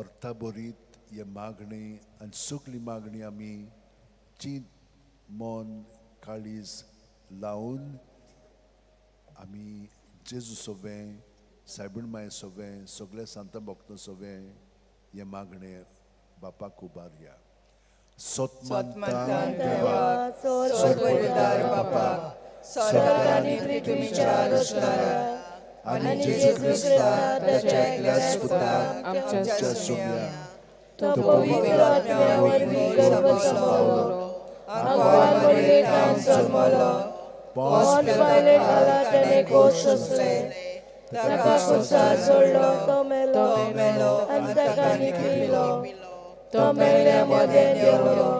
ऑर्था बोरीत हे मागणी आनी सगली मागणी आमी चिंत मन काळीज लावन आमी जेजू सोबें सायबीण माय सोबें सगळे सांत भक्त सोबें हे मागणे बापाक उबारया. सोतमंता देवा सोडवयदार बापा स्वर्गांनी पृथ्वीच्या रचणारा आनी जेजू क्रिस्ता ताच्या एकल्याच पुताक आमच्या सोम्या तो पवित्र आत्म्यावरवी गर्भ संभवलो आगवान मरियेंत जल्मलो पोंस पिलाताला ताणे कोस सोंसले ताका क्रुसार जोडलो तो मेलो आनी ताका न्हिदलो तो मेल्या मदें देंवलो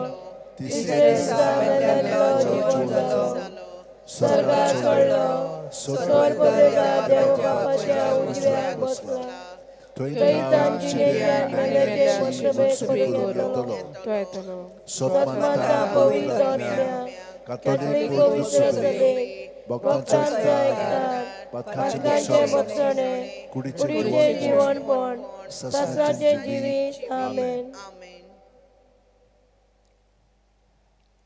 तिसरे दिसा मेल्यांतलो जिवंत जालो स्वर्गाक चडलो स्वर्ग पळयता देव बापाच्या उजव्याक बसला थंय तांची नेत्यान आनी ते सुबेग तो येतलो. सत्मांता पवित्र आत्म्या कॅथोलिक पवित्र सभेक भक्तांचो ऐकतात पातकांचे बक्षणे कुडीचे जीवनपण ससाचे जिवीत आमेन.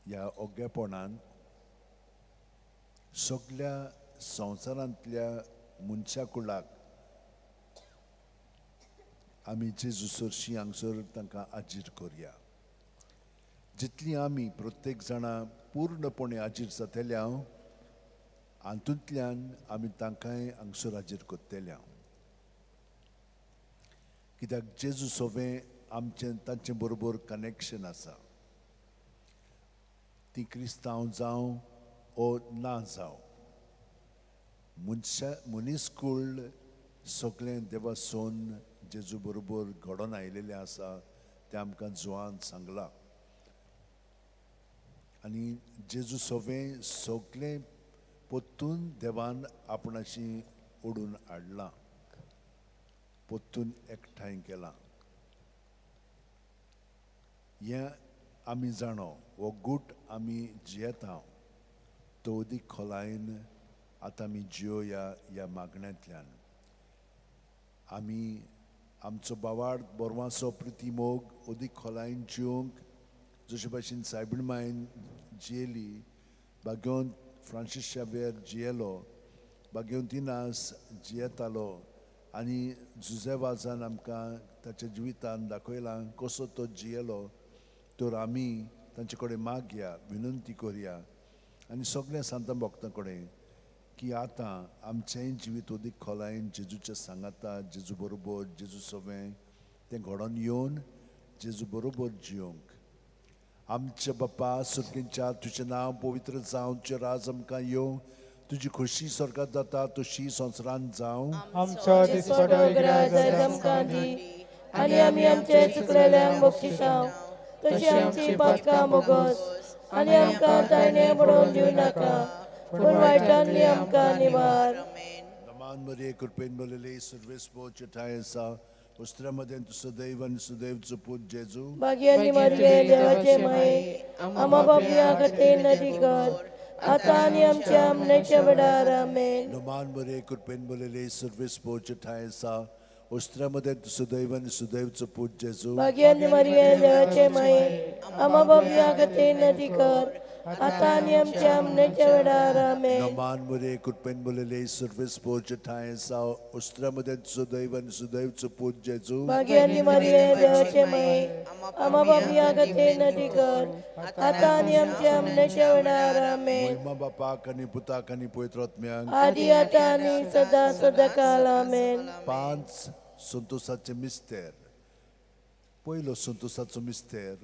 ह्या ओग्यापणान सगळ्या संवसारांतल्या मनशा कुळाक आमी जेजू सरशी हांगसर तांकां आजीर करया. जितली आमी प्रत्येक जाणां पूर्णपणे आजीर जातल्या हातूंतल्यान आमी तांकांय हांगसर आजीर करतल्या. कित्याक जेजू सोबें आमचें तांचे बरोबर कनेक्शन आसा. ती क्रिस्तांव जावं ओ ना जावं मनीसकूळ सगळें देवासून जेजू बरोबर घडोवन आयिल्लें आसा तें आमकां जुवान सांगलां. आनी जेजू सोबें सगळें पोत्तून देवान आपणाशी ओडून हाडलां, पोत्तून एकठांय केलां. हें आमी जाणो हो गूट आमी जियेता तो अदीक खोलायेन आतां आमी जियोया ह्या मागण्यांतल्यान. आमी आमचो बावार्द बोरवांचो प्रिती मोग अदीक खोलायेन जियोंक जशे भाशेन सायबीण मायन जियेली, बागेवन फ्रांसीस शावेर जियेलो, बागेवंतिनास जियेतालो आनी जुजेवाजान आमकां ताच्या जिवितान दाखयलां कसो तो जियेलो. तर आमी तांचे कडेन मागया, विनंती करया आनी सगळ्या सांत भक्तां कडेन की आतां आमचेंय जिवीत अदीक खोलायेन जेजूच्या सांगाता, जेजू बरोबर जेजू सोबें तें घडोवन येवन जेजू बरोबर जियोंक. आमचे बापा सुर्गेंच्या तुजें नांव पवित्र जावं, तुजें राज आमकां येवं, तुजी खोशी स्वर्गांत जाता तशी संवसारांत जावं. आमचो दिसपडो वगडाय आयज आमकां दी आनी आमी आमचे चुकलेल्यांक बक्षिसांव तशी आमची पातकां मोगोस आनी आमकां तायणे पडोवन दिवं नाका पूण वायटांतली आमकां निवार. नमान मरिये कृपेन भरलेली सर्वेस्पो चेठाय आसा, उस्त्र्यामध्ये तुझं दैव आणि सुदैवचो पूत जेजू भाग्यानी मरिये देवाचे माये आम्हा पापीं खातीर नदी कर आतां आनी आमच्या मरणाच्या वेळार आमेन. नमान मरिये कृपेन भरलेली सर्वेस्पो चेठाय आसा, उस्त्र्यामध्ये तुझं दैव आणि सुदैवचो पूत जेजू भाग्यानी मरिये देवाचे माये आम्हा पापीं खातीर नदी कर आतां आनी आमच्या मरणाच्या वेळार आमेन. नमान मुरे कुटपेन बोलेले सर्वेस पोच ठाय सा उस्त्रामध्ये सुदैव आणि सुदैवचं पूज जेजू भाग्यानी मरिये देवाचे माये आम्हा पापियां खातीर नदी कर आतां आनी आमच्या मरणाच्या वेळार आमेन. महिमा बापाक आणि पुताक आणि पवित्रात्म्यांक आदी आतां आनी सदा सदाकाल आमेन. 5 संतोषाचे मिस्तेर. पयलो संतोषाचो मिस्तेर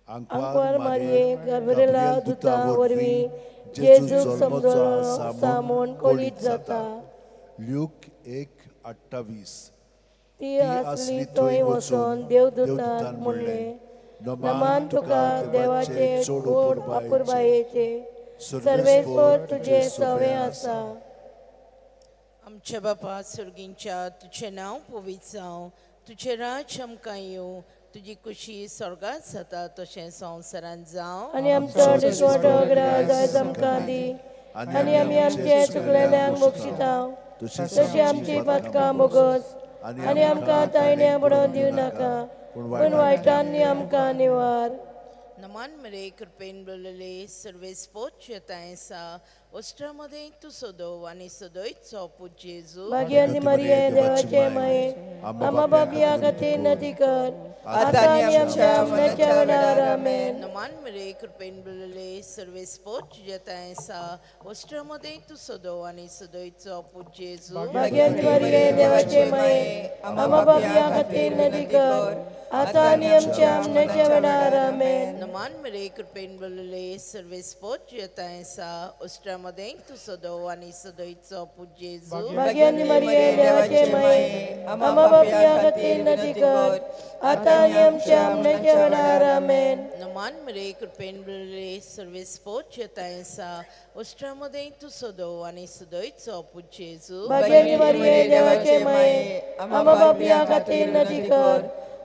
आंकवार मारये गब्रिएला दुता वरवीं जेजू समजलो आसा म्हूण कळीत जाता. ल्यूक 1:28. ती आसली थंय वचोन देवदूतान म्हणलें नमान तुका देवाचे गोड आपुरबायेचे सर्वेस्वर तुजे सवे आसा. आमच्या बापा सुर्गींच्या तुझें नांव पवित्र जावं तुझें राज आमकां येवं तुजी खुशी स्वर्गांत जाता तशें संवसारांत जावं आनी आमचो दिसवटो ग्रास आयज आमकां दी आनी आमी आमचे चुकलेल्यांक बक्षितांव तशी आमची पातकां बोगस आनी आमकां तायण्या पडोवन दिवं नाका पूण वायटांनी आमकां निवार. नमान मरे कृपेन बोलले सर्वेस पोच येताय सा ओस्ट्रामध्ये तू सोदव आणि सदोयत सोपूज जेजू भाग्यानी मरिये देवाचे माये आम्हा पापियां खातीर नदी कर आतां आनी आमच्या मरणाच्या वेळार आमेन. नमान मरे कृपेन बोलले सर्वेस पोच येताय सा ओस्ट्रामध्ये तू सोदव आणि सदोयत सोपूज जेजू भाग्यानी मरिये देवाचे माये आम्हा पापियां खातीर नदी कर आतां आनी आमच्या मरणाच्या वेळार आमेन. नमान मरे कृपेन बोलले सर्वेस पोच येताय सा ओस्ट्रामध्ये तू सोदव आणि सदोयत सोपूज जेजू भाग्यानी मरिये देवाचे माये आम्हा पापियां खातीर नदी कर आतां आनी आमच्या मरणाच्या वेळार आमेन. नमान मरे कृपेन बोलले सर्वेस पोच येताय सा ओस्ट्रामध्ये तू सोदव आणि सदोयत सोपूज जेजू भाग्यानी मरिये देवाचे माये आम्हा पापियां खातीर नदी कर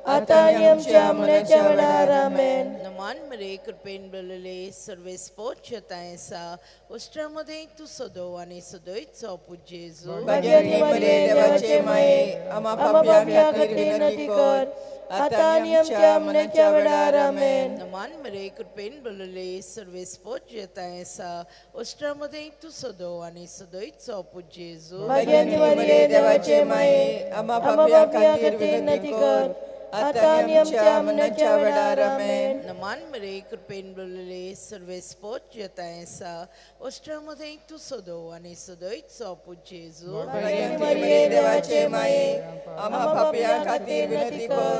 आतां आनी आमच्या मरणाच्या वेळार आमेन. नमान मरे कृपेन बोलले सर्वेस पोच येताय सा ओस्ट्रामध्ये तू सोदव आणि सदोयत सोपूज जेजू भाग्यानी मरिये देवाचे माये आम्हा पापियां खातीर नदी कर आतां आनी आमच्या मरणाच्या वेळार आमेन. नमान मरे कृपेन बोलले सर्वेस पोच येताय सा ओस्ट्रामध्ये तू सोदव आणि सदोयत सोपूज जेजू भाग्यानी मरिये देवाचे माये आम्हा पापियां खातीर नदी कर आतां आनी आमच्या मरणाच्या वेळार आमेन. नमान मरे कृपेन बोलले सर्वेस पोच येताय सा ओस्ट्रामध्ये तू सोदव आणि सदोयत सोपूज जेजू भाग्यानी मरिये देवाचे माये आम्हा पापियां खातीर विनंती कर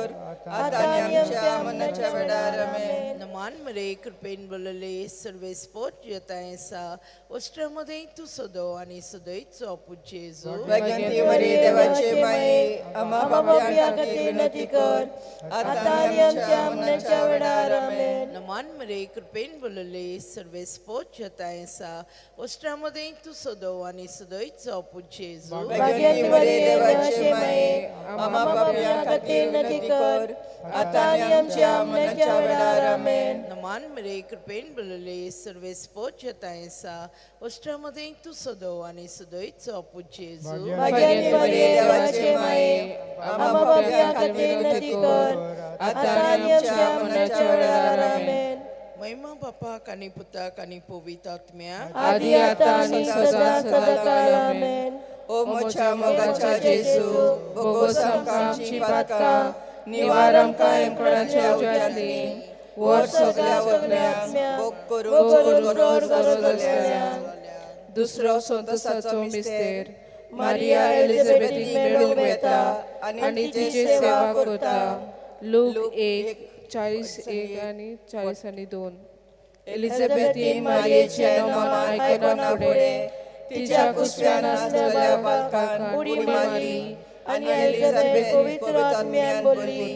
आतां आनी आमच्या मरणाच्या वेळार आमेन. नमान मरे कृपेन बोलले सर्वेस पोच येताय सा ओस्ट्रामध्ये तू सोदव आणि सदोयत सोपूज जेजू भाग्यानी मरिये देवाचे माये आम्हा पापियां खातीर विनंती कर आतां आनी आमच्या मरणाच्या वेळार आमेन. नमान मरे कृपेन बोलले सर्वेस पोच येताय सा ओस्ट्रामध्ये तू सोदव आणि सदोयत सोपूज जेजू भाग्यानी मरिये देवाचे माये आम्हा पापियां खातीर विनंती कर आतां आनी आमच्या मरणाच्या वेळार आमेन. नमान मरे कृपेन बोलले सर्वेस पोच येताय सा ओस्ट्रामध्ये तू सोदव आणि सदोयत सोपूज जेजू भाग्यानी मरिये देवाचे माये आम्हा पापियां खातीर विनंती कर आतां आनी आमच्या मरणाच्या वेळार आमेन. महिमा बापाक आनी पुताक आनी पवित्र आत्म्याक आदी आतां आनी सदा सदाकाल आमेन. ओ मोच्या मोगाच्या जेजू बोगोस आमकां आमची पातकां निवार आमकां हेमखणाच्या उज्यांतली वर सगळ्या वगल्यांक बोग करून दुसरो संतोषाचो मिस्तेर मारिया एलिझाबेथीक मेळूंक येता आनी तिची सेवा करता. लूक 1:41 आणि 40:2. एलिझाबेथीन मारयेचें नमन आयकना फुडें तिच्या कुसव्यान आसलेल्या बालकान उडी मारली आनी एलिझाबेथ पवित्र आत्म्यान बोलली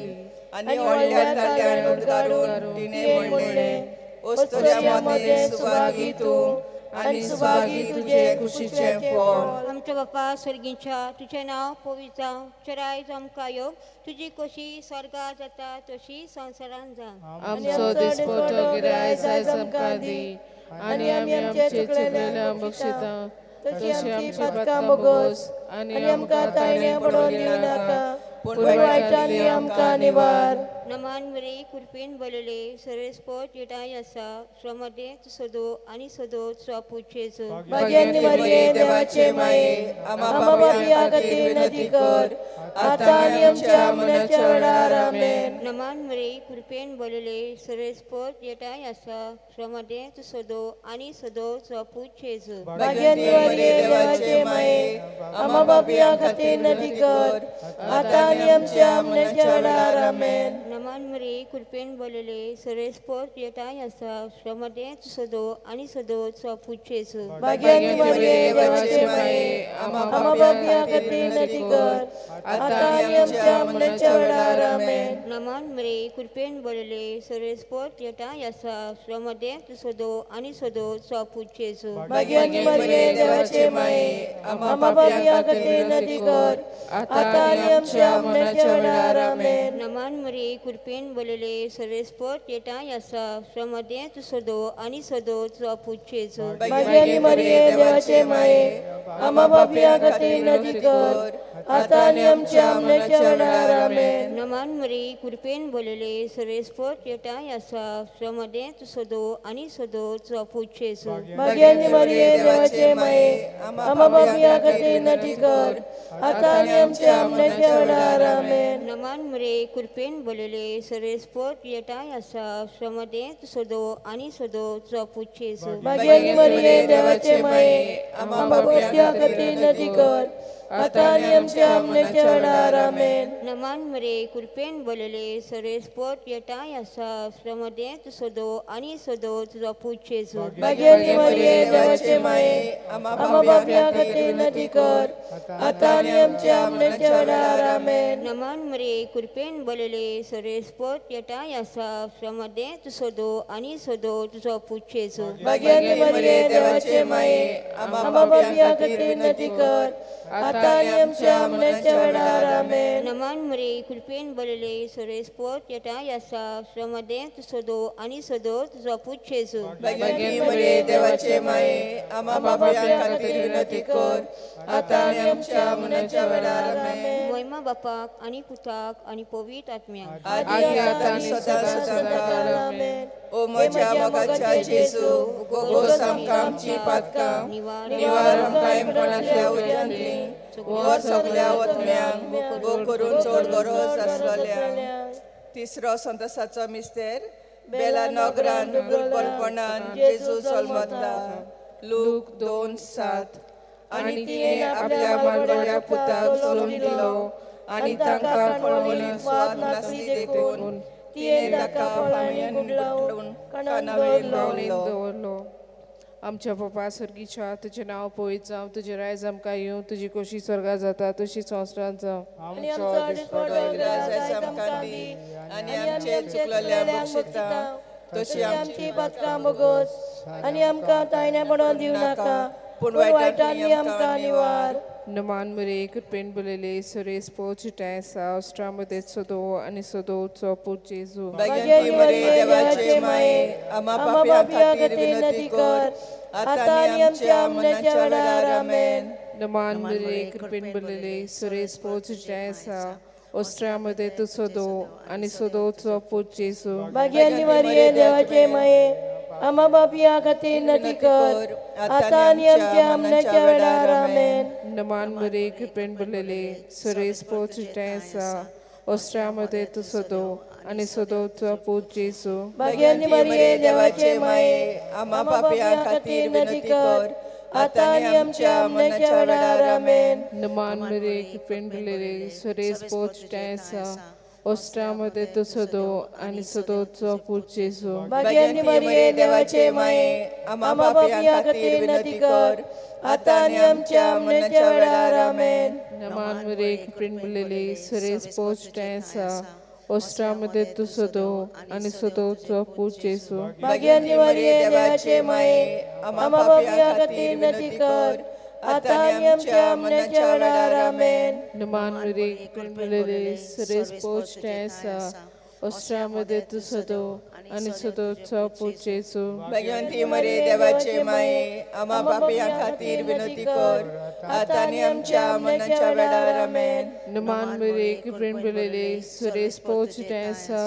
आनी व्हडल्या ताट्यान उडगाडून तिणें म्हणलें ओस्तोऱ्यामध्ये सुवागी तूं आनी सुवागी तुजे कुशीचें फळ. आमच्या बापा सर्गींच्या तुझें नांव पवित्र जावं तुजें रायज आमकां येवं तुजी कशी स्वर्गांत जाता तशी संवसारांत जावं. आमचो दिसपटो गिरायज आयज आमकां दी आनी आमी आमचे चुकलेल्यांक बक्षितां तशी आमची पातकां बोगोस आनी आमकां तायण्या पडोवन दिवं नाका पूण वायटांनी आमकां निवार. नमान मरे कुरपेन बलले सरस्पोत येटाय आसा श्रमदे सदो आणि सदो स्वापुचेचो भाग्यवंती मरिये देवाचे माये आम्हा पापियां खातीर विनंती कर आता आणि आमच्या मरणाच्या वेळार आमेन. नमान मरे कुरपेन बलले सरस्पोत येटाय आसा श्रमदे सदो आणि सदो स्वापुचेचो भाग्यवंती मरिये देवाचे माये आम्हा पापियां खातीर विनंती कर आता आणि आमच्या मरणाच्या वेळार आमेन. नमान मरे कुरपेन बलले सरस्पोत येटाय आसा श्रमदे सदो आणि सदो स्वापुचेचो भाग्यवंती मरिये देवाचे माये आम्हा पापियां खातीर विनंती कर आता आणि आमच्या मरणाच्या वेळार आमेन. नमान मरे कुरपेन बलले सरस्पोत येटाय आसा श्रमदे सदो आणि सदो स्वापुचेचो भाग्यवंती मरिये देवाचे माये आम्हा पापियां खातीर विनंती कर आता आणि आमच्या मरणाच्या वेळार आमेन. नमान मरे कुरपेन बलले सरस्पोत येटाय आसा श्रमदे सदो आणि सदो स्वापुचेचो भाग्यवंती मरिये देवाचे माये आम्हा पापियां खातीर विनंती कर आता आणि आमच्या मरणाच्या वेळार आमेन. नमान मरे कुरपेन बलले सरस्पोत येटाय आसा श्रमदे सदो आणि सदो स्वापुचेचो भाग्यवंती मरिये देवाचे माये आम्हा पापियां खातीर विनंती कर आता आणि आमच्या मरणाच्या वेळार आमेन. नमान मरे कुरपेन बलले सरस्पोत येटाय आसा श्रमदे सदो आणि सदो स्वापुचेचो भाग्यवंती मरिये देवाचे माये आम्हा पापियां खातीर विनंती कर आता आणि आमच्या मरणाच्या वेळार आमेन. नमान मरे कुरपेन बलले सरस्पोत येटाय आसा श्रमदे सदो आणि सदो स्वापुचेचो भाग्यवंती मरिये देवाचे माये आम्हा पापियां खातीर विनंती कर आता आणि आमच्या मरणाच्या वेळार आमेन. नमान मरे कुरपेन बलले सरस्पोत येटाय आसा श्रमदे सदो आणि सदो स्वापुचेचो भाग्यवंती मरिये देवाचे माये आम्हा पापियां खातीर विनंती कर आता आणि आमच्या मरणाच्या वेळार आमेन. नमान मरे कुरपेन बलले सरस्पोत येटाय आसा श्रमदे सदो आणि सदो स्वापुचेचो भाग्यवंती मरिये देवाचे माये आम्हा पापियां खातीर विनंती कर आता आणि आमच्या मरणाच्या वेळार आमेन. महिमा बापाक आणि पुताक आणि पवित्र आत्म्याक आदी आता आणि सदां आमेन. ओ म्हज्या मोगाच्या जेजू गोगोस आमकां आमची पातकां निवार आमकां कायमपणाच्या उज्यांतली वर सगल्या वतम्यांक भोग करून चड गरज आसलेल्यांक. तिसरो संतोसाचो मिस्तेर बेला नगरान दुर्बलपणान जेजू जल्मतला. लूक 2:7. आनी तिणें आपल्या मालवल्या पुताक जल्म दिलो आनी तांकां पळोवणी स्वाद नासी देखून तिणें ताका फळांनी गुंडलावन कानावेर दवरलो. आमच्या पप्पा सर्गीच्या तुजें नांव पवित्र जावं, तुजें रायज आमकां येवं, तुजी कशी स्वर्गांत जाता तशी संवसारांत जावं. आनी आमचो दिसपटो रायज आमकां दी आनी आमचे चुकलेल्यांक बक्षिता तशी आमची पातकां बोगोस आनी आमकां तायण्या पडोवन दिवं नाका पूण वायटांनी आमकां निवार. नमान मरे कुरपेन बलले सरस्पोत येटाय आसा ऑस्ट्रामध्ये सदो आणि सदो स्वापुचेचो जेजू भाग्यवंती मरिये देवाचे माये आम्हा पापियां खातीर विनंती कर आता आणि आमच्या मरणाच्या वेळार आमेन. नमान मरे कुरपेन बलले सरस्पोत येटाय आसा ऑस्ट्रामध्ये सदो आणि सदो स्वापुचेचो भाग्यवंती मरिये देवाचे माये आम्हा पापियां खातीर विनंती कर आता आणि आमच्या मरणाच्या वेळार आमेन. नमान मरे कुरपेन बलले सरस्पोत येटाय आसा ऑस्ट्रामध्ये सदो आणि सदो स्वापुचेचो भाग्यवंती मरिये देवाचे माये आम्हा पापियां खातीर विनंती कर आता आणि आमच्या मरणाच्या वेळार आमेन. नमान मरे कुरपेन बलले सरस्पोत येटाय आसा ऑस्ट्रामध्ये सदो आणि सदो स्वापुचेचो भाग्यवंती मरिये देवाचे माये आम्हा पापियां खातीर विनंती कर आता आणि आमच्या मरणाच्या वेळार आमेन. नमान मरे कुरपेन बलले सरस्पोत येटाय आसा ऑस्ट्रामध्ये सदो आणि सदो स्वापुचेचो भाग्यवंती मरिये देवाचे माये आम्हा पापियां खातीर विनंती कर आता आणि आमच्या मरणाच्या वेळार आमेन. नमान मरे कुरपेन बलले सरस्पोत येटाय आसा ऑस्ट्रामध्ये सदो आनी सदोचो पूत जेजू भगवंती मरे देवाचे माये आम्हा पापियां खातीर विनंती कर आता आनी आमच्या मरणाच्या वेळार आमेन. नमान मेरे की प्रेम बिलेले सुरेश पोच Tesa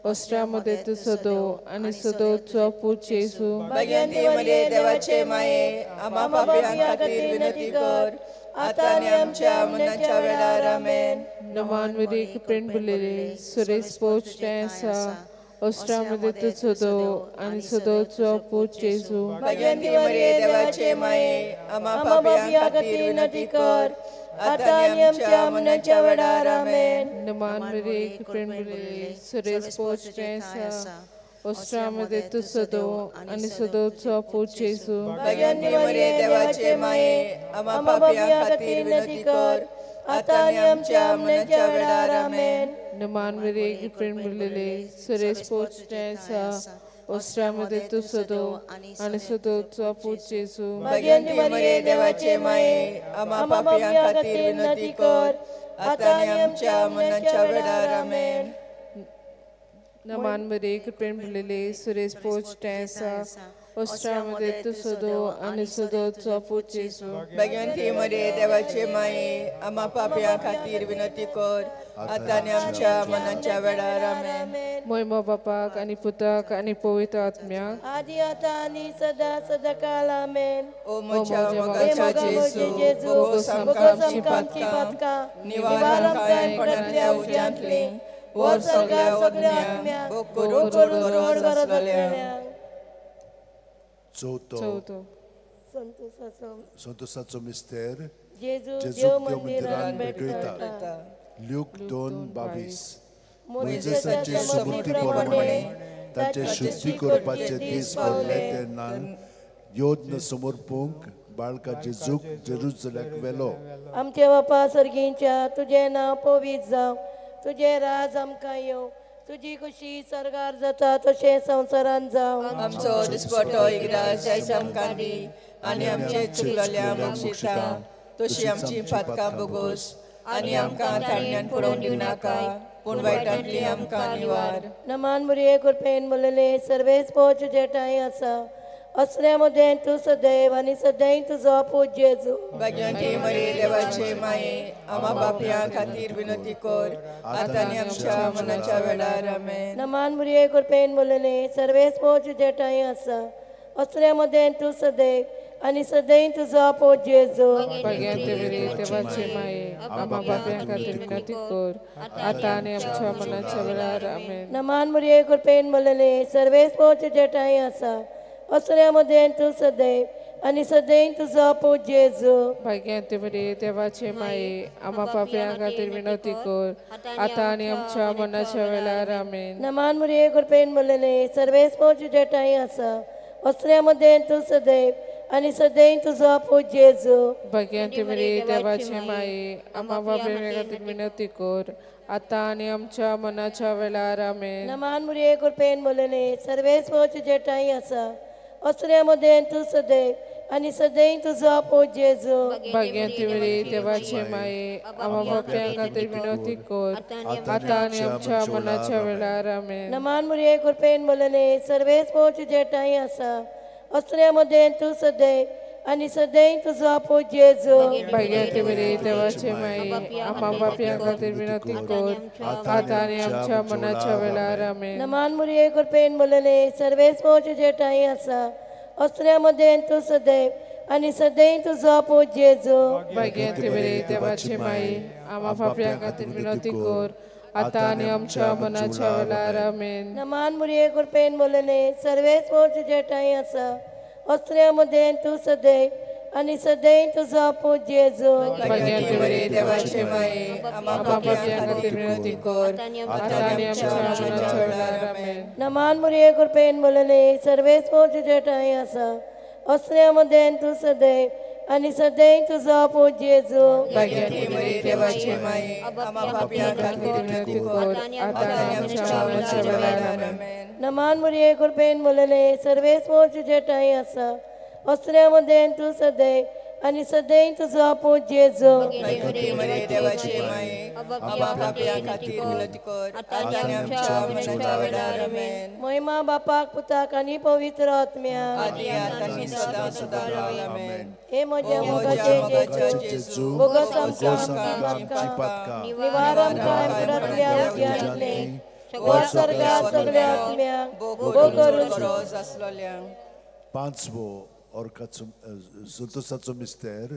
Ostra modetu sodo ani sodo chopu Jesu Bhagwanti मरे देवाचे माये आम्हा पापियां खातीर विनंती कर आता आनी आमच्या मरणाच्या वेळार आमेन. नमान मेरे की प्रेम बिलेले सुरेश पोच Tesa Ostra modetu sodo ani sodo chopu Jesu Bhagwanti मरे देवाचे माये आम्हा पापियां खातीर विनंती कर आता आनी आमच्या मरणाच्या वेळार आमेन. नमान मेरे की प्रेम बिलेले सुरेश पोच Tesa Ostra modetu sodo ani sodo chopu Jesu Bhagwanti मरे देवाचे माये आम्हा पापियां खातीर विनंती कर आता आनी आमच्या मरणाच्या वेळार आमेन. नमान मेरे की प्रेम बिलेले सुरेश पोच Tesa Ostra modetu sodo ani sodo chopu Jesu Bhagwanti मरे देवाचे माये आम्हा पापियां खातीर विनंती कर आता आनी आमच्या मरणाच्या वेळार आमेन. नमान मेरे की प्रेम बिलेले सुरेश पोच Tesa Ostra modetu sodo ani sodo chopu Jesu Bhagwanti मरे देवाचे माये आम्हा पापियां खातीर विनंती कर आता आनी आमच्या मरणाच्या वेळार आमेन. महिमा बापाक आणि पुताक आणि पवित्र आत्म्याक आदि आता आनी सदा सदाकाल आमेन. ओ म्हज्या मोगाच्या जेजू भोगोस आमकां आमची पातकां निवार आमकां कोणातल्या उज्यांतली वर सगळ्या आत्म्याक भोग करून करून गरजलेल्यांक. चौथो संतोषाचो मिस्तेर जेजू जेजूक देव देव मंदिरांत मंदिरांत भेटयता. भेटयता. ल्यूक 2:22 मोजेसाच्या सुमती प्रमाणे ताचे शुद्धी करपाचे दीस पडले तेन्ना योद्न समर्पूंक बाळका जेजूक जेरुसलेमाक व्हेलो. आमचे बापा सर्गींच्या तुझे नांव पवित्र जावं तुझे राज आमकां येवं तुजी खुशी सरगार जाता तशें संवसारांत जावं. आमचो दिसपटो इग्रास आयज आमकां दी आनी आमचे चुकलेल्या मोक्षिता तशी आमची पातकां बोगोस आनी आमकां थारण्यान पडोवन दिवं नाका पूण वायटांतली आमकां निवार. नमान मुरये कृपेन मुलेले सर्वेच पोच जेटाय आसा असल्या मध्ये तूं सदैव आनी सदैव तुजो पूज जेजू. भगवंती मरे देवाचे माये आम्हा पापियां खातीर विनंती कर आता आनी आमच्या मरणाच्या वेळार आमेन. नमान मुरये कृपेन मुलेले सर्वेच पोच जेटाय आसा असल्या मध्ये तूं सदैव आनी सदैव तुजो पूज जेजू. भगवंती मेरे देवाचे माये आम्हा पापियां खातीर विनंती कर आता आनी आमच्या मरणाच्या वेळार आमेन. नमान मुरये कृपेन मुलेले सर्वेच पोच जेटाय आसा असल्या मध्ये तूं सदैव आनी सदैव तुजो पूज जेजू. भगवंती मेरे देवाचे माये आम्हा पापियां खातीर विनंती कर आता आनी आमच्या मरणाच्या वेळार आमेन. नमान मुरये कृपेन मुलेले सर्वेच पोच जेटाय आसा असल्या मध्ये तूं सदैव आनी सदैव तुजो पूज जेजू. भगवंती मेरे देवाचे माये आम्हा पापियां खातीर विनंती कर आता आनी आमच्या मरणाच्या वेळार आमेन. नमान मुरये कृपेन मुलेले सर्वेच पोच जेटाय आसा असल्या मध्ये तूं सदैव आनी सदैव तुजो पूज जेजू. भगवंती मेरे देवाचे माये आम्हा पापियां खातीर विनंती कर आता आनी आमच्या मरणाच्या वेळार आमेन. नमान मुरये कृपेन मुलेले सर्वेच पोच जेटाय आसा असल्या मध्ये तूं सदैव आनी सदैव तुजो पूज जेजू. भगवंती मेरे देवाचे माये आम्हा पापियां खातीर विनंती कर आता आनी आमच्या मरणाच्या वेळार आमेन. नमान मुरये कृपेन मुलेले सर्वेच पोच जेटाय आसा असल्या मध्ये तूं सदैव आनी सदैव तुजो पूज जेजू. भगवंती मेरे देवाचे माये आम्हा पापियां खातीर विनंती कर आता आनी आमच्या मरणाच्या वेळार आमेन. नमान मुरये कृपेन मुलेले सर्वेच पोच जेटाय आसा असल्या मध्ये तूं सदैव आनी सदैव तुजो पूज जेजू. भगवंती मेरे देवाचे माये आम्हा पापियां खातीर विनंती कर आता आनी आमच्या मरणाच्या वेळार आमेन. नमान मुरये कृपेन मुलेले सर्वेच पोच जेटाय आसा असल्या मध्ये तूं सदैव आनी सदैव तुजो पूज जेजू. भगवंती मेरे देवाचे माये आम्हा पापियां खातीर विनंती कर आता आनी आमच्या मरणाच्या वेळार आमेन. नमान मुरये कृपेन मुलेले सर्वेच पोच जेटाय आसा असल्या मध्ये तूं सदैव आनी सदैव तुजो आपूत जेजू मरे देवाचे माये आम्हा पापयां खातीर विनंती कर आता आनी आमच्या मरणाच्या वेळार आमेन. महिमा बापाक पुताक आनी पवित्र आत्म्याक आदी आतां आनी सदां सदां आमेन. हे म्हज्या मोगाचे जेजू बोगस आमकां निवार आमकां पुरातल्या उद्यानांतले वर स्वर्गांत सगळ्या आत्म्यांक भोग करूं आसलोल्यांक. पांचवो ऑर्काचो संतोसाचो मिस्तेर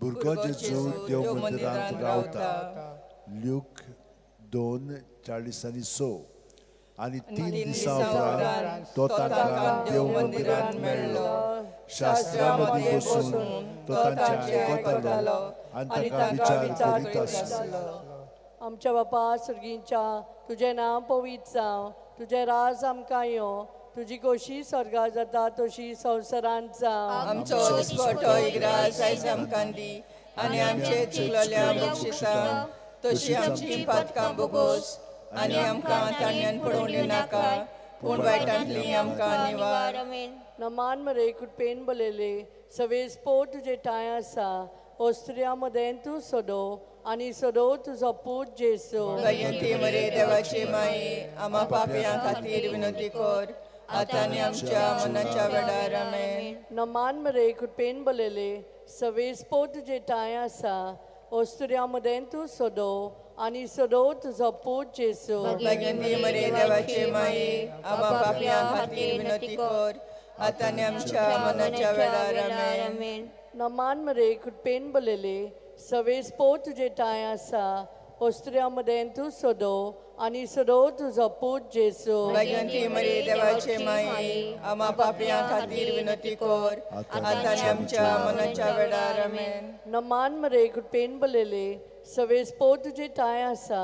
भुरगो जेजू देव मंदिरांत रावता. ल्यूक 2:40-6 आनी 3 दिसां उपरांत तो तांकां देव मंदिरांत मेळ्ळो. शास्त्रां मदीं बसून तो तांचें आयकतालो आनी तांकां विचार करीत आसलो. आमच्या बापा सर्गींच्या तुजें नांव पवित्र जावं, तुजें राज आमकां येवं, तुजी खोशी स्वर्गांत जाता तशी संवसारांत जावं. आमचो दिसपटो इग्रास आयज आमकां दी आनी आमचे चुकलोल्यांक बक्षिसां तशी आमची पातकां बोगोस आनी आमकां ताणयान पडोवन दिनाका पूण वायटांतली आमकां निवार. नमान मरे कुटपेन बलयले सवेस पो तुजे टाय आसा ओस्त्रिया मदें तूं सोदो आनी सोदो तुजो पूत जेसू. दयेंती मरे देवाचे माये आम्हा पापयां खातीर विनंती कर आतां आनी आमच्या मरणाच्या वेळार आमेन. नमान मरे कुटपेन बलयले सवेस पो तुजे टाय आसा ओस्त्रिया मदें तूं सोदो आनी सोदो तुजो पूत जेसू. दयेंती मरे देवाचे माये आम्हा पापयां खातीर विनंती कर आतां आनी आमच्या मरणाच्या वेळार आमेन. नमान मरे कुटपेन बलयले सवेस पो तुजे टाय आसा ओस्त्रिया मदें तूं सोदो आनी सोदो तुजो पूत जेसू. दयेंती मरे देवाचे माये आम्हा पापयां खातीर विनंती कर आतां आनी आमच्या मरणाच्या वेळार आमेन. नमान मरे कुटपेन बलयले सवेस पो तुजे टाय आसा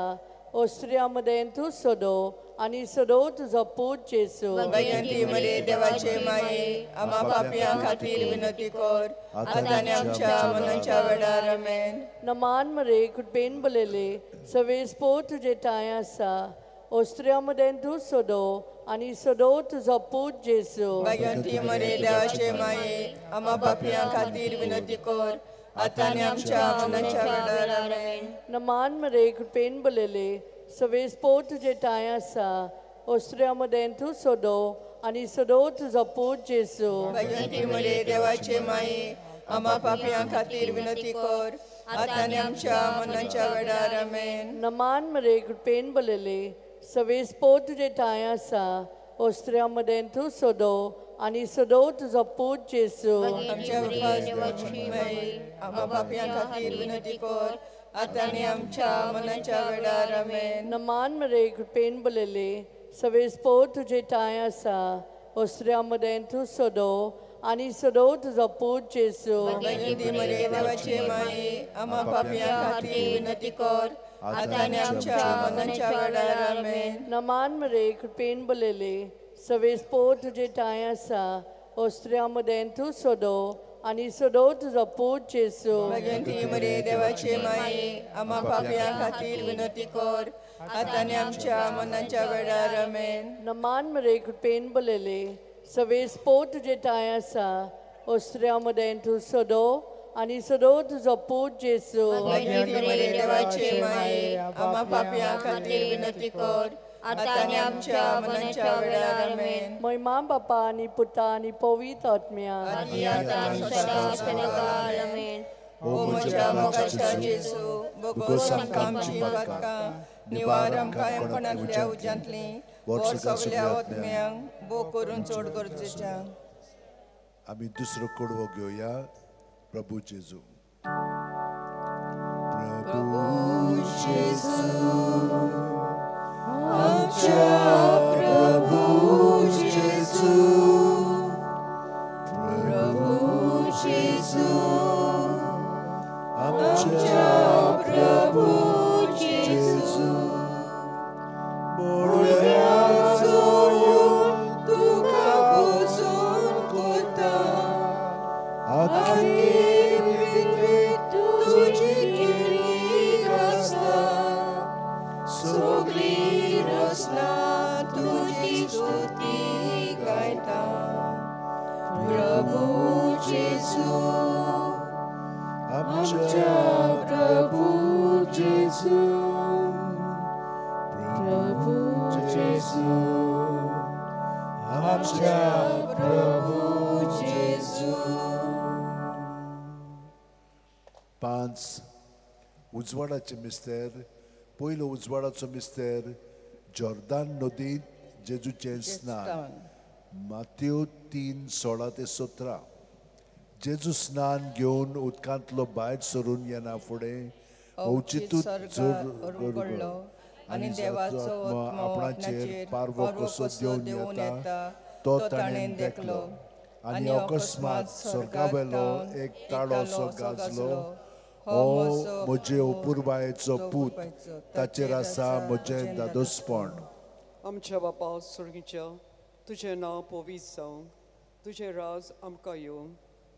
ओस्त्रिया मदें तूं सोदो आनी सोदो तुजो पूत जेसू. दयेंती मरे देवाचे माये आम्हा पापयां खातीर विनंती कर आतां आनी आमच्या मरणाच्या वेळार आमेन. नमान मरे कुटपेन बलयले सवेस पो तुजे टाय आसा ओस्त्रिया मदें तूं सोदो आनी सोदो तुजो पूत जेसू. दयेंती मरे देवाचे माये आम्हा पापयां खातीर विनंती कर आतां आनी आमच्या मरणाच्या वेळार आमेन. नमान मरे कुटपेन बलयले सवेस पो तुजे टाय आसा ओस्त्रिया मदें तूं सोदो आनी सोदो तुजो पूत जेसू. दयेंती मरे देवाचे माये आम्हा पापयां खातीर विनंती कर आतां आनी आमच्या मरणाच्या वेळार आमेन. नमान मरे कुटपेन बलयले सवेस पो तुजे टाय आसा ओस्त्रिया मदें तूं सोदो आनी सोदो तुजो पूत जेसू. आमच्या देवाची माये आम्हा पापयां खातीर विनंती कर आतां आनी आमच्या मरणाच्या वेळार आमेन. नमान मरे कुटपेन बलयले सवेस पो तुजे टाय आसा ओस्त्रिया मदें तूं सोदो आनी सोदो तुजो पूत जेसू. दयेंती मरे देवाचे माये आम्हा पापयां खातीर विनंती कर आतां आनी आमच्या मरणाच्या वेळार आमेन. नमान मरे कुटपेन बलयले सवेस पो तुजे टाय आसा ओस्त्रिया मदें तूं सोदो आनी सोदो तुजो पूत जेसू. दयेंती मरे देवाचे माये आम्हा पापयां खातीर विनंती कर आतां आनी आमच्या मरणाच्या वेळार आमेन. नमान मरे कुटपेन बलयले सवेस पो तुजे टाय आसा ओस्त्रिया मदें तूं सोदो आनी सोदो तुजो पूत जेसू. दयेंती मरे देवाचे माये आम्हा पापयां खातीर विनंती कर आतां आनी आमच्या मरणाच्या वेळार आमेन. महिमा बापा आनी पुता आनी पवित्र आत्म्याक आदी आतां आनी सदां सदांकाळ आमेन. ओ म्हज्या मोगाच्या जेजू बोगोस आमकां आमची पातकां निवार आमकां येवपणांतल्या उज्यांतली वर सगल्या आत्म्यांक भोग करून चड गरजेच्या. आमी दुसरो कडवो घेवया प्रभू जेजू. प्रभू जेजू आमच्या प्रभू जेजू प्रभू जेजू आमच्या प्रभू जेजू बोळ्याचो तुका बसून कोता आखी पृथ्वीत तुजी कीर्ती आसता सगळी रचना तुजी स्तुती गायता. प्रभू जेजू आमच्या प्रभू जेजू प्रभू जेजू आमच्या प्रभू जेजू 5 उजवाडाचे मिस्तेर पयलो उजवाडाचो मिस्तेर जॉर्दान नदीत जेजूचें स्नान माथ्यू 3:16 ते 17 जेजू स्नान घेवन उदकांतलो भायर सरून येना फुडें अवचितूच पडलो आनी देवाचो आपणाचेर पारवो कसो देवन येता तो ताणें देखलो आनी अकस्मात स्वर्गावेलो एक ताळो असो गाजलो हो म्हजे अपुरबायेचो पूत ताचेर आसा म्हजें दादोसपण आमच्या बापा स्वर्गीच्या तुजें नांव पवित्र जावं तुजें राज आमकां येवं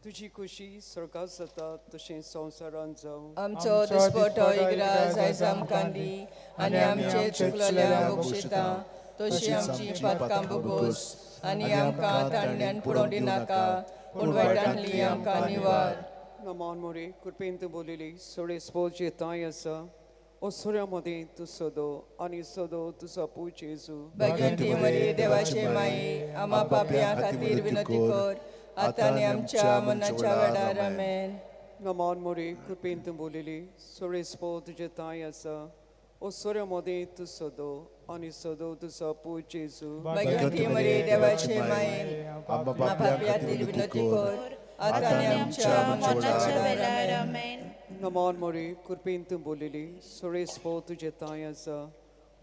तुजी खुशी स्वर्गांत जाता तशें संवसारांत जावं आमचो दिसपटो इग्राज आयज आमकां दी आनी आमचे चुकलेल्यांक बक्षिता तशी आमची पातकां भोगोस आनी आमकां तांण्यान पडोवंक दिनाका पूण वायटांतली आमकां निवार नमान मोरे कृपेन तूं बोलिली सोडे स्पोज येताय आसा ओ सोऱ्या मदें तूं सोदो आनी सोदो तुजो पूज जेजू भगवंती मरी देवाचे माई आमा पापयां खातीर विनंती कर आतां आनी आमच्या मनाच्या वेळार आमेन नमान मोरे कृपेन तूं बोलिली सोडे स्पोज येताय आसा ओ सोऱ्या मदें तूं सोदो आनी सोदो तुजो पूज जेजू भगवंती मरी देवाचे माई आमा पापयां खातीर विनंती कर आतां आनी आमच्या मनाच्या वेळार आमेन नमान मोरे कृपेन तूं बोलिली सोडे स्पोज येताय आसा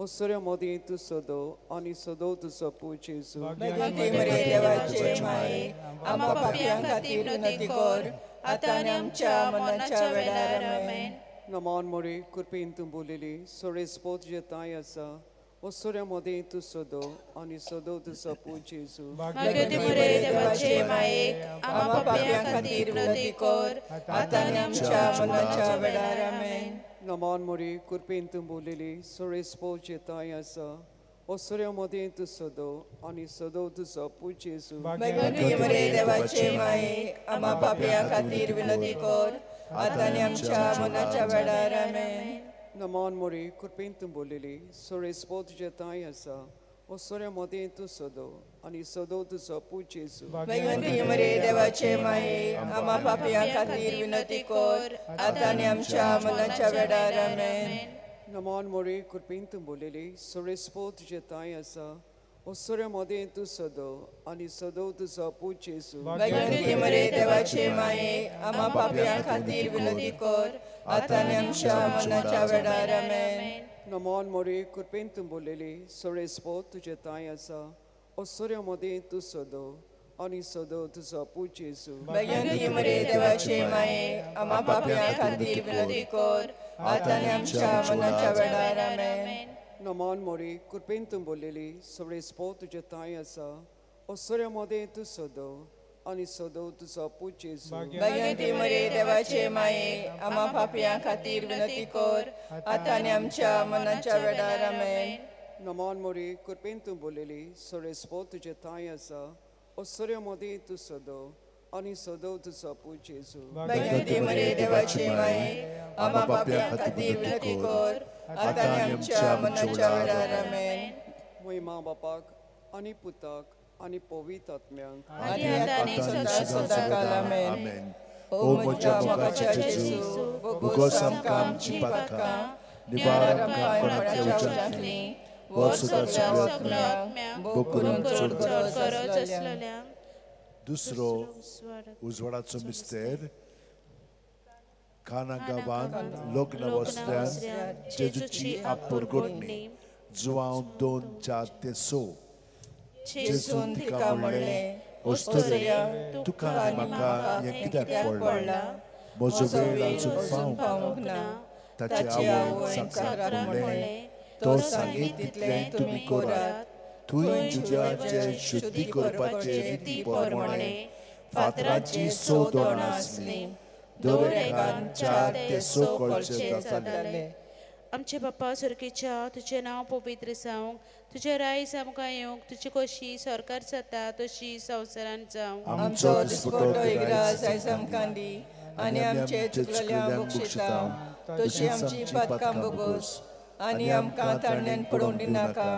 ओ सोऱ्या मदें तूं सोदो आनी सोदो तुजो पूज जेजू भगवंती मरी देवाचे माई आमा पापयां खातीर विनंती कर आतां आनी आमच्या मनाच्या वेळार आमेन नमान मोरे कृपेन तूं बोलिली सोडे स्पोज येताय आसा ओ सोऱ्या मदें तूं सोदो आनी सोदो तुजो पूज जेजू भगवंती मरी देवाचे माई आमा पापयां खातीर विनंती कर आतां आनी आमच्या मनाच्या वेळार आमेन नमान मोरे कृपेन तूं बोलिली सोडे स्पोज येताय आसा ओ सोऱ्या मदें तूं सोदो आनी सोदो तुजो पूज जेजू भगवंती मरी देवाचे माई आमा पापयां खातीर विनंती कर आतां आनी आमच्या मनाच्या वेळार आमेन नमान मोरे कृपेन तूं बोलिली सोडे स्पोज येताय आसा ओ सोऱ्या मदें तूं सोदो आनी सोदो तुजो पूज जेजू भगवंती मरी देवाचे माई आमा पापयां खातीर विनंती कर आतां आनी आमच्या मनाच्या वेळार आमेन नमान मोरे कृपेन तूं बोलिली सोडे स्पोज येताय आसा ओ सोऱ्या मदें तूं सोदो आनी सोदो तुजो पूज जेजू भगवंती मरी देवाचे माई आमा पापयां खातीर विनंती कर आतां आनी आमच्या मनाच्या वेळार आमेन नमान मोरे कृपेन तूं बोलिली सोडे स्पोज येताय आसा ओ सोऱ्या मदें तूं सोदो आनी सोदो तुजो पूज जेजू भगवंती मरी देवाचे माई आमा पापयां खातीर विनंती कर आतां आनी आमच्या मनाच्या वेळार आमेन नमान मोरे कृपेन तूं बोलिली सोडे स्पोज येताय आसा ओ सोऱ्या मदें तूं सोदो आनी सोदो तुजो पूज जेजू भगवंती मरी देवाचे माई आमा पापयां खातीर विनंती कर आतां आनी आमच्या मनाच्या वेळार आमेन नमान मोरे कृपेन तूं बोलिली सोडे स्पोज येताय आसा ओ सोऱ्या मदें तूं सोदो आनी सोदो तुजो पूज जेजू भगवंती मरी देवाचे माई आमा पापयां खातीर विनंती कर आतां आनी आमच्या मनाच्या वेळार आमेन महिमा बापाक आनी पुताक आनी पवित्र आत्म्यांक आनी आतां आनी सदां आमेन ओ म्हज्या मोगाच्या जेजू भोगोस आमकां आमची पातकां निवार आमकां कोणाच्या उज्यांतली वो सगळ्यांक भोग करून चड गरज आसलेल्यांक दुसरो उजवाडाचो मिस्तेर काना गांवांत लग्न वस्त्यान जेजूची आपुरगोटणी जुवांव 2:4-6 जेजून तिका म्हणलें ओस्तोरिया तुका आनी म्हाका हें कित्याक पडलां म्हजो वेळ आजून पावूंक ना ताचे आवय सांगपाक म्हणलें तो सांगीत तितलें तुमी करात थंय जुजाचे शुद्धी करपाचे रिती प्रमाणे फातराची 6 दोणां आसलीं दर एकान 4 ते 6 कळशे जाताले आमचे बापा सुरकेच्या तुजें नांव पवित्र जावं तुजें रायज आमकां येवंक तुजी कशी सरकार जाता तशी संवसारांत जावं आमचो दिसपटो इग्राज आयज आमकां दी आनी आमचे चुकलेल्यांक बक्षितां तशी आमची पातकां बोगोस आनी आमकां तारण्यांत पडोवन दिनाका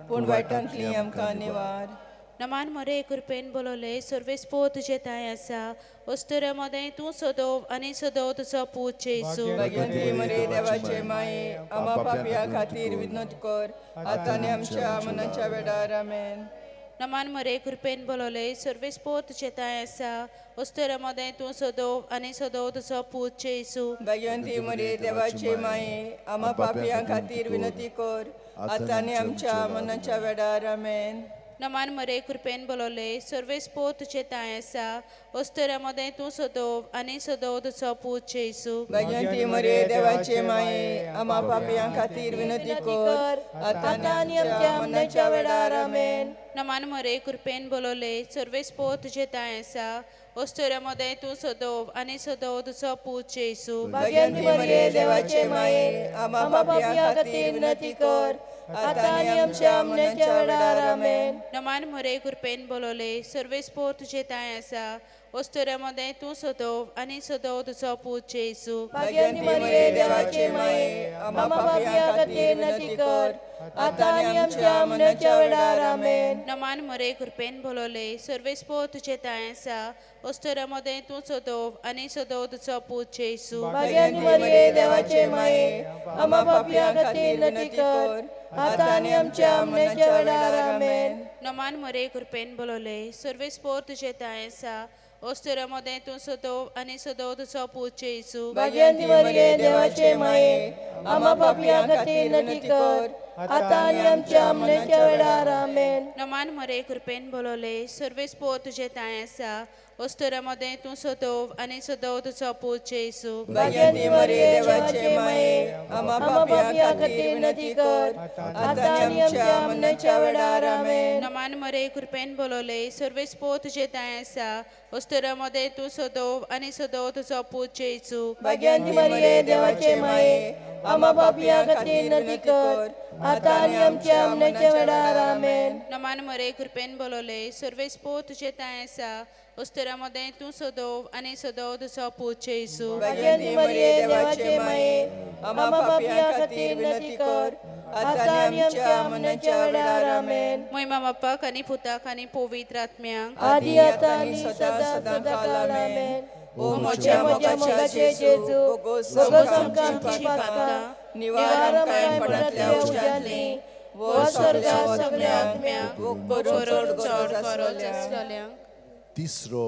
पूण वायटांतली आमकां निवार. नमान मरे कृपेन बोलोले सर्वेस्पो तुझे ताय आसा वस्तुरे मोदें तूं सोदोव आनी सोदोव तुजो पूत येसू. भगवंती मरे देवाचे माये आमा पापया खातीर विनोद कर आतां आनी आमच्या मनाच्या वेळार आमेन. नमान मरे कृपेन बोलोले सर्वेस्पो तुझे ताय आसा वस्तुरे मोदें तूं सोदोव आनी सोदोव तुजो पूत येसू. भगवंती मरे देवाचे माये आमा पापया खातीर विनंती कर आतां आनी आमच्या मनाच्या वेळार आमेन. नमान मरे कृपेन बोलोले सर्वेस्पो तुझे ताय आसा वस्तुरे मोदें तूं सोदोव आनी सोदोव तुजो पूत येसू. भगवंती मरे देवाचे माये आमा पापया खातीर विनंती कर आतां आनी आमच्या मनाच्या वेळार आमेन. नमान मरे कृपेन बोलोले सर्वेस्पो तुझे ताय आसा वस्तुरे मोदें तूं सोदोव आनी सोदोव तुजो पूत येसू. भगवंती मरे देवाचे माये आमा पापया खातीर विनंती कर आतां आनी आमच्या मनाच्या वेळार आमेन. नमान मरे कृपेन बोलोले सर्वेस्पो तुझे ताय आसा वस्तुरे मोदें तूं सोदोव आनी सोदोव तुजो पूत येसू. भगवंती मरे देवाचे माये आमा पापया खातीर विनंती कर आतां आनी आमच्या मनाच्या वेळार आमेन. नमान मरे कृपेन बोलोले सर्वेस्पो तुझे ताय आसा वस्तुरे मोदें तूं सोदोव आनी सोदोव तुजो पूत येसू. भगवंती मरे देवाचे माये आमा पापया खातीर विनंती कर आतां आनी आमच्या मनाच्या वेळार आमेन. नमान मरे कृपेन बोलोले सर्वेस्पो तुझे ताय आसा वस्तुरे मोदें तूं सोदोव आनी सोदोव तुजो पूत येसू. भगवंती मरे देवाचे माये आमा पापया खातीर विनंती कर आतां आनी आमच्या मनाच्या वेळार आमेन. नमान मरे कृपेन बोलोले सर्वेस्पो तुझे ताय आसा वस्तुरे मोदें तूं सोदोव आनी सोदोव तुजो पूत येसू. भगवंती मरे देवाचे माये आमा पापया खातीर विनंती कर आतां आनी आमच्या मनाच्या वेळार आमेन. नमान मरे कृपेन बोलोले सर्वेस्पो तुझे ताय आसा वस्तुरे मोदें तूं सोदोव आनी सोदोव तुजो पूत येसू. भगवंती मरे देवाचे माये आमा पापया खातीर विनंती कर आतां आनी आमच्या मनाच्या वेळार आमेन. नमान मरे कृपेन बोलोले सर्वेस्पो तुझे ताय आसा वस्तुरे मोदें तूं सोदोव आनी सोदोव तुजो पूत येसू. भगवंती मरे देवाचे माये आमा पापया खातीर विनंती कर आतां आनी आमच्या मनाच्या वेळार आमेन. महिमा बापाक आनी पुताक आनी पवित्र आत्म्याक आदी आतां आनी सदां काळ आमेन. ओ म्हज्या मोगाचे जेजू भोगोस आमकां आमची पातकां निवार आमकां कायपणांतल्या उज्यांतली वो स्वर्गांत सगळ्या आत्म्यांक चड करो. तिसरो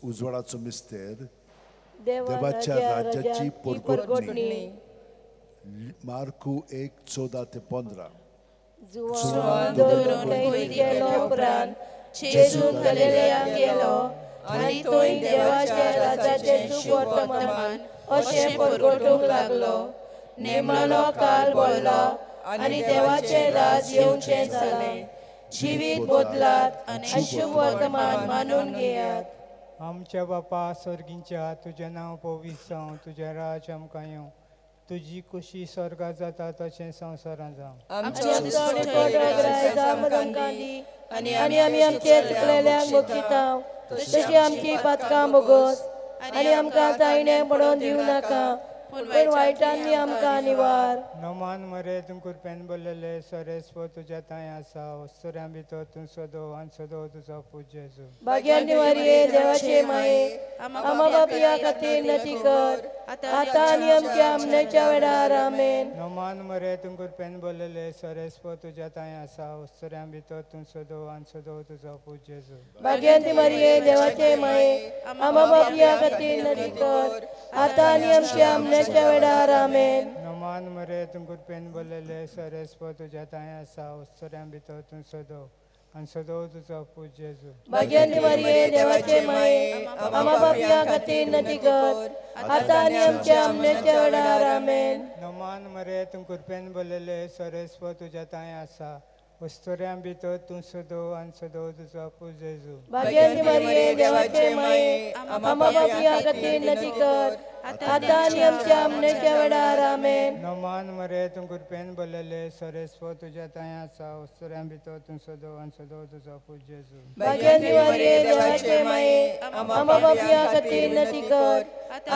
उजवाडाचो मिस्तेर देवाच्या राज्याची परगटणी. मार्कू 1:14-15. जुवान दवरून गेलो उपरांत जेजू गलिलेयांत गेलो आनी थंय देवाच्या राजाचे सुवर्तमान अशें परगटूंक लागलो. नेमानो काल वळला आनी देवाचें राज येवचें जालें. जिवीत बदलात आनी शुभ वर्तमान मानून घेयात. आमच्या बापा स्वर्गींच्या तुजें नांव पवित्र जावं तुजें राज आमकां येवं तुजी खुशी स्वर्गांत जाता तशें संवसारांत जावं. आमचे दिसपट्टे पगार आयज आमकां दी आनी आमी आमचे चुकलेल्यांक बक्षितांव तशी आमची पातकां बोगोस आनी आमकां तायण्या पडोवन दिवं नाका पूण वायटांनी आमकां निवार. नमान मरे तूं कृपेन बोललेले सरेस्पो तुज्या ताय आसा वस्तुऱ्यां भितर तूं सोदोव आनी सोदोव तुजो पूत जेजू. भाग्यानी मरिये देवाचे माये आमा पापया खातीर विनंती कर आतां आनी आमच्या मनाच्या वेळार आमेन. नमान मरे तूं कृपेन बोललेले सरेस्पो तुज्या ताय आसा वस्तुऱ्यां भितर तूं सोदोव आनी सोदोव तुजो पूत जेजू. भाग्यानी मरिये देवाचे माये आमा पापया खातीर विनंती कर आतां आनी आमच्या मनाच्या वेळार आमेन. नमान मरे तूं कृपेन बोललेले सरेस्पो तुज्या ताय आसा वस्तुऱ्यां भितर तूं सोदोव आनी सोदोव तुजो पूत जेजू. भाग्यानी मरिये देवाचे माये आमा पापया खातीर विनंती कर आतां आनी आमच्या मनाच्या वेळार आमेन. नमान मरे तूं कृपेन बोललेले सरेस्पो तुज्या ताय आसा वस्तुऱ्यां भितर तूं सोदोव आनी सोदोव तुजो पूत जेजू. भाग्यानी मरिये देवाचे माये आमा पापया खातीर विनंती कर आता आनी आमच्या मरणाच्या वेळार आमेन. नोमान मरे तूं कृपेन बोलले सरेस्पो तुझ्या तांय आसा वस्तुऱ्यां भितर तूं सदो आनी सदो तुजो पूज जेजू. भाग्यवंती मरिये देवाचे माये आम्हा पापियां खातीर विनंती कर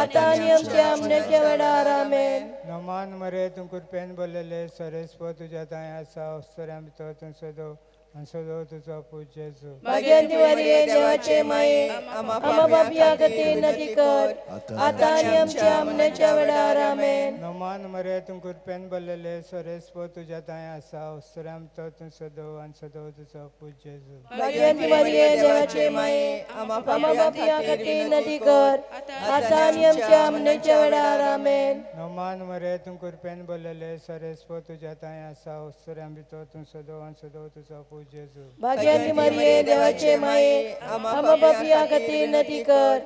आता आनी आमच्या मरणाच्या वेळार आमेन. नोमान मरे तूं कृपेन बोलले सरेस्पो तुझ्या तांय आसा वस्तुऱ्यां भितर तूं सदो आनी सदो तुजो पूज जेजू. भाग्यवंती मरिये देवाचे माये आम्हा पापियां खातीर विनंती कर आता आनी आमच्या मरणाच्या वेळार आमेन. नोमान मरे तूं कृपेन बोलले सरेस्पो तुझ्या तांय आसा वस्तुऱ्यां भितर तूं सदो आनी सदो तुजो पूज जेजू. भाग्यवंती मरिये देवाचे माये आम्हा पापियां खातीर विनंती कर आता आनी आमच्या मरणाच्या वेळार आमेन. नोमान मरे तूं कृपेन बोलले सरेस्पो तुझ्या तांय आसा वस्तुऱ्यां भितर तूं सदो आनी सदो तुजो पूज जेजू. भाग्यवंती मरिये देवाचे माये आम्हा पापियां खातीर विनंती कर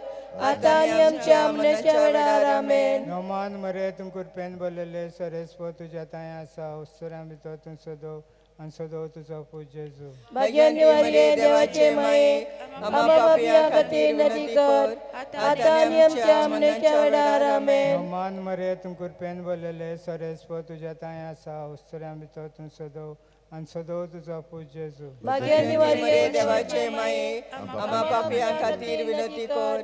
आता आनी आमच्या मरणाच्या वेळार आमेन. नोमान मरे तूं कृपेन बोलले सरेस्पो तुझ्या तांय आसा वस्तुऱ्यां भितर तूं सदो आनी सदो तुजो पूज जेजू. भाग्यवंती मरिये देवाचे माये आम्हा पापियां खातीर विनंती कर आता आनी आमच्या मरणाच्या वेळार आमेन. नोमान मरे तूं कृपेन बोलले सरेस्पो तुझ्या तांय आसा वस्तुऱ्यां भितर तूं सदो आनी सदो तुजो पूज जेजू. भाग्यवंती मरिये देवाचे माये आम्हा पापियां खातीर विनंती कर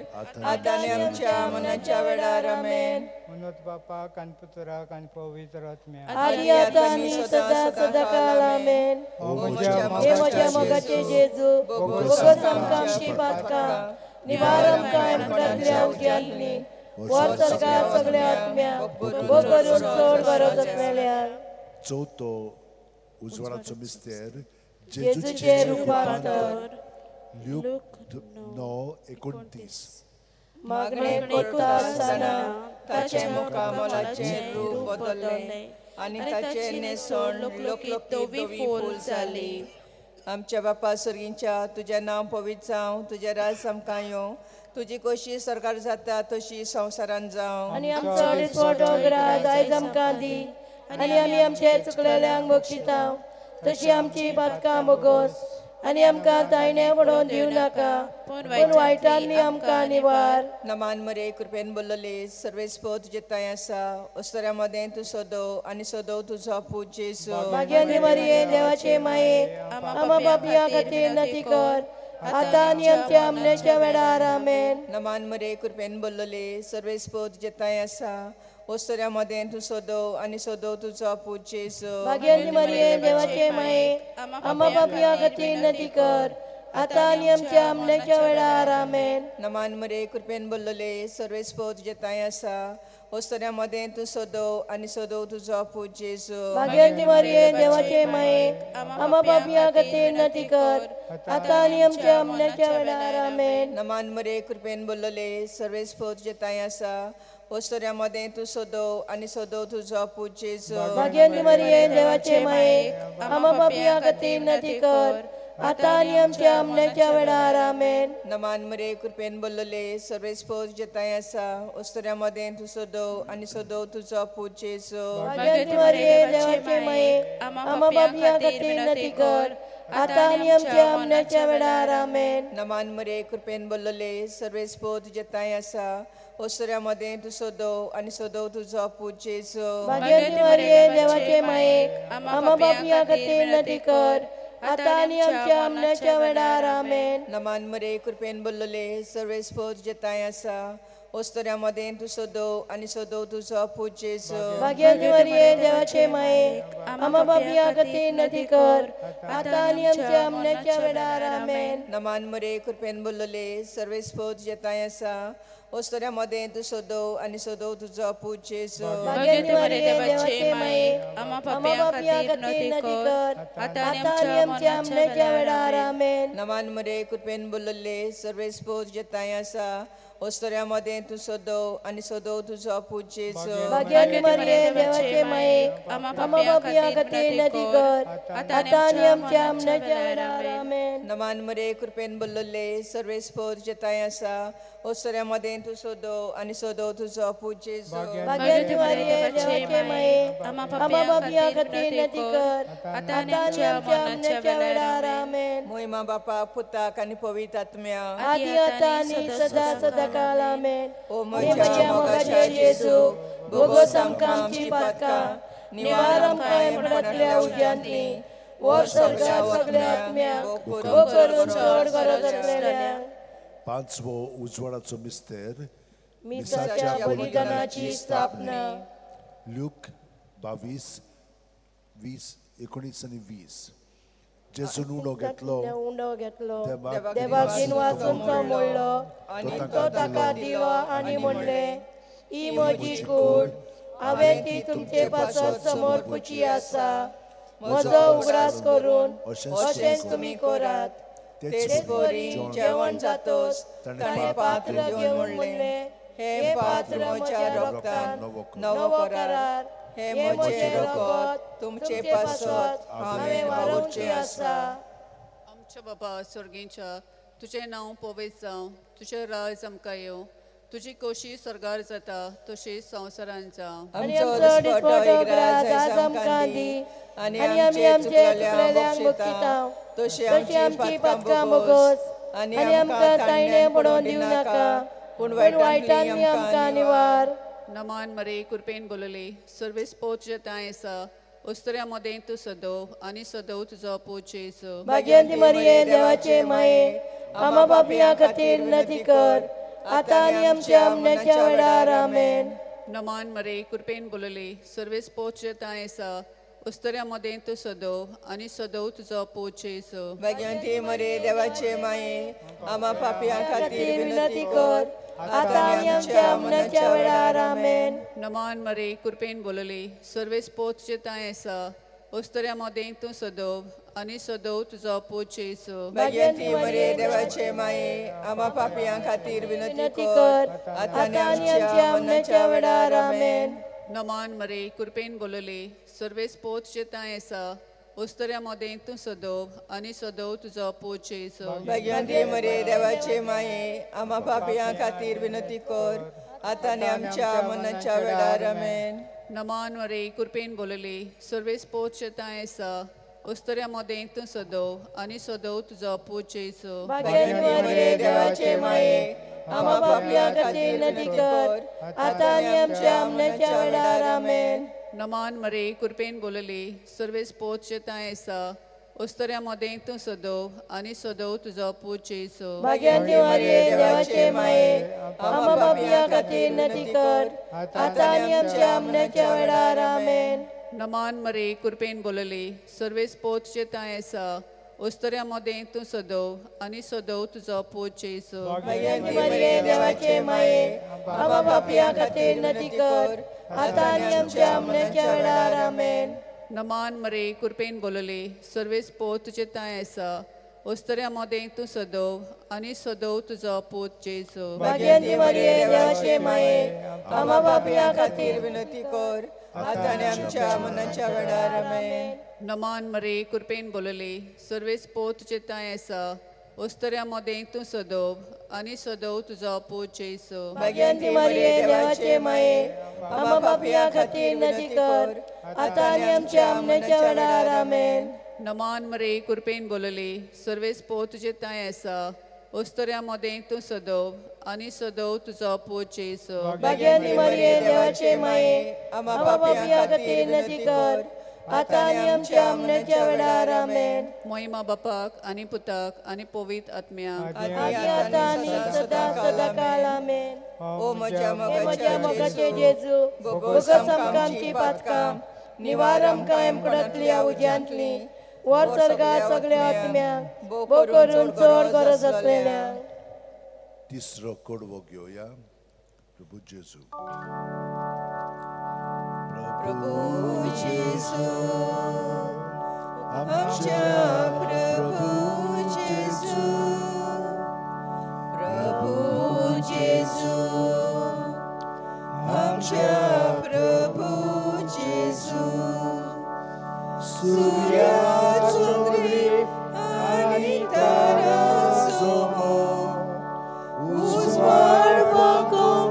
आता आनी आमच्या मरणाच्या वेळार आमेन. उन्नत बापाक आनी पुत्राक आनी पवित्र आत्म्याक आदी आता आनी सदा सदाकाळ आमेन. हे म्हज्या मोगाचे जेजू भोगोस आमकां आमची पातकां निवार आमकां हेमकुंडांतल्या उग्यांतली वर सरकार सगळ्या आत्म्याक भोग करून चड बरो जगलेल्यार. चवथो उजवाडाचो मिस्तेर जेजूचे रुपांतर. ल्यूक 9:29. मागणें करता आसतना ताचे मुखामोलाचे रूप बदलले आनी ताचे नेसण लोकलोकीत धवी फूल जाली. आमच्या बापा सर्गींच्या तुजें नांव पवित्र जावं तुजें राज आमकां येवं तुजी कशी सरकार जाता तशी संवसारान जावं. आनी आमचो दिसवटो ग्रास आयज आमकां दी आनी आमी आमचे चुकलेल्यांक बक्षितांव तशी आमची पातकां बोगोस आनी आमकां तायण्या पडोवन दिवं नाका पूण वायटांनी आमकां निवार. नमान मरे कृपेन बोलले सर्वेस्पो तुजे तांय आसा वस्तुऱ्यां मदें तूं सदो आनी सदो तुजो पूज जेजू. भाग्यवंती मरिये देवाचे माये आम्हा पापियां खातीर विनंती कर आता आनी आमच्या मरणाच्या वेळार आमेन. नमान मरे कृपेन बोलले सर्वेस्पो तुजे तांय आसा वस्तुऱ्यां मदें तूं सदो आनी सदो तुजो पूज जेजू. भाग्यवंती मरिये देवाचे माये आम्हा पापियां खातीर विनंती कर आता आनी आमच्या मरणाच्या वेळार आमेन. नमान मरे कृपेन बोलले सर्वेस्पो तुजे तांय आसा वस्तुऱ्यां मदें तूं सदो आनी सदो तुजो पूज जेजू. भाग्यवंती मरिये देवाचे माये आम्हा पापियां खातीर विनंती कर आता आनी आमच्या मरणाच्या वेळार आमेन. नमान मरे कृपेन बोलले सर्वेस्पो तुजे तांय आसा वस्तुऱ्यां मदें तूं सदो आनी सदो तुजो पूज जेजू. भाग्यवंती मरिये देवाचे माये आम्हा पापियां खातीर विनंती कर आता आनी आमच्या मरणाच्या वेळार आमेन. नमान मरे कृपेन बोलले सर्वेस्पो तुजे तांय आसा वस्तुऱ्यां मदें तूं सदो आनी सदो तुजो पूज जेजू. भाग्यवंती मरिये देवाचे माये आम्हा पापियां खातीर विनंती कर आता आनी आमच्या मरणाच्या वेळार आमेन. नमान मरे कृपेन बोलले सर्वेस्पो तुजे तांय आसा वस्तुऱ्यां मदें तूं सदो आनी सदो तुजो पूज जेजू. भाग्यवंती मरिये देवाचे माये आम्हा पापियां खातीर विनंती कर आता आनी आमच्या मरणाच्या वेळार आमेन. नमान मरे कृपेन बोलले सर्वेस्पो तुजे तांय आसा वस्तुऱ्यां मदें तूं सदो आनी सदो तुजो पूज जेजू. भाग्यवंती मरिये देवाचे माये आम्हा पापियां खातीर विनंती कर आता आनी आमच्या मरणाच्या वेळार आमेन. नमान मरे कृपेन बोलले सर्वेस्पो तुजे तांय आसा वस्तुऱ्यां मदें तूं सदो आनी सदो तुजो पूज जेजू. भाग्यवंती मरिये देवाचे माये आम्हा पापियां खातीर विनंती कर आता आनी आमच्या मरणाच्या वेळार आमेन. नमान मरे कृपेन बोलले सर्वेस्पो तुजे तांय आसा वस्तुऱ्यां मदें तूं सदो आनी सदो तुजो पूज जेजू. भाग्यवंती मरिये देवाचे माये आम्हा पापियां खातीर विनंती कर आता आनी आमच्या मरणाच्या वेळार आमेन. नमान मरे कृपेन बोलले सर्वेस्पो तुजे तांय आसा वस्तुऱ्यां मदें तूं सदो आनी सदो तुजो पूज जेजू. भाग्यवंती मरिये देवाचे माये आम्हा पापियां खातीर विनंती कर आता आनी आमच्या मरणाच्या वेळार आमेन. महिमा बापा पुताक आनी पवित्र आत्म्या आदी आता आनी सदा सदा काल आमेन ओ म्हज्या मोगाचें जेजू भोगोस आमकां आमची पातकां निवार आमकां हेमपणांतल्या उज्यांतली वर स्वर्गांत सगळ्या आत्म्यांक भोग करून चड गरज आसलेल्यांक पांचवो उजवाडाचो मिस्तेर मिसाच्या बलिदानाची स्थापना लूक 22:19-20 जेजून उंडो घेतलो देवाक दिन वाचून तो म्हणलो आनी तो ताका दिलो आनी म्हणलें ही म्हजी कूड हांवें ती तुमचे पासत समोर पुची आसा म्हजो उगडास करून अशेंच तुमी करात तेच बरी जेवण जातोच ताणें पात्र घेवन म्हणलें हे पात्र म्हज्या रोगतान नवो करार हे म्हजें रगत तुमचे पासत हांवें वावरचें आसा आमच्या बाबा स्वर्गीच्या तुजें नांव पवित्र जावं तुजें राज आमकां येवं तुजी खोशी स्वर्गार जाता तशी संवसारांत जावं आमचो दिसपटो ग्रास आज आमकां दी आनी आमी आमचे चुकलेल्यांक बक्षितांव तशी आमची पातकां बोगोस आनी आमकां तायणे पडोवन दिवं नाका पूण वायटांनी आमकां निवार नमान मरे कृपेन बोलले सर्वेस पोच जेताय आसा उस्तऱ्या मदें तूं सदोव आनी सदोव तुजो पूज जेजू भाग्यवंती मरिये देवाचे माये आमा पापियां खातीर विनंती कर आतां आनी आमच्या मरणाच्या वेळार आमेन नमान मरे कृपेन बोलले सर्वेस पोच जेताय आसा उस्तऱ्या मदें तूं सदोव आनी सदोव तुजो पूज जेजू भाग्यवंती मरिये देवाचे माये आमा पापियां खातीर विनंती कर आतां आनी आमच्या मरणाच्या वेळार आमेन नमान मरे कृपेन बोलले सर्वेस पोच जेताय आसा उस्तऱ्या मदें तूं सदोव आनी सदोव तुजो पूज जेजू भाग्यवंती मरिये देवाचे माये आमा पापियां खातीर विनंती कर आतां आनी आमच्या मरणाच्या वेळार आमेन नमान मरे कृपेन बोलले सर्वेस पोच जेताय आसा उस्तऱ्या मदें तूं सदोव आनी सदोव तुजो पूज जेजू भाग्यवंती मरिये देवाचे माये आमा पापियां खातीर विनंती कर आतां आनी आमच्या मरणाच्या वेळार आमेन नमान मरे कृपेन बोलले सर्वेस पोच जेताय आसा उस्तऱ्या मदें तूं सदोव आनी सदोव तुजो पूज जेजू भाग्यवंती मरिये देवाचे माये आमा पापियां खातीर विनंती कर आतां आनी आमच्या मरणाच्या वेळार आमेन नमान मरे कृपेन बोलले सर्वेस पोच जेताय आसा उस्तऱ्या मदें तूं सदोव आनी सदोव तुजो पूज जेजू भाग्यवंती मरिये देवाचे माये आमा पापियां खातीर विनंती कर आतां आनी आमच्या मरणाच्या वेळार आमेन नमान मरे कृपेन बोलले सर्वेस पोच जेताय आसा उस्तऱ्या मदें तूं सदोव आनी सदोव तुजो पूज जेजू भाग्यवंती मरिये देवाचे माये आमा पापियां खातीर विनंती कर आतां आनी आमच्या मरणाच्या वेळार आमेन नमान मरे कृपेन बोलले सर्वेस पोच जेताय आसा उस्तऱ्या मदें तूं सदोव आनी सदोव तुजो पूज जेजू भाग्यवंती मरिये देवाचे माये आमा पापियां खातीर विनंती कर आतां आनी आमच्या मरणाच्या वेळार आमेन नमान मरे कृपेन बोलले सर्वेस पोच जेताय आसा उस्तऱ्या मदें तूं सदोव आनी सदोव तुजो पूज जेजू भाग्यवंती मरिये देवाचे माये आमा पापियां खातीर विनंती कर आतां आनी आमच्या मरणाच्या वेळार आमेन नमान मरे कृपेन बोलले सर्वेस पोच जेताय आसा उस्तऱ्या मदें तूं सदोव आनी सदोव तुजो पूज जेजू भाग्यवंती मरिये देवाचे माये आमा पापियां खातीर विनंती कर आतां आनी आमच्या मरणाच्या वेळार आमेन महिमा बापाक आनी पुताक आनी पवित्र आत्म्याक आदी आतां आनी सदां सदांकाळ आमेन ओ म्हज्या मोगाचे जेजू भोगोस आमकां आमची पातकां निवार आमकां हेमकुडांतल्या उज्यांतली वर स्वर्गांत सगळ्या आत्म्यांक भोग करून चड गरज आसलेल्यांक तिसरो कडवो घेवया प्रभू जेजू प्रभू जेजू आमच्या प्रभू जेजू प्रभू जेजू आमच्या प्रभू जेजू सूर्या चंद्री आनी तारा समोर उजवाड वागोवन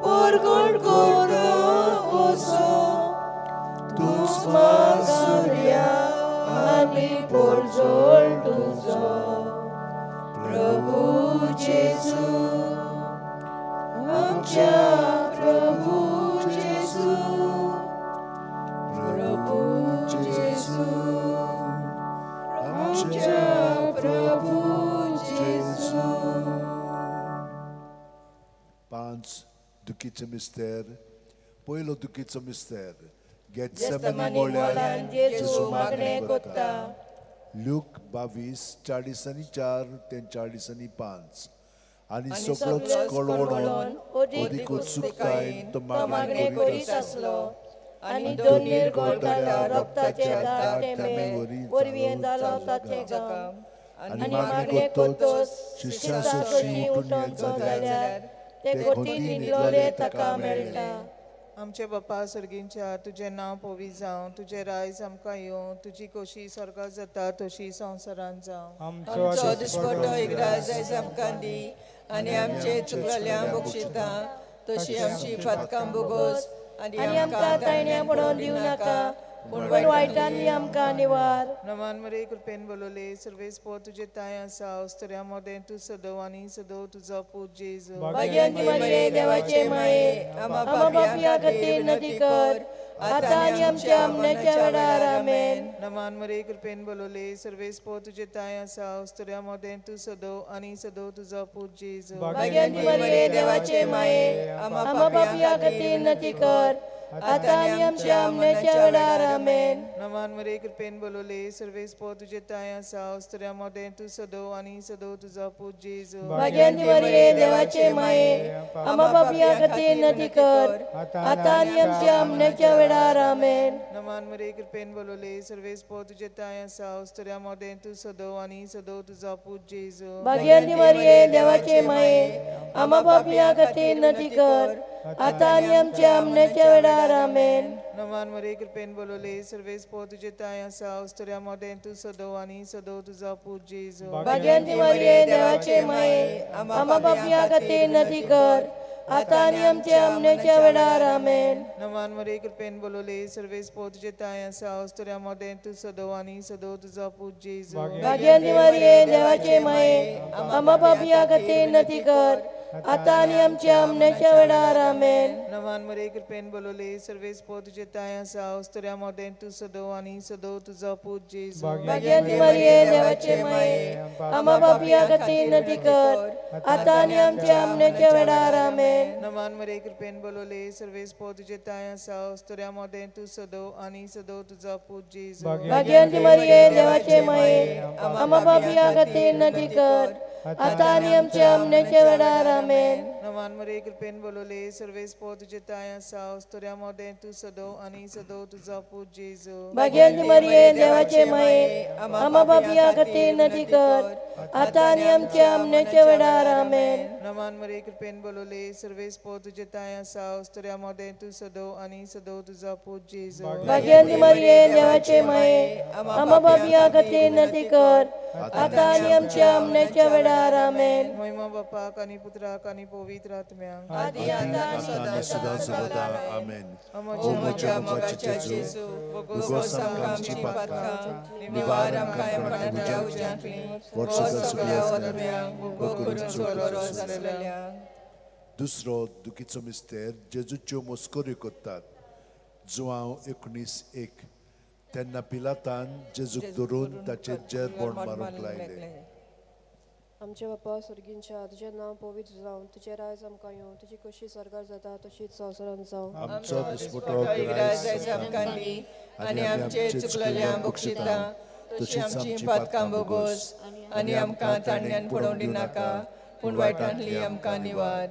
परगट करता वचो तुस्मा सूर्या आनी पोरजोळ तुजो प्रभू जेजू दुखीचो मिस्तेर पयलो दुखीचो मिस्तेर गेत्सेमनी मोळ्यान जेजू मागणें कोत्ता. लूक 22:40-4 ते 40-5 आनी सगळोच कळवळोन अदीक उत्सुकतायेन तो मागणें करीत आसलो. आनी दोन निर्गोळटाच्या रोगताचे थेंबे वरवीं जालो ताचें काम. आनी मागणें कोत्तोच शिष्यां सोशी उठोवचो जाल्यार ते कोठीन न्हिदलोले ताका मेळटा. आमचे बापा सर्गींच्या तुझें नांव पवित्र जावं, तुझें रायज आमकां येवं, तुजी खोशी स्वर्गांत जाता तशी संवसारांत जावं. आमचो दिसपट्टो इग्राज आयज आमकां दी आनी आमचे चुकलेल्यांक बक्षिता तशी आमची फातकां बोगोस आनी आमकां तायण्या पडोवन दिवं नाका पूण वायटांतली आमकां निवार. नमान मरे कृपेन बोलोले सर्वेस्पो तुजे ताय आसा अस्तऱ्या मोदें तूं सदव आनी सदव तुजो पूत जेजू. भाग्यवंती मरिये देवाचे माये आमा पापियां खातीर नदी कर आतां आनी आमच्या मरणाच्या वेळार आमेन. नमान मरे कृपेन बोलोले सर्वेस्पो तुजे ताय आसा अस्तऱ्या मोदें तूं सदव आनी सदव तुजो पूत जेजू. भाग्यवंती मरिये देवाचे माये आमा पापियां खातीर नदी कर आतां आनी आमच्या मरणाच्या वेळार आमेन. नमान मरे कृपेन बोलोले सर्वेस्पो तुजे ताय आसा अस्तऱ्या मोदें तूं सदव आनी सदव तुजो पूत जेजू. भाग्यवंती मरिये देवाचे माये आमा पापियां खातीर नदी कर आतां आनी आमच्या मरणाच्या वेळार आमेन. नमान मरे कृपेन बोलोले सर्वेस्पो तुजे ताय आसा अस्तऱ्या मोदें तूं सदव आनी सदव तुजो पूत जेजू. भाग्यवंती मरिये देवाचे माये आमा पापियां खातीर नदी कर आतां आनी आमच्या मरणाच्या वेळार आमेन. नमान मरे कृपेन बोलोले सर्वेस्पो तुजे ताय आसा अस्तऱ्या मोदें तूं सदव आनी सदव तुजो पूत जेजू. भाग्यवंती मरिये देवाचे माये आमा पापियां खातीर नदी कर आतां आनी आमच्या मरणाच्या वेळार आमेन. नमान मरे कृपेन बोलोले सर्वेस्पो तुजे ताय आसा अस्तऱ्या मोदें तूं सदव आनी सदव तुजो पूत जेजू. भाग्यवंती मरिये देवाचे माये आमा पापियां खातीर नदी कर आतां आनी आमच्या मरणाच्या वेळार आमेन. नमान मरे कृपेन बोलोले सर्वेस्पो तुजे ताय आसा अस्तऱ्या मोदें तूं सदव आनी सदव तुजो पूत जेजू. भाग्यवंती मरिये देवाचे माये आमा पापियां खातीर नदी कर आतां आनी आमच्या मरणाच्या वेळार आमेन. नमान मरे कृपेन बोलोले सर्वेस्पो तुजे ताय आसा अस्तऱ्या मोदें तूं सदव आनी सदव तुजो पूत जेजू. भाग्यवंती मरिये देवाचे माये आमा पापियां खातीर नदी कर आतां आनी आमच्या मरणाच्या वेळार आमेन. नमान मरे कृपेन बोलोले सर्वेस्पो तुजे ताय आसा अस्तऱ्या मोदें तूं सदव आनी सदव तुजो पूत जेजू. भाग्यवंती मरिये देवाचे माये आमा पापियां खातीर नदी कर आतां आनी आमच्या मरणाच्या वेळार आमेन. नमान मरे कृपेन बोलोले सर्वेस्पो तुजे ताय आसा अस्तऱ्या मोदें तूं सदव आनी सदव तुजो पूत जेजू. भाग्यवंती मरिये देवाचे माये आमा पापियां खातीर नदी कर आतां आनी आमच्या मरणाच्या वेळार आमेन. महिमा बापाक आनी पुत्राक आनी पवित्र आत्म्याक आदी आतां आनी सदां सर्वदा आमेन. ओ म्हज्या मोगाच्या जेजू भोगोस आमकां आमची पातकां निवार आमकां मरणाच्या उज्यांतली वर्सां सगळ्या आत्म्यांक भोग करून सोरो जालेल्यांक. दुसरो दुखीचो मिस्तेर जेजूच्यो मोस्कोऱ्यो कोत्तात. जुआंव 19:1 तेन्ना पिलातान जेजूक धरून ताचेर जेरबोंड मारूंक लायले. आमचे बापा सर्गींच्या तुजें नांव पवित्र जावं, तुजें रायज आमकां येवं, तुजी कशी स्वर्गार जाता तशीच संवसारांत जावं. आमचो दिसपट्टो इग्राज आयज आमकां दी आनी आमचे चुकलेल्यांक बक्षिता तशी आमची पातकां बोगोस आनी आमकां ताणण्यान पडोवन दिनाका पूण वायटांतली आमकां निवार.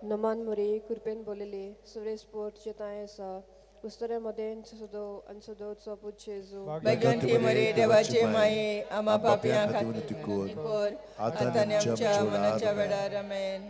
नमान मरी कृपेन बोलेली सुरेस्पोर तुजे ताय आसा उस्तऱ्या मदें सदो आनी सदोचो पूत जेजू. भाग्यवंती मरिये देवाचे माये आमा पापियां खातीर कर आतां आनी आमच्या मरणाच्या वेळार आमेन.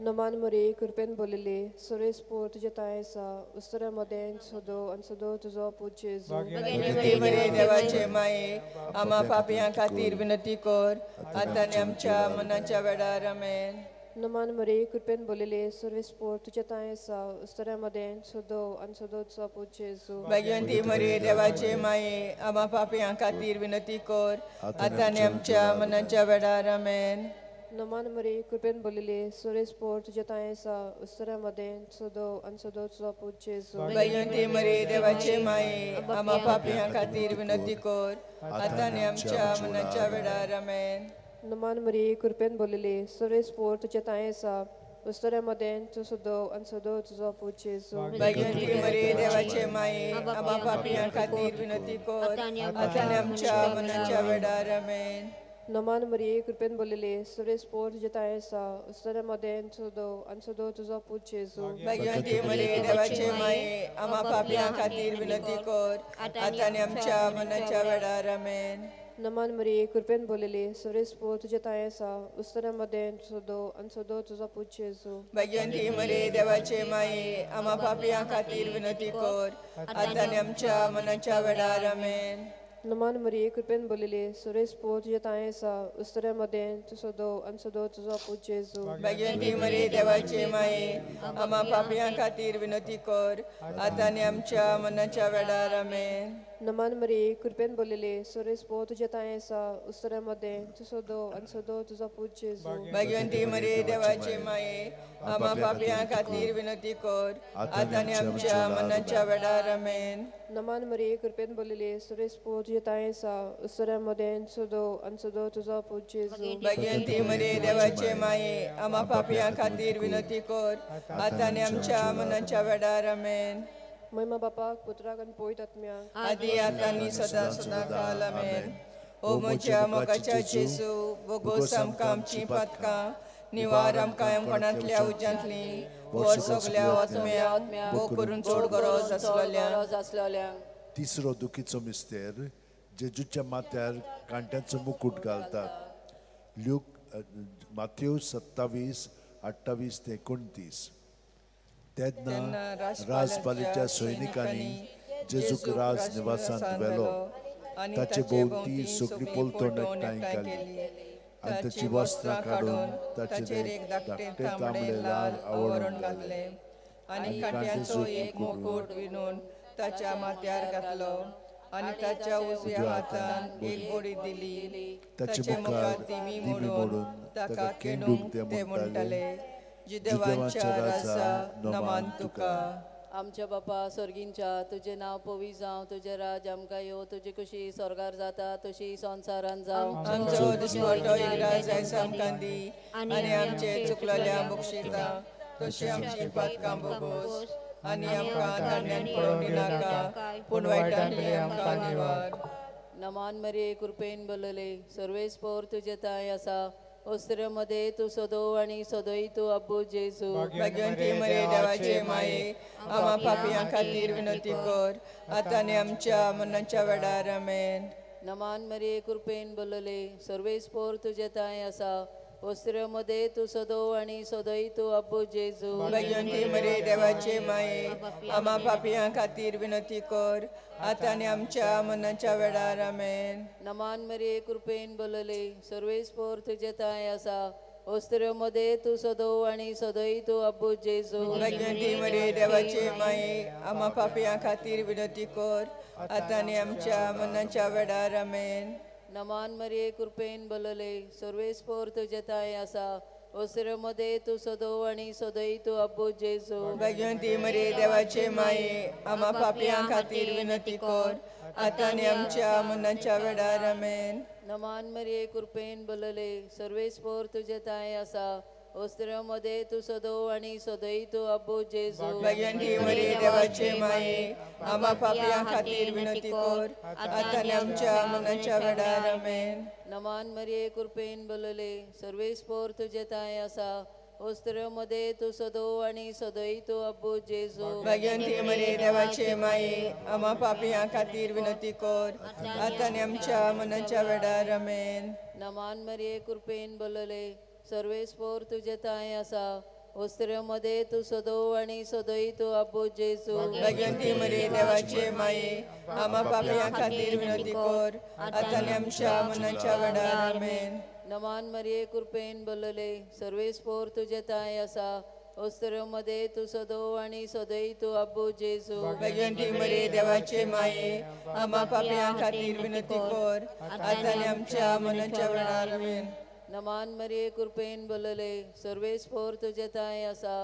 नमान मरी कृपेन बोलेली सुरेस्पोर तुजे ताय आसा उस्तऱ्या मदें सदो आनी सदो तुजो पूत जेजू. भाग्यवंती मरिये देवाचे माये आमा पापियां खातीर विनंती कर आतां आनी आमच्या मरणाच्या वेळार आमेन. नमान मरी कृपेन बोलेली सुरेस्पोर तुजे ताय आसा उस्तऱ्या मदें सदो आनी सदोचो पूत जेजू. भाग्यवंती मरिये देवाचे माये आमा पापियां खातीर विनंती कर आतां आनी आमच्या मरणाच्या वेळार आमेन. नमान मरी कृपेन बोलेली सुरेस्पोर तुजे ताय आसा उस्तऱ्या मदें सदो आनी सदोचो पूत जेजू. भाग्यवंती मरिये देवाचे माये आमा पापियां खातीर विनंती कर आतां आनी आमच्या मरणाच्या वेळार आमेन. नमान मरी कृपेन बोलेली सुरेस्पोर तुजे ताय आसा उस्तोऱ्या मदें तूं सदो आनी सदो तुजो पूत जेजू भाग्यवंती मरिये देवाचे माये आम्हा पापियां खातीर विनंती कर आतां आमच्या मरणाच्या वेळार आमेन. नमान मरिये कृपेन बोलिले सगळे स्पोर तुजे ताये आसा उस्तोऱ्या मदें सदो आनी सदो तुजो पूत जेजू भाग्यवंती मरिये देवाचे माये आम्हा पापियां खातीर विनंती कर आतां आमच्या मरणाच्या वेळार आमेन. नमान मरिये कृपेन बोलिले सगळे स्पोर तुजे ताये आसा उस्तोऱ्या मदें सदो आनी सदो तुजो पूत जेजू भाग्यवंती मरिये देवाचे माये आम्हा पापियां खातीर विनंती कर आतां आमच्या मरणाच्या वेळार आमेन. नमान मरिये कृपेन बोलिले सगळे स्पोर तुजे ताये आसा उस्तोऱ्या मदें सदो आनी सदो तुजो पूत जेजू भाग्यवंती मरिये देवाचे माये आम्हा पापियां खातीर विनंती कर आतां आमच्या मरणाच्या वेळार आमेन. नमान मरिये कृपेन बोलिले सगळे स्पोर तुजे ताये आसा उस्तोऱ्या मदें सदो आनी सदो तुजो पूत जेजू भाग्यवंती मरिये देवाचे माये आम्हा पापियां खातीर विनंती कर आतां आमच्या मरणाच्या वेळार आमेन. नमान मरिये कृपेन बोलिले सगळे स्पोर तुजे ताये आसा उस्तोऱ्या मदें सदो आनी सदो तुजो पूत जेजू भाग्यवंती मरिये देवाचे माये आम्हा पापियां खातीर विनंती कर आतां आमच्या मरणाच्या वेळार आमेन. महिमा बापाक पुत्राक आनी पवित्र आत्म्याक आदी आतां आनी सदां सदांकाळ आमेन. ओ म्हज्या मोगाच्या जेजू वगोस आमकां आमची पातकां निवार आमकां एमपणांतल्या उज्यांतली वर सगल्या आत्म्याक भोग करून चड गरज आसलेल्यांक. तिसरो दुखीचो मिस्तेर जेजूच्या माथ्यार कांट्याचो मुकुट घालतात. Luke Matthew 27:28-29. तेन्ना राजपालीच्या सैनिकांनी जेजूक राज निवासांत व्हेलो. ताचे भोवती सगळी पोलतोड एकठांय केली आनी ताची वस्त्रां काडून ताचेर एक धाकटे तांबडे लाल आवरण घातले आनी कांट्याचो एक मुकुट विणून ताच्या माथ्यार घातलो आनी ताच्या उजव्या हातान एक बडी दिली. ताचे मुखार दिमी मोडून ताका केंडूंक ते म्हणटाले जिदेवांच्या राजा नमान तुका. आमच्या बापा स्वर्गींच्या तुझे नाव पवित्र जावं तुझे राज आमकां येवं तुजी कशी स्वर्गार जाता तशी संवसारान जावं. आमचो दिसपट्टो इराज आयज आमकां दी आनी आमचे चुकलेल्या बक्षिता तशी आमची पातकां भोगोस आनी आमकां धान्यान पडोवंक दिनाका पूण वायटांतले आमकां निवार. नमान मरिये कृपेन बोलले सर्वे स्पोर तुजे ताय आसा उस्तोऱ्या मदें तूं सदो आनी सदोय तूं अब्बू जेजू भाग्यवंती मरिये देवाचे माये आम्हा पापियां खातीर विनंती कर आतां आमच्या मरणाच्या वेळार आमेन. नमान मरिये कृपेन बोलले सर्वे स्पोर तुजे ताय आसा उस्तोऱ्या मदें तूं सदो आनी सदोय तूं अब्बू जेजू भाग्यवंती मरिये देवाचे माये आम्हा पापियां खातीर विनंती कर आतां आमच्या मरणाच्या वेळार आमेन. नमान मरिये कृपेन बोलले सर्वे स्पोर तुजे ताय आसा उस्तोऱ्या मदें तूं सदो आनी सदोय तूं अब्बू जेजू भाग्यवंती मरिये देवाचे माये आम्हा पापियां खातीर विनंती कर आतां आमच्या मरणाच्या वेळार आमेन. नमान मरिये कृपेन बोलले सर्वे स्पोर तुजे ताय आसा उस्तोऱ्या मदें तूं सदो आनी सदोय तूं अब्बू जेजू भाग्यवंती मरिये देवाचे माये आम्हा पापियां खातीर विनंती कर आतां आमच्या मरणाच्या वेळार आमेन. नमान मरिये कृपेन बोलले सर्वे स्पोर तुजे ताय आसा उस्तोऱ्या मदें तूं सदो आनी सदोय तूं अब्बू जेजू भाग्यवंती मरिये देवाचे माये आम्हा पापियां खातीर विनंती कर आतां आमच्या मरणाच्या वेळार आमेन. नमान मरिये कृपेन बोलले सर्वे स्पोर तुजे ताय आसा उस्तोऱ्या मदें तूं सदो आनी सदोय तूं अब्बू जेजू भाग्यवंती मरिये देवाचे माये आम्हा पापियां खातीर विनंती कर आतां आमच्या मरणाच्या वेळार आमेन. नमान मरिये कृपेन बोलले सर्वे स्पोर तुजे ताय आसा उस्तोऱ्या मदें तूं सदो आनी सदोय तूं अब्बू जेजू भाग्यवंती मरिये देवाचे माये आम्हा पापियां खातीर विनंती कर आतां आमच्या मरणाच्या वेळार आमेन. नमान मरिये कृपेन बोलले सर्वे स्पोर तुजे ताय आसा उस्तोऱ्या मदें तूं सदो आनी सदोय तूं अब्बू जेजू भाग्यवंती मरिये देवाचे माये आम्हा पापियां खातीर विनंती कर आतां आमच्या मरणाच्या वेळार आमेन. नमान मरिये कृपेन बोलले सर्वे स्पोर तुजे ताय आसा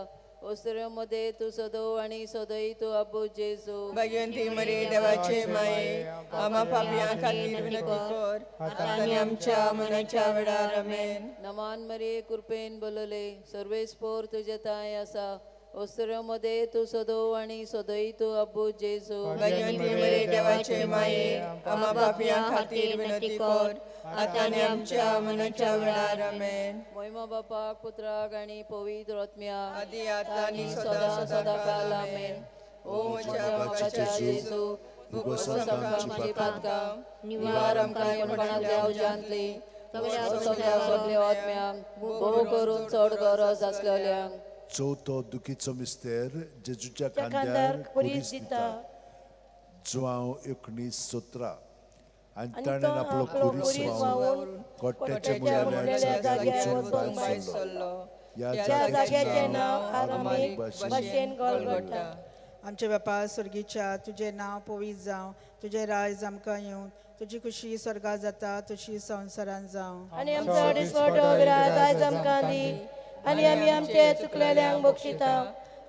ओस्तऱ्यामध्ये तू सदो आणि सदई तू अबू जेजू भगवंती मरे देवाचे माये आम्हा पापियां खातीर विनंती कर आता आणि आमच्या मनाच्या वेळार आमेन. नमान मरे कृपेन बोलले सर्वेस पोर तुझे ताय आसा ओस्तऱ्यामध्ये तू सदो आणि सदई तू अबू जेजू भगवंती मरे देवाचे माये आम्हा पापियां खातीर विनंती कर आता आणि आमच्या मनाच्या वेळार आमेन. महिमा बापाक पुत्राक आणि पवित्र आत्म्या आदी आता आणि सदा सदा काल आमेन. ओ म्हज्या मोगाच्या जेजू भुगोस आमची पातकां निवार आमकां येवपणांतल्या उज्यांतली सगळ्या आत्म्यांक भोव करून चड गरज आसलेल्यांक. चवथो दुखीचो मिस्तेर जेजूच्या खांद्यार कुरीस दिता जो हांव 1917 आनी ताणें आपलो कुरीस व्हांवून कोट्ट्याच्या मुळाल्या जाग्यार वचून भायर सरलो. ह्या जाग्याचें नांव आरामीक भाशेन गोल्गोथा. आमचे बापा सुर्गीच्या तुझे नांव पवित्र जावं तुझे राज आमकां येवं तुजी खुशी स्वर्गात जाता तशी संवसारांत जावं. आनी आमचो दिसवटो विराज आयज आमकां दी आनी आमी आमचे चुकलेल्यांक बक्षिता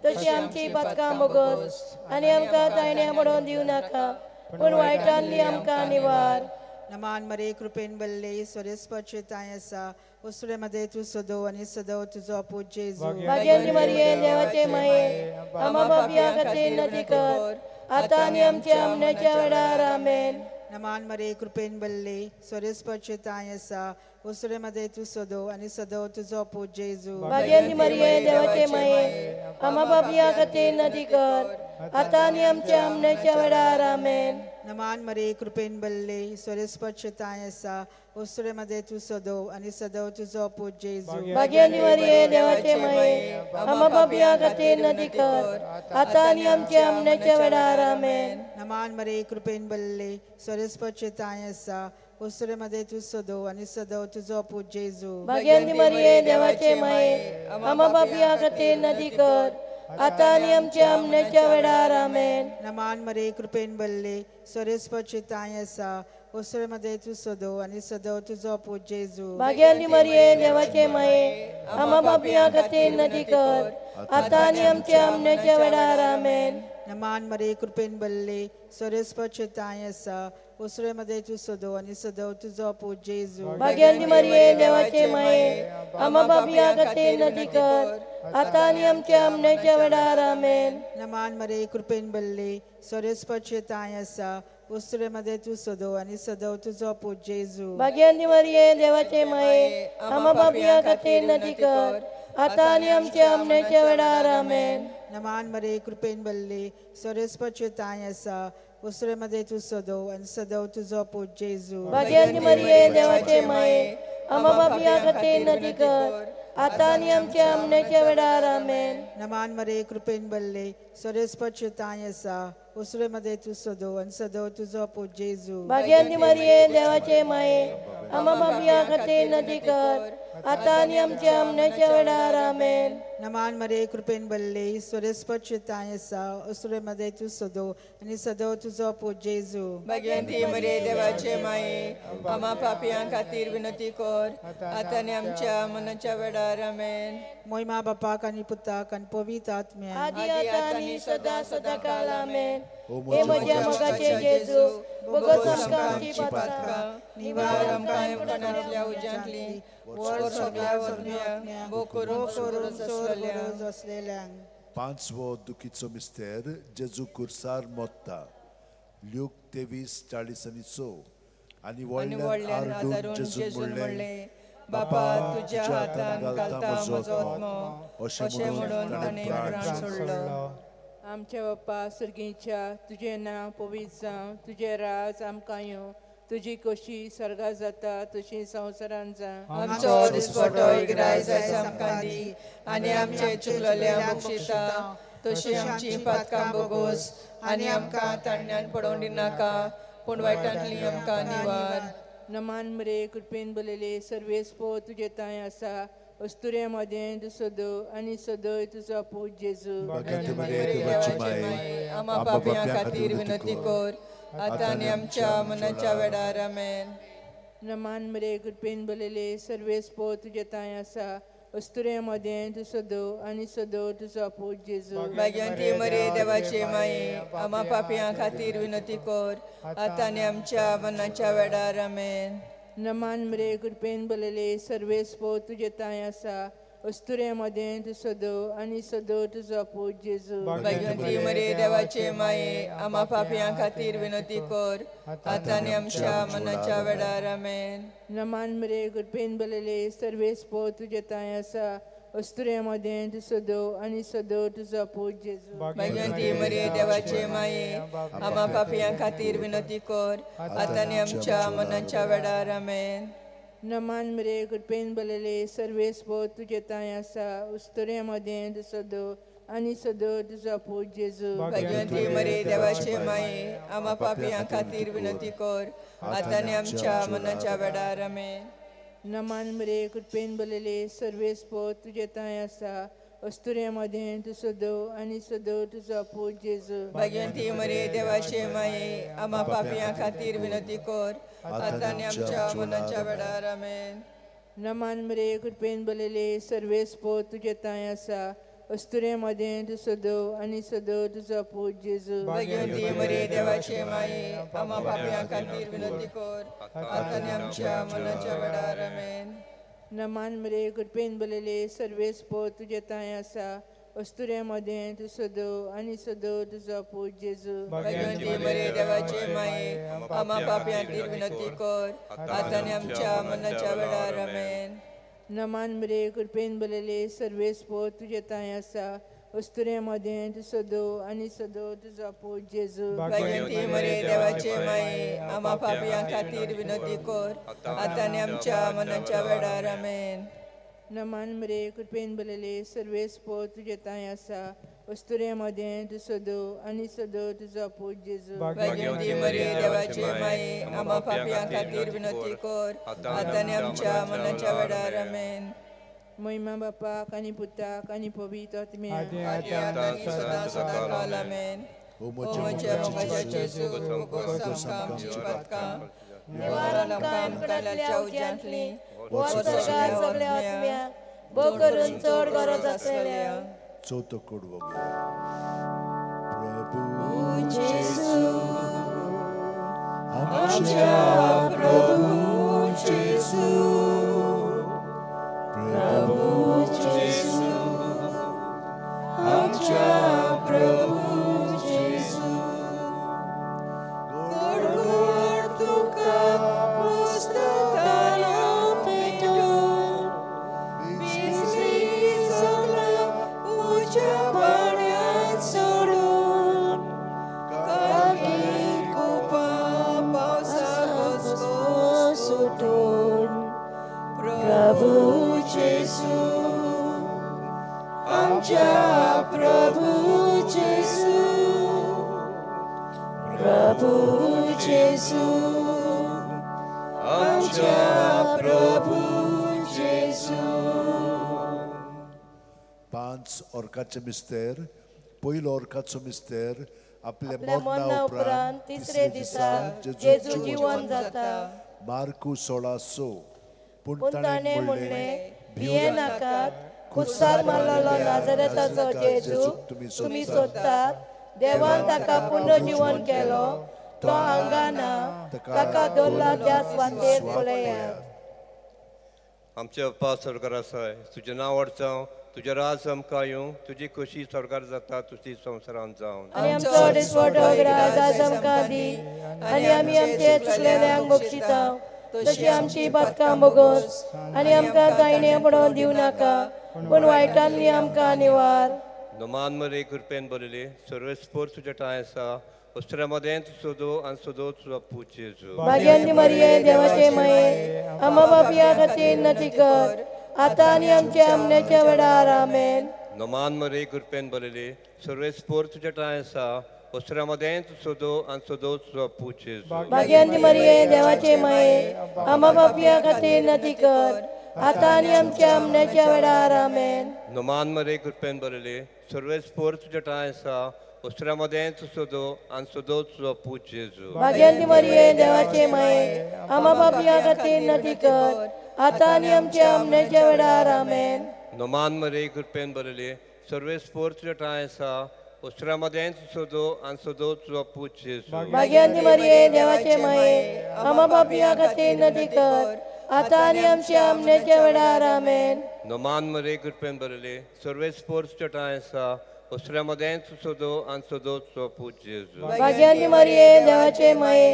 तशी आमची पातकां बोगस आनी आमकां तायण्या पडोवन दिवं नाका पूण वायटांतली आमकां निवार. नमान मरे कृपेन बल्ले स्वरेस्पचे ताय आसा ओसऱ्यामध्ये तू सदो आणि सदो तुजो अपूत जेजू भाग्यवंती मरिये देवाचे माये आम्हा पापियां खातीर विनंती कर आता आनी आमच्या मरणाच्या वेळार आमेन. नमान मरे कृपेन बल्ले स्वरेस्पचे ताय आसा ओसऱ्यामध्ये तू सदो आणि सदो तुजो अपूत जेजू भाग्यवंती मरिये देवाचे माये आम्हा पापियां खातीर विनंती कर आता आनी आमच्या मरणाच्या वेळार आमेन. नमान मरे कृपेन बल्ले स्वरेस्पचे ताय आसा ओसऱ्यामध्ये तू सदो आणि सदो तुजो अपूत जेजू भाग्यवंती मरिये देवाचे माये आम्हा पापियां खातीर विनंती कर आता आनी आमच्या मरणाच्या वेळार आमेन. नमान मरे कृपेन बल्ले स्वरेस्पचे ताय आसा ओसऱ्यामध्ये तू सदो आणि सदो तुजो अपूत जेजू भाग्यवंती मरिये देवाचे माये आम्हा पापियां खातीर विनंती कर आता आनी आमच्या मरणाच्या वेळार आमेन. नमान मरे कृपेन बल्ले स्वरेस्पचे ताय आसा ओसऱ्यामध्ये तू सदो आणि सदो तुजो अपूत जेजू भाग्यवंती मरिये देवाचे माये आम्हा पापियां खातीर विनंती कर आता आनी आमच्या मरणाच्या वेळार आमेन. नमान मरे कृपेन बल्ले स्वरेस्पचे ताय आसा ओसऱ्यामध्ये तू सदो आणि सदो तुजो अपूत जेजू भाग्यवंती मरिये देवाचे माये आम्हा पापियां खातीर विनंती कर आता आनी आमच्या मरणाच्या वेळार आमेन. नमान मरे कृपेन बल्ले स्वरेस्पचे ताय आसा ओसऱ्यामध्ये तू सदो आणि सदो तुजो अपूत जेजू भाग्यवंती मरिये देवाचे माये आम्हा पापियां खातीर विनंती कर आता आनी आमच्या मरणाच्या वेळार आमेन. नमान मरे कृपेन बल्ले स्वरेस्पचे ताय आसा ओसऱ्यामध्ये तू सदो आणि सदो तुजो अपूत जेजू भाग्यवंती मरिये देवाचे माये आम्हा पापियां खातीर विनंती कर आता आनी आमच्या मरणाच्या वेळार आमेन. नमान मरे कृपेन बल्ले स्वरेस्पचे ताय आसा ओसऱ्यामध्ये तू सदो आणि सदो तुजो अपूत जेजू भाग्यवंती मरिये देवाचे माये आम्हा पापियां खातीर विनंती कर आता आनी आमच्या मरणाच्या वेळार आमेन. नमान मरे कृपेन बल्ले स्वरेस्पचे ताय आसा ओसऱ्यामध्ये तू सदो आणि सदो तुजो अपूत जेजू भगवंती मरे देवाचे माये आम्हा पापियां खातीर विनंती कर आता आनी आमच्या मनाच्या वेळार आमेन. महिमा बापाक आणि पुताक आणि पवित्र आत्म्याक आदी आता आनी सदा सदा काल आमेन. हे म्हज्या मोगाचे जेजू भोगोस आमकां आमची पातकां निवार आमकां येवपणांतल्या उज्यांतली वर सगळ्या आत्म्यांक भोव करून गरज असलेल्यांक. पांचवो दुखीचो मिस्तेर जेजू कुर्सार मोत्ता ल्यूक 23:40 आनी व्हडल्यान आदारून जेजून म्हणलें बापा तुज्या हातान घालता म्हजो आत्मो अशें म्हणून ताणें प्राण सोडलो. आमच्या बापा सुर्गीच्या तुझे नांव पवित्र जावं तुझे राज आमकां येवं तुजी कशी स्वर्गात जाता तशी संवसारांत जावं. आमचो दिसपटो इग्रायज आयज आमकां दी आनी आमचे चुकलेल्यांक बक्षिता तशी आमची पातकां बोगोस आनी आमकां ताणण्यान पडोवन दिनाका पूण वायटांतली आमकां निवार. नमान मरे कृपेन बलयले सर्वेस्पो तुजे ताय आसा अस्तुऱ्यामध्ये तू सदो आणि सदोय तुजो अपूत जेजू भगवंती मरिये देवाची माये आम्हा पापियां खातीर विनंती कर आता आनी आमच्या मनाच्या वेळार आमेन. नमान मरे कृपेन बलयले सर्वेस्पो तुजे ताय आसा अस्तुरेमध्ये तू सदो आनी सदो तुजो पूत जेजू. भाग्यवंती मरे देवाचे माये आम्हा पापियां खातीर विनंती कर आता आनी आमच्या मरणाच्या वेळार आमेन. नमान मरे कृपेन बलले सर्वेस्पो तुजे ताय आसा अस्तुरेमध्ये तू सदो आनी सदो तुजो पूत जेजू. भाग्यवंती मरे देवाचे माये आम्हा पापियां खातीर विनंती कर आता आनी आमच्या मरणाच्या वेळार आमेन. नमान मरे कृपेन बलले सर्वेस्पो तुजे ताय आसा अस्तुरेमध्ये तू सदो आनी सदो तुजो पूत जेजू. भाग्यवंती मरे देवाचे माये आम्हा पापियां खातीर विनंती कर आता आनी आमच्या मरणाच्या वेळार आमेन. नमान मरे कृपेन बलले सर्वेस्पो तुजे ताय आसा अस्तुरेमध्ये तू सदो आनी सदो तुजो पूत जेजू. भाग्यवंती मरे देवाचे माये आम्हा पापियां खातीर विनंती कर आता आनी आमच्या मरणाच्या वेळार आमेन. नमान मरे कृपेन बलले सर्वेस्पो तुजे ताय आसा अस्तुरेमध्ये तू सदो आनी सदो तुजो पूत जेजू. भाग्यवंती मरे देवाचे माये आम्हा पापियां खातीर विनंती कर आता आनी आमच्या मरणाच्या वेळार आमेन. नमान मरे कृपेन बलले सर्वेस्पो तुजे ताय आसा अस्तुरेमध्ये तू सदो आनी सदो तुजो पूत जेजू. भाग्यवंती मरे देवाचे माये आम्हा पापियां खातीर विनंती कर आता आनी आमच्या मरणाच्या वेळार आमेन. नमान मरे कृपेन बलले सर्वेस्पो तुजे ताय आसा अस्तुरेमध्ये तू सदो आनी सदो तुजो पूत जेजू. भाग्यवंती मरे देवाचे माये आम्हा पापियां खातीर विनंती कर आता आनी आमच्या मरणाच्या वेळार आमेन. नमान मरे कृपेन बलले सर्वेस्पो तुजे ताय आसा अस्तुरेमध्ये तू सदो आनी सदो तुजो पूत जेजू. भाग्यवंती मरे देवाचे माये आम्हा पापियां खातीर विनंती कर आता आनी आमच्या मरणाच्या वेळार आमेन. नमान मरे कृपेन बलले सर्वेस्पो तुजे ताय आसा अस्तुरेमध्ये तू सदो आनी सदो तुजो पूत जेजू. भाग्यवंती मरे देवाचे माये आम्हा पापियां खातीर विनंती कर आता आनी आमच्या मरणाच्या वेळार आमेन. महिमा बापाक आनी पुताक आनी पवित्र आत्म्याक आदी आतां आनी सदां सदांकाळ आमेन. ओ म्हज्या मोगाच्या जेजू वगोस आमकां आमची पातकां निवारण आमकां आमकां उज्यांतली सगळ्या आत्म्याक भोव करून चड गरज आसलेल्या चवथो कडवो. प्रभू जेजू आमच्या प्रभू जेजू प्रभू जेजू आमच्या प्रभू जेजू गोड गोड तुका पुस्तकाला पेटून बिजली सगळा उज्या पाण्यात सोडून काळी कुपां पावसाक घोस्को सुटून प्रभू जेजू आमच्या प्रभू जेजू प्रभू जेजू आमच्या प्रभू जेजू. 5 ओर्काचे मिस्तेर. पयलो ओर्काचो मिस्तेर आपल्या मरना मरणा उपरांत उपरांत तिसरे दिसा जेजू जीवन जाता. मार्कू 16:6. पूण ताणें म्हणलें भिये नाकात, खुस्सार मारलेलो नाजरेताचो जेजू तुमी सोदतात. देवान ताका पुनर्जीवन केलो, तो हांगा ना, ताका दवरला त्या स्वातेर पळयात. आमचे बापा स्वर्गार आसाय, तुजें नांव वडचाव, तुजें राज आमकां येवं, तुजी खोशी स्वर्गार जाता तशी संवसारांत जावन. आनी आमचो दिसवटो वगडास आज आमकां दी, आनी आमी आमचे चुकलेल्यांक बक्षितांव, तशी आमची पातकां बोगोस, आनी आमकां जायने पडोवन दिवं नाका, पूण वायटांतली आमकां निवार. नमान मरे कृपेन बरयले सर्वेस्पोर तुजे ठांय आसा अस्तुऱ्यामध्ये सोदो आनी सोदो तुजो पूत जेजू. भाग्यवंती मरिये देवाचे माये आम्हा पापियां खातीर विनंती कर आता आनी आमच्या मरणाच्या वेळार आमेन. नमान मरे कृपेन बरयले सर्वेस्पोर तुजे ठांय आसा उस्त्र्यामध्ये तूं सोदो आनी सोदो तुजो पूत जेजू भाग्यवंती मरिये देवाचे माये आम्हा पापियां खातीर नती कर आता आनी आमच्या मरणाच्या वेळार आमेन. नोमान मरे कृपेन बरयले सर्वेस पोर तुज्या ठांय आसा उस्त्र्यामध्ये तूं सोदो आनी सोदो तुजो पूत जेजू भाग्यवंती मरिये देवाचे माये आम्हा पापियां खातीर नती कर आता आनी आमच्या मरणाच्या वेळार आमेन. नोमान मरे कृपेन बरयले सर्वेस पोर तुज्या ठांय आसा उस्त्र्यामध्ये तूं सोदो आनी सोदो तुजो पूत जेजू भाग्यवंती मरिये देवाचे माये आम्हा पापियां खातीर नती कर आता आनी आमच्या मरणाच्या वेळार आमेन. नोमान मरे कृपेन बरयले सर्वेस पोर तुज्या ठांय आसा उस्त्र्यामध्ये तूं सोदो आनी सोदो तुजो पूत जेजू भाग्यवंती मरिये देवाचे माये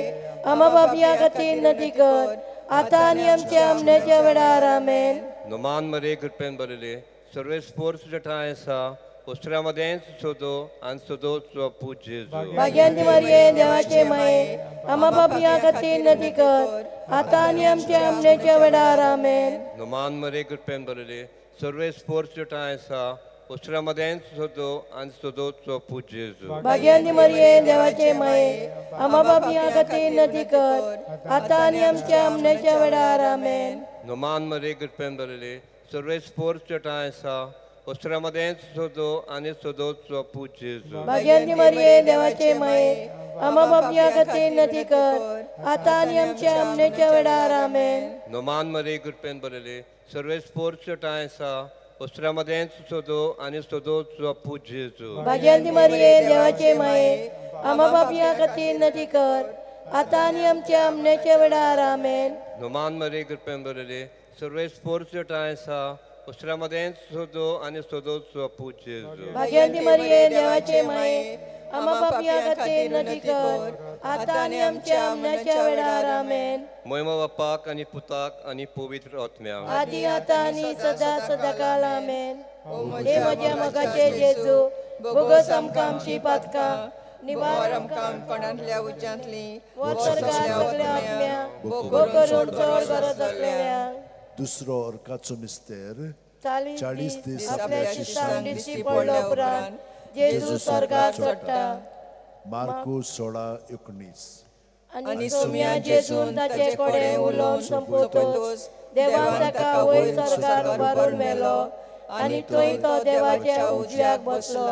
आम्हा पापियां खातीर नती कर आता आनी आमच्या मरणाच्या वेळार आमेन. नोमान मरे कृपेन बरयले सर्वेस पोर तुज्या ठांय आसा उस्त्र्यामध्ये तूं सोदो आनी सोदो तुजो पूत जेजू भाग्यवंती मरिये देवाचे माये आम्हा पापियां खातीर नती कर आता आनी आमच्या मरणाच्या वेळार आमेन. नोमान मरे कृपेन बरयले सर्वेस पोर तुज्या ठांय आसा उस्त्र्यामध्ये तूं सोदो आनी सोदो तुजो पूत जेजू भाग्यवंती मरिये देवाचे माये आम्हा पापियां खातीर नती कर आता आनी आमच्या मरणाच्या वेळार आमेन. नोमान मरे कृपेन बरयले सर्वेस पोर तुज्या ठांय आसा उस्त्र्यामध्ये तूं सोदो आनी सोदो तुजो पूत जेजू भाग्यवंती मरिये देवाचे माये आम्हा पापियां खातीर नती कर आता आनी आमच्या मरणाच्या वेळार आमेन. नोमान मरे कृपेन बरयले सर्वेस पोर तुज्या ठांय आसा उस्त्र्यामध्ये तूं सोदो आनी सोदो तुजो पूत जेजू भाग्यवंती मरिये देवाचे माये आम्हा पापियां खातीर नती कर आता आनी आमच्या मरणाच्या वेळार आमेन. नोमान मरे कृपेन बरयले सर्वेस पोर तुज्या ठांय आसा उस्त्र्यामध्ये तूं सोदो आनी सोदो तुजो पूत जेजू भाग्यवंती मरिये देवाचे माये आम्हा पापियां खातीर नती कर आता आनी आमच्या मरणाच्या वेळार आमेन. महिमा बापाक आनी पुताक आनी पवित्र आत्म्याक आदी आता आनी सदा सदाकाळ आमेन. हे म्हज्या मोगाचे जेजू बोगस आमकां आमची पातकां निबार आमकां कोणांतल्या उज्यांतली वर सर्गांत सगळ्या आत्म्या भोग करून चड गरज आसलेल्यांक. दुसरो अर्काचो मिस्तेर 40 दीस आपल्या शिश्यांक दिश्टी पडलो उपरांत जेजू स्वर्गाक चडटा. मार्कूस 16:19 आनी सोम्या जेजून ताचे कडेन उलोवन संपतच देवान ताका वयर स्वर्गार उबारून मेलो आनी थंय तो देवाच्या उजव्याक बसलो.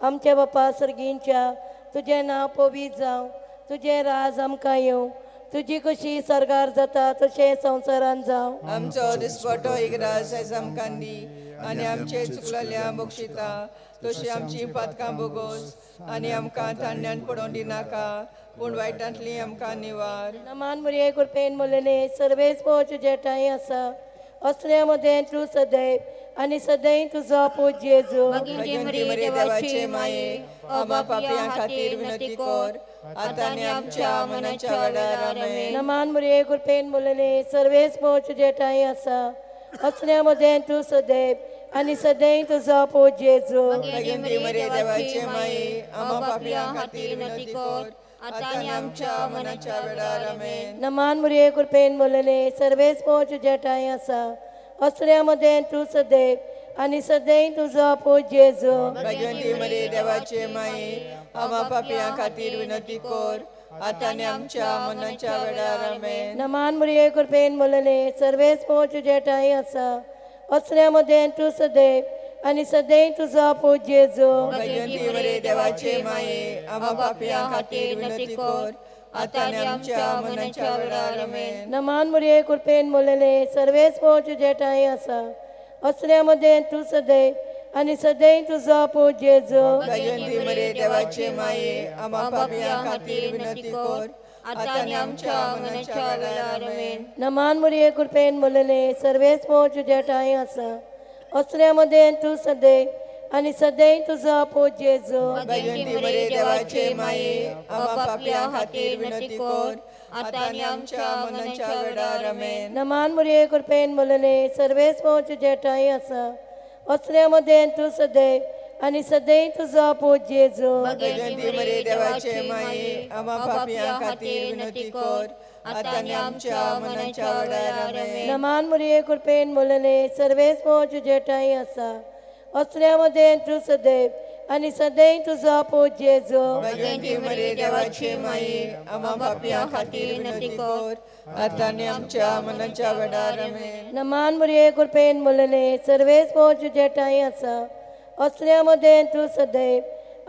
आमचे बापा सर्गींच्या तुजें नांव पवित्र जावं तुजें राज आमकां येवं तुजी कशी स्वर्गार जाता तशें संवसारान जावं. आमचो दिसपटो इग्रास आयज आमकां दी आनी आमचे चुकलेल्या बक्षिता तशी आमची पातकां बोगोस आनी आमकां थांड्यान पडोवन दिनाका पूण वायटांतली आमकां निवार. नमान मुरये कृपेन मोलने सर्वेस पोच जेठाई आसा असल्या मध्ये तूं सदैव आनी सदैव तुजो पूत जेजू. भाग्यवंती मरिये देवाचे माये आम्हा पापियां खातीर विनंती कर आता आनी आमच्या मरणाच्या वेळार आमेन. नमान मुरये कृपेन मोलने सर्वेस पोच जेठाई आसा असल्या मध्ये तूं सदैव आनी सदैव तुजो पूत जेजू. भाग्यवंती मरिये देवाचे माये आम्हा पापियां खातीर विनंती कर आता आनी आमच्या मरणाच्या वेळार आमेन. नमान मुरये कृपेन मोलने सर्वेस पोच जेठाई आसा असल्या मध्ये तूं सदैव आनी सदैव तुजो पूत जेजू. भाग्यवंती मरिये देवाचे माये आम्हा पापियां खातीर विनंती कर आता आनी आमच्या मरणाच्या वेळार आमेन. नमान मुरये कृपेन मोलने सर्वेस पोच जेठाई आसा असल्या मध्ये तूं सदैव आनी सदैव तुजो पूत जेजू. भाग्यवंती मरिये देवाचे माये आम्हा पापियां खातीर विनंती कर आता आनी आमच्या मरणाच्या वेळार आमेन. नमान मुरये कृपेन मोलने सर्वेस पोच जेठाई आसा असल्या मध्ये तूं सदैव आनी सदैव तुजो पूत जेजू. भाग्यवंती मरिये देवाचे माये आम्हा पापियां खातीर विनंती कर आता आनी आमच्या मरणाच्या वेळार आमेन. नमान मुरये कृपेन मोलने सर्वेस पोच जेठाई आसा असल्या मध्ये तूं सदैव आनी सदैव तुजो पूत जेजू. भाग्यवंती मरिये देवाचे माये आम्हा पापियां खातीर विनंती कर आता आनी आमच्या मरणाच्या वेळार आमेन. नमान मुरये कृपेन मोलने सर्वेस पोच जेठाई आसा असल्या मध्ये तूं सदैव आनी सदैव तुजो पूत जेजू. भाग्यवंती मरिये देवाचे माये आम्हा पापियां खातीर विनंती कर आता आनी आमच्या मरणाच्या वेळार आमेन. नमान मुरये कृपेन मोलने सर्वेस पोच जेठाई आसा असल्या मध्ये तूं सदैव आनी सदैव तुजो पूत जेजू भगवंती मरे देवाची माई आम्हा पापियां खातीर विनंती कर आता आनी आमच्या मनाच्या वेळार आमेन. नमान मुरये कृपेन मुलने सर्वेच पोच जेटाई आसा असल्या मध्ये तू सदैव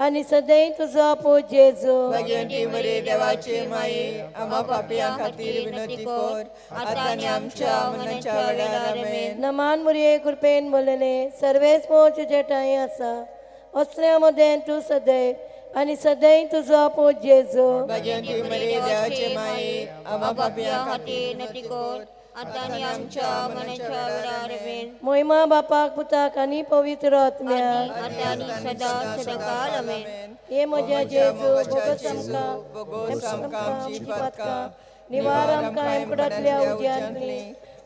आनी सदैव तुजो पूत जेजू भगवंती मरे देवाची माई आम्हा पापियां खातीर विनंती कर आता आनी आमच्या मनाच्या वेळार आमेन. नमान मुरये कृपेन मुलने सर्वेच पोच जेटाई आसा असल्या मध्ये तू सदैव आनी सदैव तुजो पूत जेजू भगवंती मरे देवाची माई आम्हा पापियां खातीर विनंती कर आता आनी आमच्या मनाच्या वेळार आमेन. महिमा बापाक पुताक आनी पवित्र आत्म्याक आता आनी सदा सदाकाळ आमेन. हे म्हज्या जेजू बोगस आमकां आमची पातकां निवार आमकां हेमकुडांतल्या उज्यांतली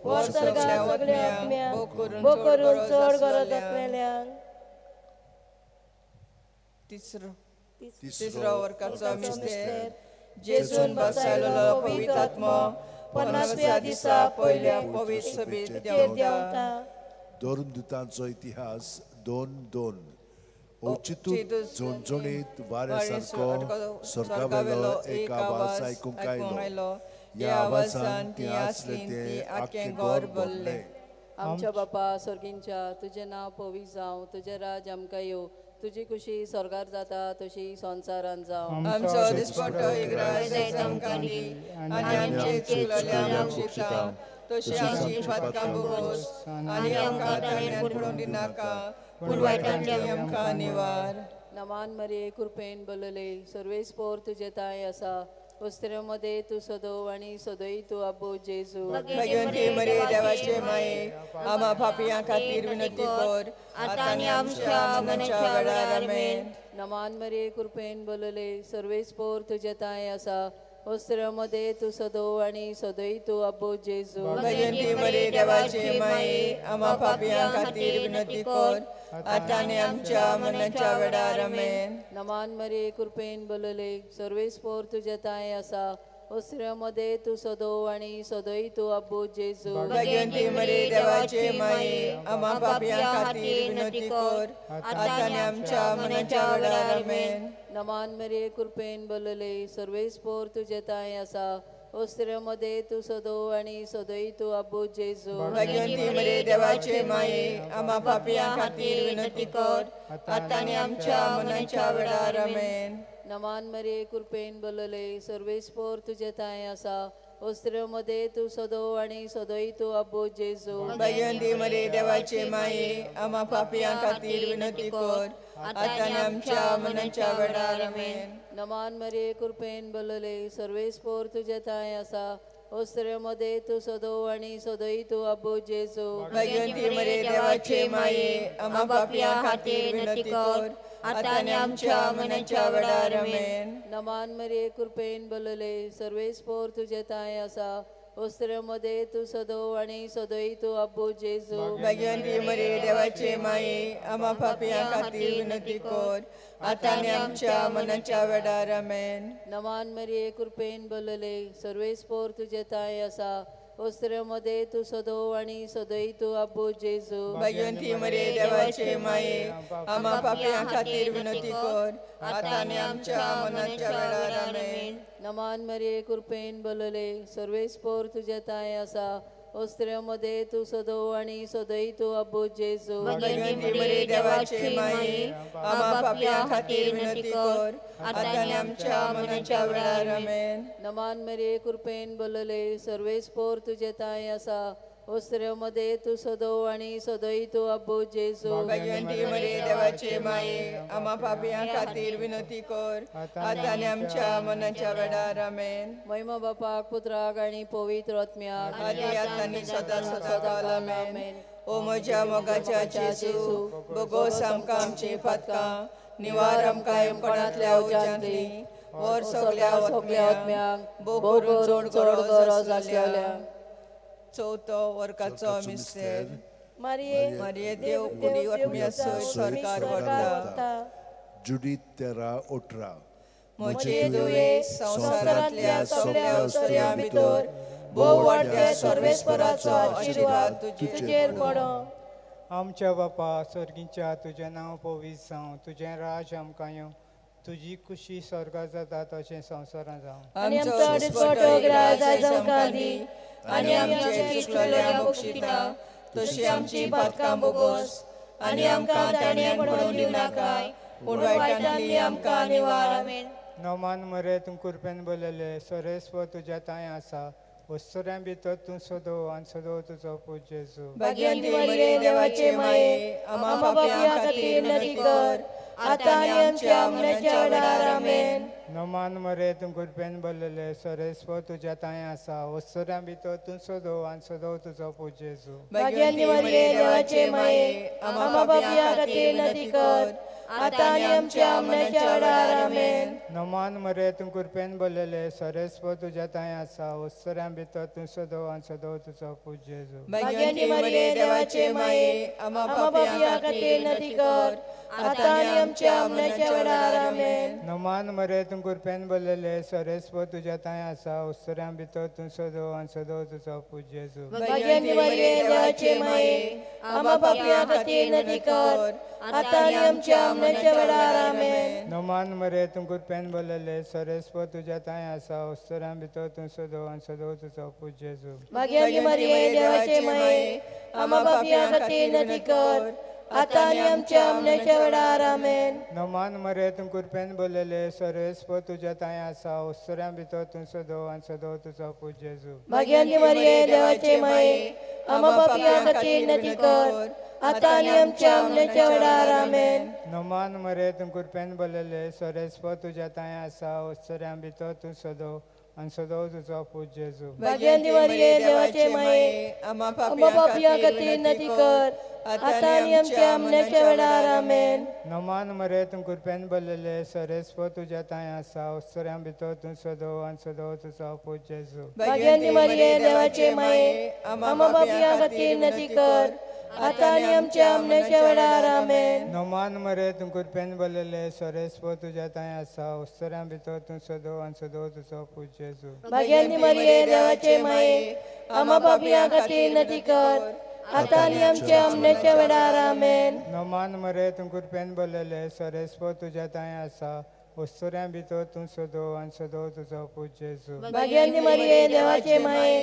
वर सर्गांत सगळ्या आत्म्यांक भोग करून चड गरज आसलेल्यांक. तिसरो वर्गाचो मिस्तेर जेजून बसयलेलो पवित्र आत्मो 50व्या दिसा पयल्या पवित्र सभेत देंवता. दोन दुतांचो इतिहास 2:2 औचित्य झणझणीत वाऱ्यासारको स्वर्गावेलो एक आवाज आयकूंक आयलो. ह्या आवाजान ती आसले ते आख्खे घर भरले. आमच्या बापा स्वर्गींच्या तुझे नाव पवित्र जावं, तुझे राज आमकां येवं, तुजी खुशी स्वर्गार जाता तशी संवसारांत जावं. आमचो दिसपट्टो इग्राय जायत आमकां दी आनी आमचे चुकलेल्यांक बक्षिता तशी आमची पातकां भोगोस आनी आमकां ताणें पडून दिनाका पूण वायटांतल्यान आमकां निवार. नमान मरे कृपेन बोलले सर्वेस्पोर तुजे ताय आसा वस्त्रेमध्ये तू सदो आनी सदोय तू आबो जेजू भगवंती मरे देवाचे माये आम्हा पापियां खातीर विनंती कर आता आनी आमच्या मनाच्या वेळार आमेन. नमान मरे कृपेन बोलले सर्वेस्पोर तुजे ताय आसा वस्त्रेमध्ये तू सदो आनी सदोय तू आबो जेजू भगवंती मरे देवाचे माये आम्हा पापियां खातीर विनंती कर आता आनी आमच्या मनाच्या वेळार आमेन. नमान मरे कृपेन बोलले सर्वेस्पोर तुजे ताय आसा वस्त्रेमध्ये तू सदो आनी सदोय तू आबो जेजू भगवंती मरे देवाचे माये आम्हा पापियां खातीर विनंती कर आता आनी आमच्या मनाच्या वेळार आमेन. नमान मरे कृपेन बोलले सर्वेस्पोर तुजे ताय आसा वस्त्रेमध्ये तू सदो आनी सदोय तू आबो जेजू भगवंती मरे देवाचे माये आम्हा पापियां खातीर विनंती कर आता आनी आमच्या मनाच्या वेळार आमेन. नमान मरे कृपेन बोलले सर्वेस्पोर तुजे ताय आसा वस्त्रेमध्ये तू सदो आनी सदोय तू आबो जेजू भगवंती मरे देवाचे माये आम्हा पापियां खातीर विनंती कर आता आनी आमच्या मनाच्या वेळार आमेन. नमान मरे कृपेन बोलले सर्वेस्पोर तुजे ताय आसा वस्त्रेमध्ये तू सदो आनी सदोय तू आबो जेजू भगवंती मरे देवाचे माये आम्हा पापियां खातीर विनंती कर आता आनी आमच्या मनाच्या वेळार आमेन. नमान मरे कृपेन बोलले सर्वेस्पोर तुजे ताय आसा वस्त्रेमध्ये तू सदो आनी सदोय तू आबो जेजू भगवंती मरे देवाचे माये आम्हा पापियां खातीर विनंती कर आता आनी आमच्या मनाच्या वेळार आमेन. नमान मरे कृपेन बोलले सर्वेस्पोर तुजे ताय आसा वस्त्रेमध्ये तू सदो आनी सदोय तू आबो जेजू भगवंती मरे देवाचे माये आम्हा पापियां खातीर विनंती कर आता आनी आमच्या मनाच्या वेळार आमेन. नमान मरे कृपेन बोलले सर्वेस्पोर तुजे ताय आसा वस्त्रेमध्ये तू सदो आनी सदोय तू आबो जेजू भगवंती मरे देवाचे माये आम्हा पापियां खातीर विनंती कर आता आनी आमच्या मनाच्या वेळार आमेन. नमान मरे कृपेन बोलले सर्वेस्पोर तुजे ताय आसा वस्त्रेमध्ये तू सदो आनी सदोय तू आबो जेजू भगवंती मरे देवाचे माये आम्हा पापियां खातीर विनंती कर आता आनी आमच्या मनाच्या वेळार आमेन. महिमा बापाक पुत्राक आनी पवित्र आत्म्याक आदी आतां आनी सदा सदाकाळ आमेन. ओ म्हज्या मोगाच्या जेजू भोगोस आमकां आमची पातकां निवार आमकां हेमपणांतल्या उज्यांतली वर सगळ्या आत्म्यांक भोग करून चड गरज आसलेल्यांक. चवथो वर्गाचो मिस्तेर मारिये देव कुडी आत्म्या सयत सरकार व्हरता. जुडीत 13:18 म्हजे दुये संवसारांतल्या सगळ्या उत्सर्यां भितर भोव वाडट्या सर्वेस्पराचो आशिर्वाद तुजेर पडो. आमच्या बापा सर्गीच्या तुजें नांव पवित्र जावं, तुजें राज आमकां येवं, तुजी खुशी स्वर्गांत जाता तशें संवसारांत जावं. आमचो दिसपट्टो राज आयज आमकां दी आनी आमचे चुकलेल्यांक बक्षिता, तशी आमची पातकां बोगोस आनी आमकां ताणें पडोवन दिवं नाकाय, पूण वायटांतली आमकां निवार. आमेन. नोमान मरे तूं कुरपेन बोलले सरेस्व तुज्या तांय आसा, वस्तुऱ्यां भितर तूं सोदो आनी सोदो तुजो पूज जेजू. भाग्यवंती मरिये देवाचे माये, आम्हा पापियां खातीर नदी कर, आतां आनी आमच्या मरणाच्या वेळार. आमेन. नोमान मरे तूं कुरपेन बोलले सरेस्व तुज्या तांय आसा, वस्तुऱ्यां भितर तूं सोदो आनी सोदो तुजो पूज जेजू. भाग्यवंती मरिये देवाचे माये, आम्हा पापियां खातीर नदी कर, आतां आनी आमच्या मरणाच्या वेळार. आमेन. नोमान मरे तूं कुरपेन बोलले सरेस्व तुज्या तांय आसा, वस्तुऱ्यां भितर तूं सोदो आनी सोदो तुजो पूज जेजू. भाग्यवंती मरिये देवाचे माये, आम्हा पापियां खातीर नदी कर, आतां आनी आमच्या मरणाच्या वेळार. आमेन. नोमान मरे तूं कुरपेन बोलले सरेस्व तुज्या तांय आसा, वस्तुऱ्यां भितर तूं सोदो आनी सोदो तुजो पूज जेजू. भाग्यवंती मरिये देवाचे माये, आम्हा पापियां खातीर नदी कर, आतां आनी आमच्या मरणाच्या वेळार. आमेन. नोमान मरे तूं कुरपेन बोलले सरेस्व तुज्या तांय आसा, वस्तुऱ्यां भितर तूं सोदो आनी सोदो तुजो पूज जेजू. भाग्यवंती मरिये देवाचे माये, आम्हा पापियां खातीर नदी कर, आतां आनी आमच्या मरणाच्या वेळार. आमेन. नोमान मरे तूं कुरपेन बोलले सरेस्व तुज्या तांय आसा, वस्तुऱ्यां भितर तूं सोदो आनी सोदो तुजो पूज जेजू. भाग्यवंती मरिये देवाचे माये, आम्हा पापियां खातीर नदी कर, आतां आनी आमच्या मरणाच्या वेळार. आमेन. नोमान मरे तूं कुरपेन बोलले सरेस्व तुज्या तांय आसा, वस्तुऱ्यां भितर तूं सोदो आनी सोदो तुजो पूज जेजू. भाग्यवंती मरिये देवाचे माये, आम्हा पापियां खातीर नदी कर, आतां आनी आमच्या मरणाच्या वेळार. आमेन. नोमान मरे तूं कुरपेन बोलले सरेस्व तुज्या तांय आसा, वस्तुऱ्यां भितर तूं सोदो आनी सोदो तुजो पूज जेजू. भाग्यवंती मरिये देवाचे माये, आम्हा पापियां खातीर नदी कर, आतां आनी आमच्या मरणाच्या वेळार. आमेन. नोमान मरे तूं कुरपेन बोलले सरेस्व तुज्या तांय आसा, वस्तुऱ्यां भितर तूं सोदो आनी सोदो तुजो पूज जेजू. भाग्यवंती मरिये देवाचे माये, आम्हा पापियां खातीर नदी कर, आतां आनी आमच्या मरणाच्या वेळार. आमेन. नोमान मरे तूं कुरपेन बोलले सरेस्व तुज्या तांय आसा, वस्तुऱ्यां भितर तूं सोदो आनी सोदो तुजो पूज जेजू. भाग्यवंती मरिये देवाचे माये,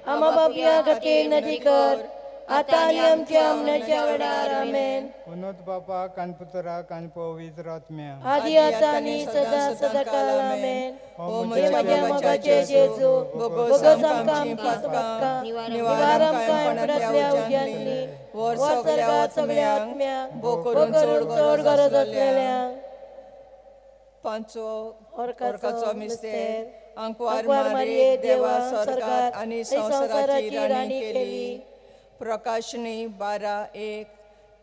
आम्हा पापियां खातीर नदी कर, आतां आनी आमच्या मरणाच्या वेळार. आमेन. उन्नत बापा कान पुत्रा कान पवित्र आत्म्या, आदी आतां आनी सदा सदाकाळ. आमेन. ओ म्हज्या मोगाचे जेजू, बोगोस आमकां आमची पातकां, निवार आमकां पणातल्या उज्यांतली, वर सगळ्या सगळ्या आत्म्यांक, भोग करून चड गरज असलेल्यांक. पांचवो ओर्काचो मिस्तेर. अंकवार मारये देवा स्वर्गात आनी संवसाराची राणी केली. प्रकाशनी 12:1.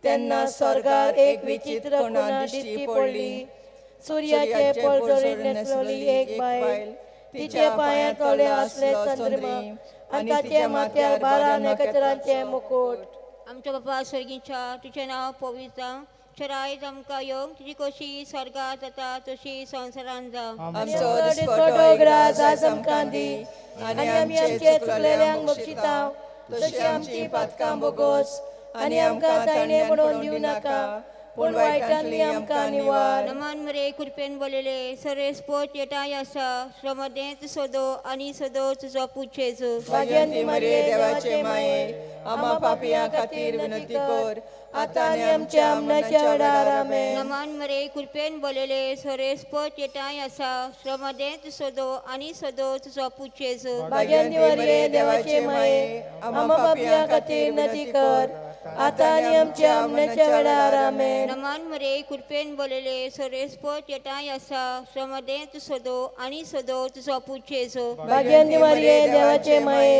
तेन्ना स्वर्गार एक विचित्र कोणा दिश्टी पडली. सूर्याचे पळसोळेर नेसलेली एक बायल, तिचे पांयां तळे आसले चंद्रमा आनी ताच्या माथ्यार 12 नखेत्रांचे मुकुट. आमच्या बापा स्वर्गीच्या तुझें नांव पवित्र जावं, तुजें राज आमकां येवं, तुजी कशी स्वर्गांत जाता तशी संवसारांत जावं. आमचो दिसपट्टो राज आयज आमकां दी आनी आमी आमचे चुकलेल्यांक बक्षिता, तशी आमची पातकां बोगोस आनी आमकां ताणें पडोवन दिवं नाका, पूण वायटांतली आमकां निवार. नमान मरे कुरपेन बोलले सरेस पोट येटाय आसा, श्रमदेंत सोदो आनी सोदो तुजो पूज जेजू. भाग्यवंती मरिये देवाचे माये, आम्हा पापियां खातीर विनंती कर, आतां आनी आमच्या मरणाच्या वेळार. आमेन. नमान मरे कुरपेन बोलले सरेस पोट येटाय आसा, श्रमदेंत सोदो आनी सोदो तुजो पूज जेजू. भाग्यवंती मरिये देवाचे माये, आम्हा पापियां खातीर विनंती कर, आतां आनी आमच्या मरणाच्या वेळार. आमेन. नमान मरे कुरपेन बोलले सरेस पोट येटाय आसा, श्रमदेंत सोदो आनी सोदो तुजो पूज जेजू. भाग्यवंती मरिये देवाचे माये,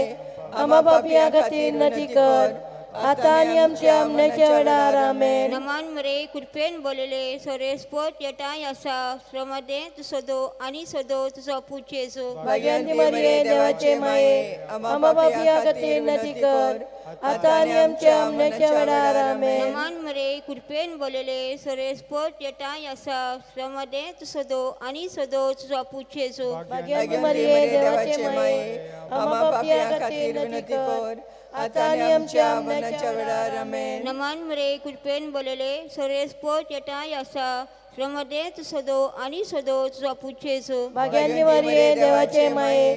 आम्हा पापियां खातीर विनंती कर, आतां आनी आमच्या मरणाच्या वेळार. आमेन. नमान मरे कुरपेन बोलले सरेस पोट येटाय आसा, श्रमदेंत सोदो आनी सोदो तुजो पूज जेजू. भाग्यवंती मरिये देवाचे माये, आम्हा पापियां खातीर विनंती कर, आतां आनी आमच्या मरणाच्या वेळार. आमेन. नमान मरे कुरपेन बोलले सरेस पोट येटाय आसा, श्रमदेंत सोदो आनी सोदो तुजो पूज जेजू. भाग्यवंती मरिये देवाचे माये, आम्हा पापियां खातीर विनंती कर, आतां आनी आमच्या मरणाच्या वेळार आमेन. नमान मरे कृपेन बोलले सरेस्पो चेटाय आसा श्रमदेत सदो आणि सदो तुझा पुच्छेचो. भाग्यानी मरिये देवाचे माये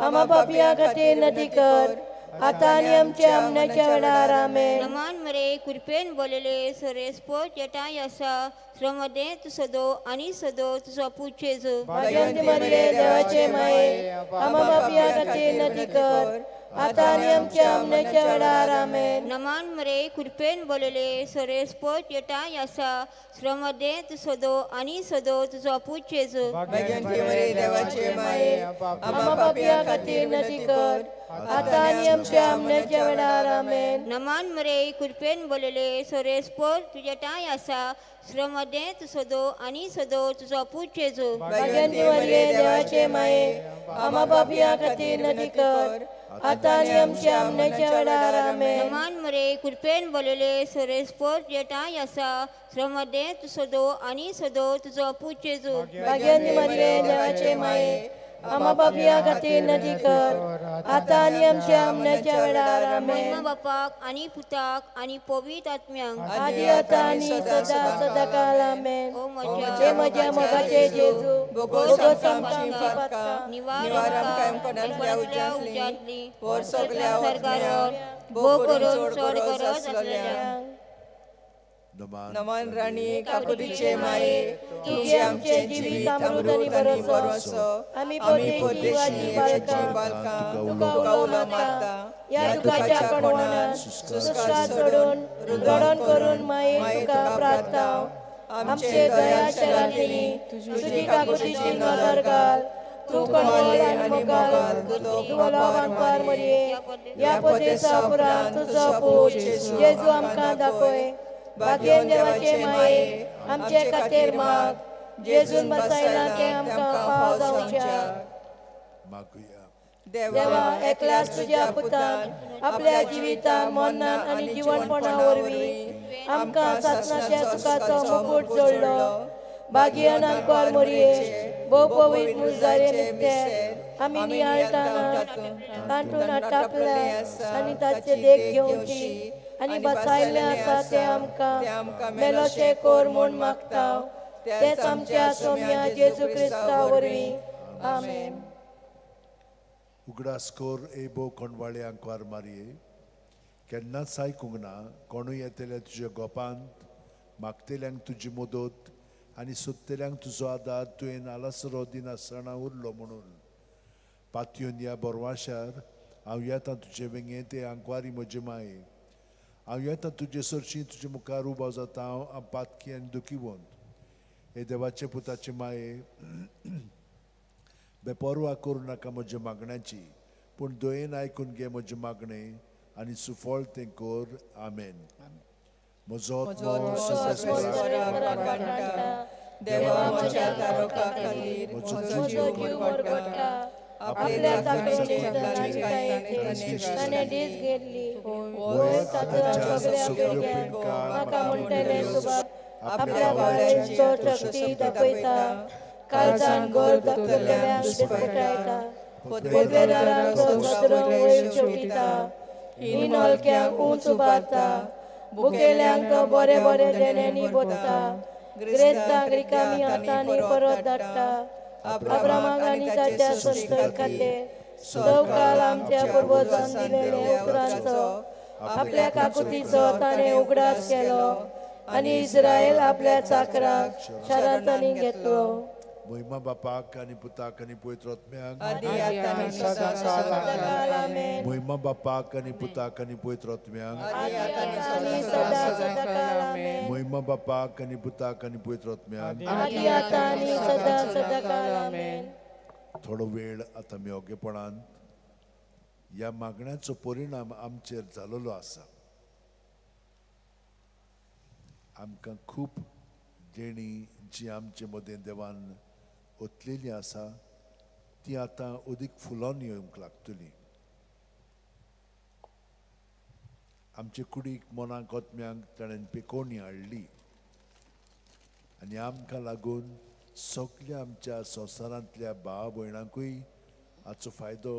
आम्हा पापिया खातीर नदी कर आता आणि आमच्या आमण्याच्या वेळार आमेन. नमान मरे कृपेन बोलले सरेस्पो चेटाय आसा श्रमदेत सदो आणि सदो तुझा पुच्छेचो. भाग्यानी मरिये देवाचे माये आम्हा पापिया खातीर नदी कर आता आणि आमच्या आमण्याच्या वेळार आमेन. नमान मरे कृपेन बोलले सरेस्पो चेटाय आसा श्रमदेत सदो आणि सदो तुझा पुच्छेचो. भाग्यांची मरे देवाचे माये आम्हा पापिया खातीर नदी कर आता आणि आमच्या आमण्याच्या वेळार आमेन. नमान मरे कृपेन बोलले सरेस्पो चेटाय आसा श्रमदेत सदो आणि सदो तुझा पुच्छेचो. भाग्यांची मरिये देवाचे माये आम्हा पापिया खातीर नदी कर आता आणि आमच्या आमण्याच्या वेळार आमेन. नमान मरे कृपेन बोलले सरेस्पो चेटाय आसा श्रमदेत सदो आणि सदो तुझा पुच्छेचो. भाग्यानी मरिये देवाचे माये आम्हा पापिया खातीर नदी कर आता आणि आमच्या आमण्याच्या वेळार आमेन. महिमा बापाक आणि पुताक आणि पवित्र आत्म्यांक आदी आता आणि सदा सदाकाळ आमेन. हे म्हज्या मोगाचे जेजू भोगोस आमची पातकां निवार आमकां आमकोणांतल्या उज्यांतली वर सगल्या सरकारान भोग करून चड गरज आसलेल्यांक नमन राणी काकुरीचे माये तुझे आमचे जिवीत अमृत आणि भरोसो आम्ही पोटेची बालकां तुका उलो मारता. या दुखाच्या कडवणात सुस्का सोडून रडण करून माये तुका प्रार्थाव. आमचे दया शरांतली तुझी काकुरीची नदर घाल. तू कणवल आणि मोगाल तू वांकार मरिये या पोतेचा पुराण तुझो पूज जेजू आमकां दाखय. भाग्येन देवाचे माये आमचे खातीर माग जेजून बसायला ते आमकां पाव जावच्या. देवा एकल्याच तुझ्या पुतान आपल्या जिवितान मरणान आणि जीवनपणा वरवीं आमकां सासणाच्या सुखाचो मुकुट जोडलो. भाग्येन आमकां मरिये भोव पवित्र मुजारे नुस्तें आमी नियाळटाना तांतून आटापल्या आणि ताचे देख घेवची आणि बसायले आसा ते आमकां मेलोशे कोर म्हूण मागता. तेच आमच्या सोम्या जेजू क्रिस्ता वरवीं आमेन. उगडास कोर एबो कोणवाळे आंकवार मारये केन्नाच आयकूंक ना कोणूय येतले तुज्या गोपांत मागतेल्यांक तुजी मदत आनी सोदतेल्यांक तुजो आदार तुवें आलासरो दिनासतना उरलो म्हणून. पातयेवन या बोरवाशार हांव येता तुजे वेंगे ते आंकवारी म्हजे माये. हांव येता तुजे सरशी तुजे मुखार उबो जाता हांव पातकी आनी दुखीवंत. हे देवाचे पुताचे माये बेपरवा करूं नाका म्हज्या मागण्याची पूण दोयेन आयकून घे म्हजे मागणे आनी सुफळ तें कर. आमेन. म्हजो देवा म्हज्या तारका खातीर म्हजो जीव मरगटा. आपल्या चाकरीचे जनाची ताणे दीस घेतली वय तातूंत सगळ्या भुरग्यांक म्हाका म्हणटले सुबाब आपल्या बाळ्यांचो शक्ती दाखयता. काळजान गोर धक्कलेल्यांक दिसपटायता. पोदवेदारांचो सदरो वयर शेवटिता. हीन हलक्यांक उंच उबारता. भुकेल्यांक तो बरे बरे देण्यांनी बोदता. ग्रेस्तांक रिकामी हातांनी परत धाडटा. अब्रामाक आनी ताच्या संतत खातीर सवकाल आमच्या पुर्वजांन दिलेले उतरांचो आपल्या काकुतीचो ताणें उगडास केलो आनी इस्रायल आपल्या चाकरांक शारांतनी घेतलो. महिमा बापाक आनी पुताक आनी पवित्र आत्म्याक महिमा बापाक आनी पुताक आनी पवित्र आत्म्याक महिमा बापाक आनी पुताक आनी पवित्र आत्म्याक. थोडो वेळ आतां मेवगेपणान ह्या मागण्याचो परिणाम आमचेर जालोलो आसा. आमकां खूब देणी जी आमचे मदें देवान ओतलेली आसा ती आतां अदीक फुलोवन येवंक लागतली. आमचे कुडीक मनाक आत्म्यांक ताणें पिकोवणी हाडली आनी आमकां लागून सगळ्या आमच्या संवसारांतल्या भाव भयणांकूय हाचो फायदो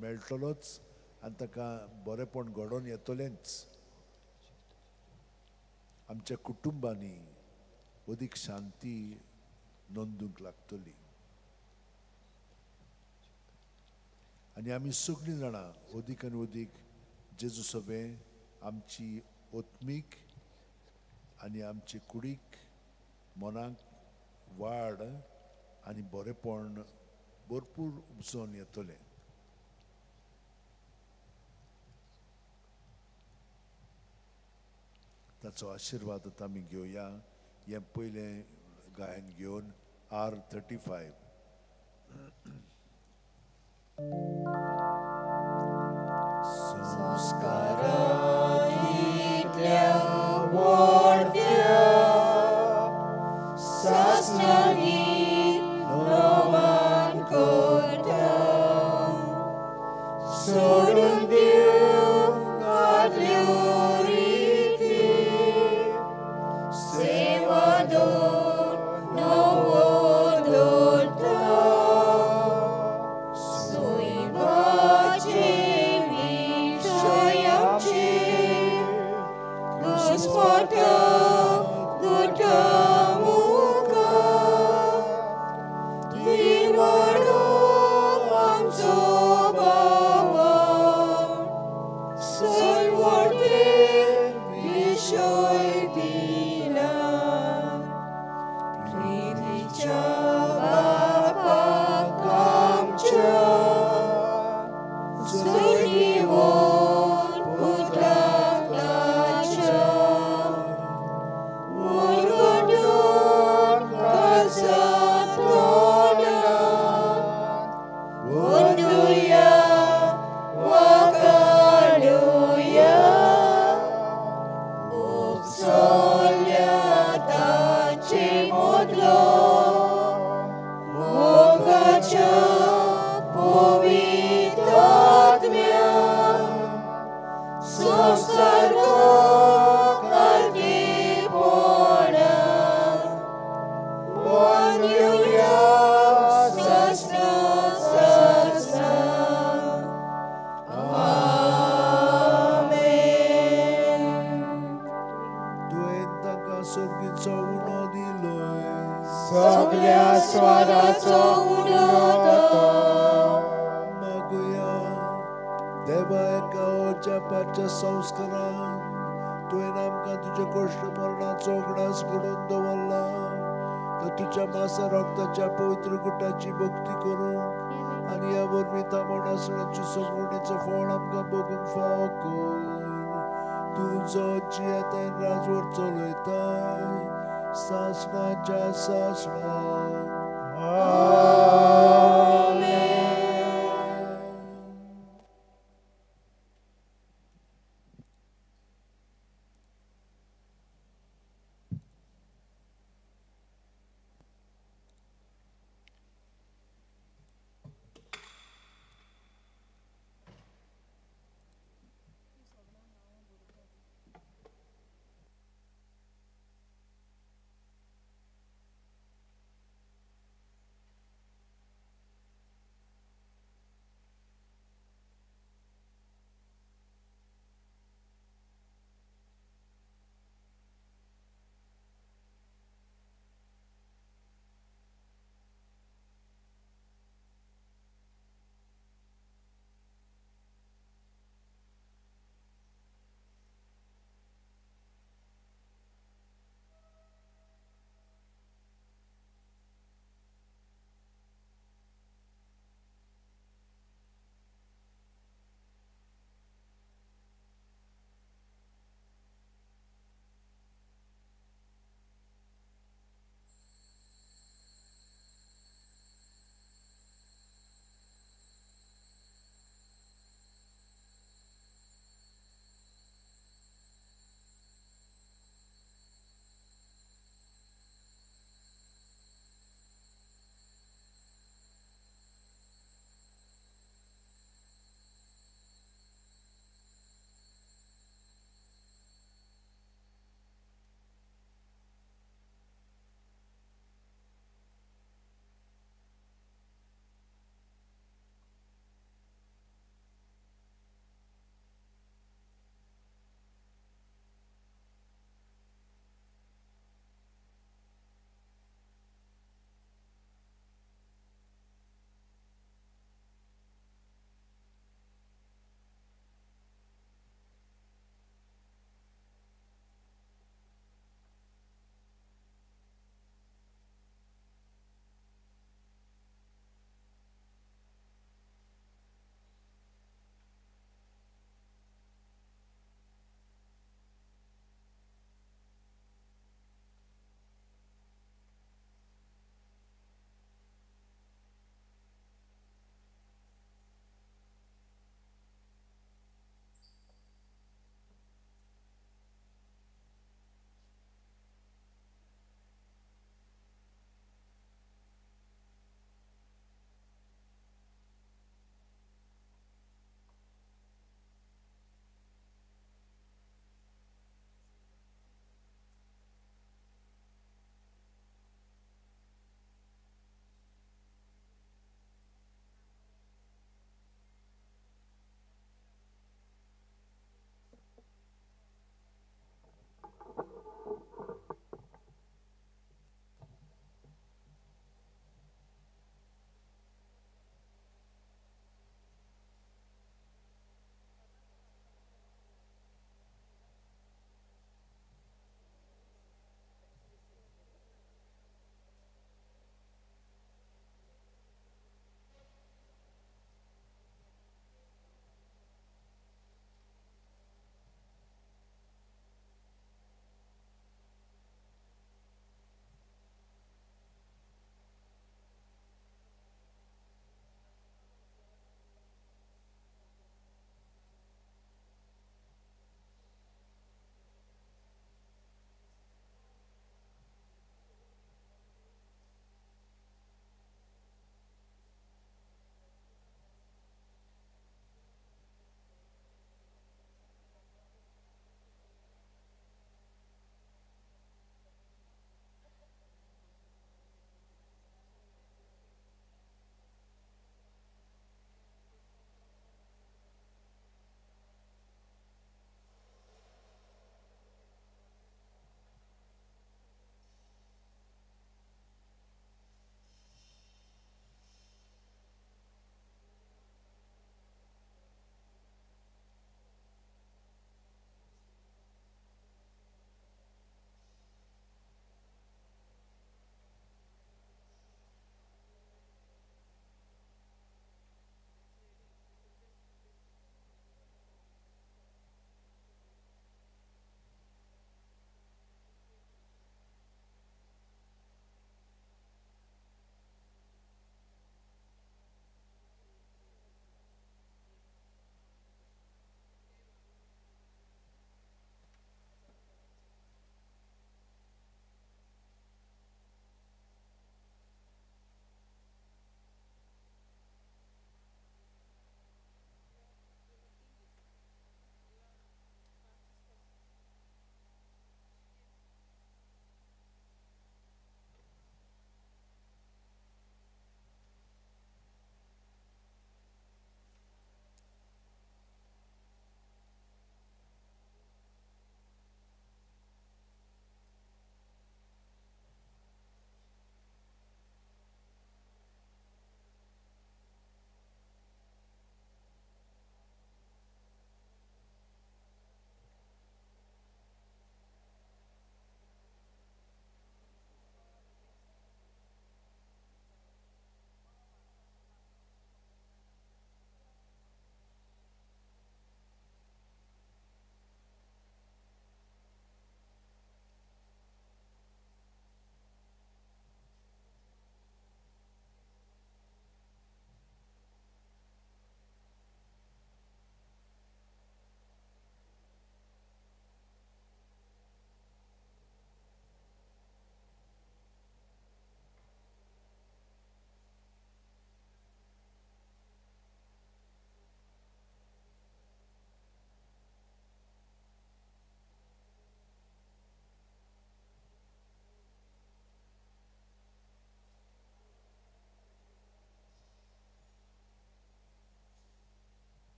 मेळटलोच आनी ताका बरेपण घडोवन येतलेंच. आमच्या कुटुंबांनी अदीक शांती नोंदूंक लागतली आनी आमी सगळीं जाणां अदीक आनी अदीक जेजू सभे आमची ओत्मीक आनी आमचे कुडीक मनाक वाड आनी बरेपण भरपूर उपसून येतलें. ताचो आशिर्वाद आतां आमी घेवया. हें पयलें गायन घेवन R35. संस्कारांतल्या व्हडल्या सासणांनी नोवान करता सोडून दिवंक आदल्यो रिती सेवा दोन नवो दवरता सोयीबाचे विशयाचे घुसमटा गुटा सासणाच्या सासणा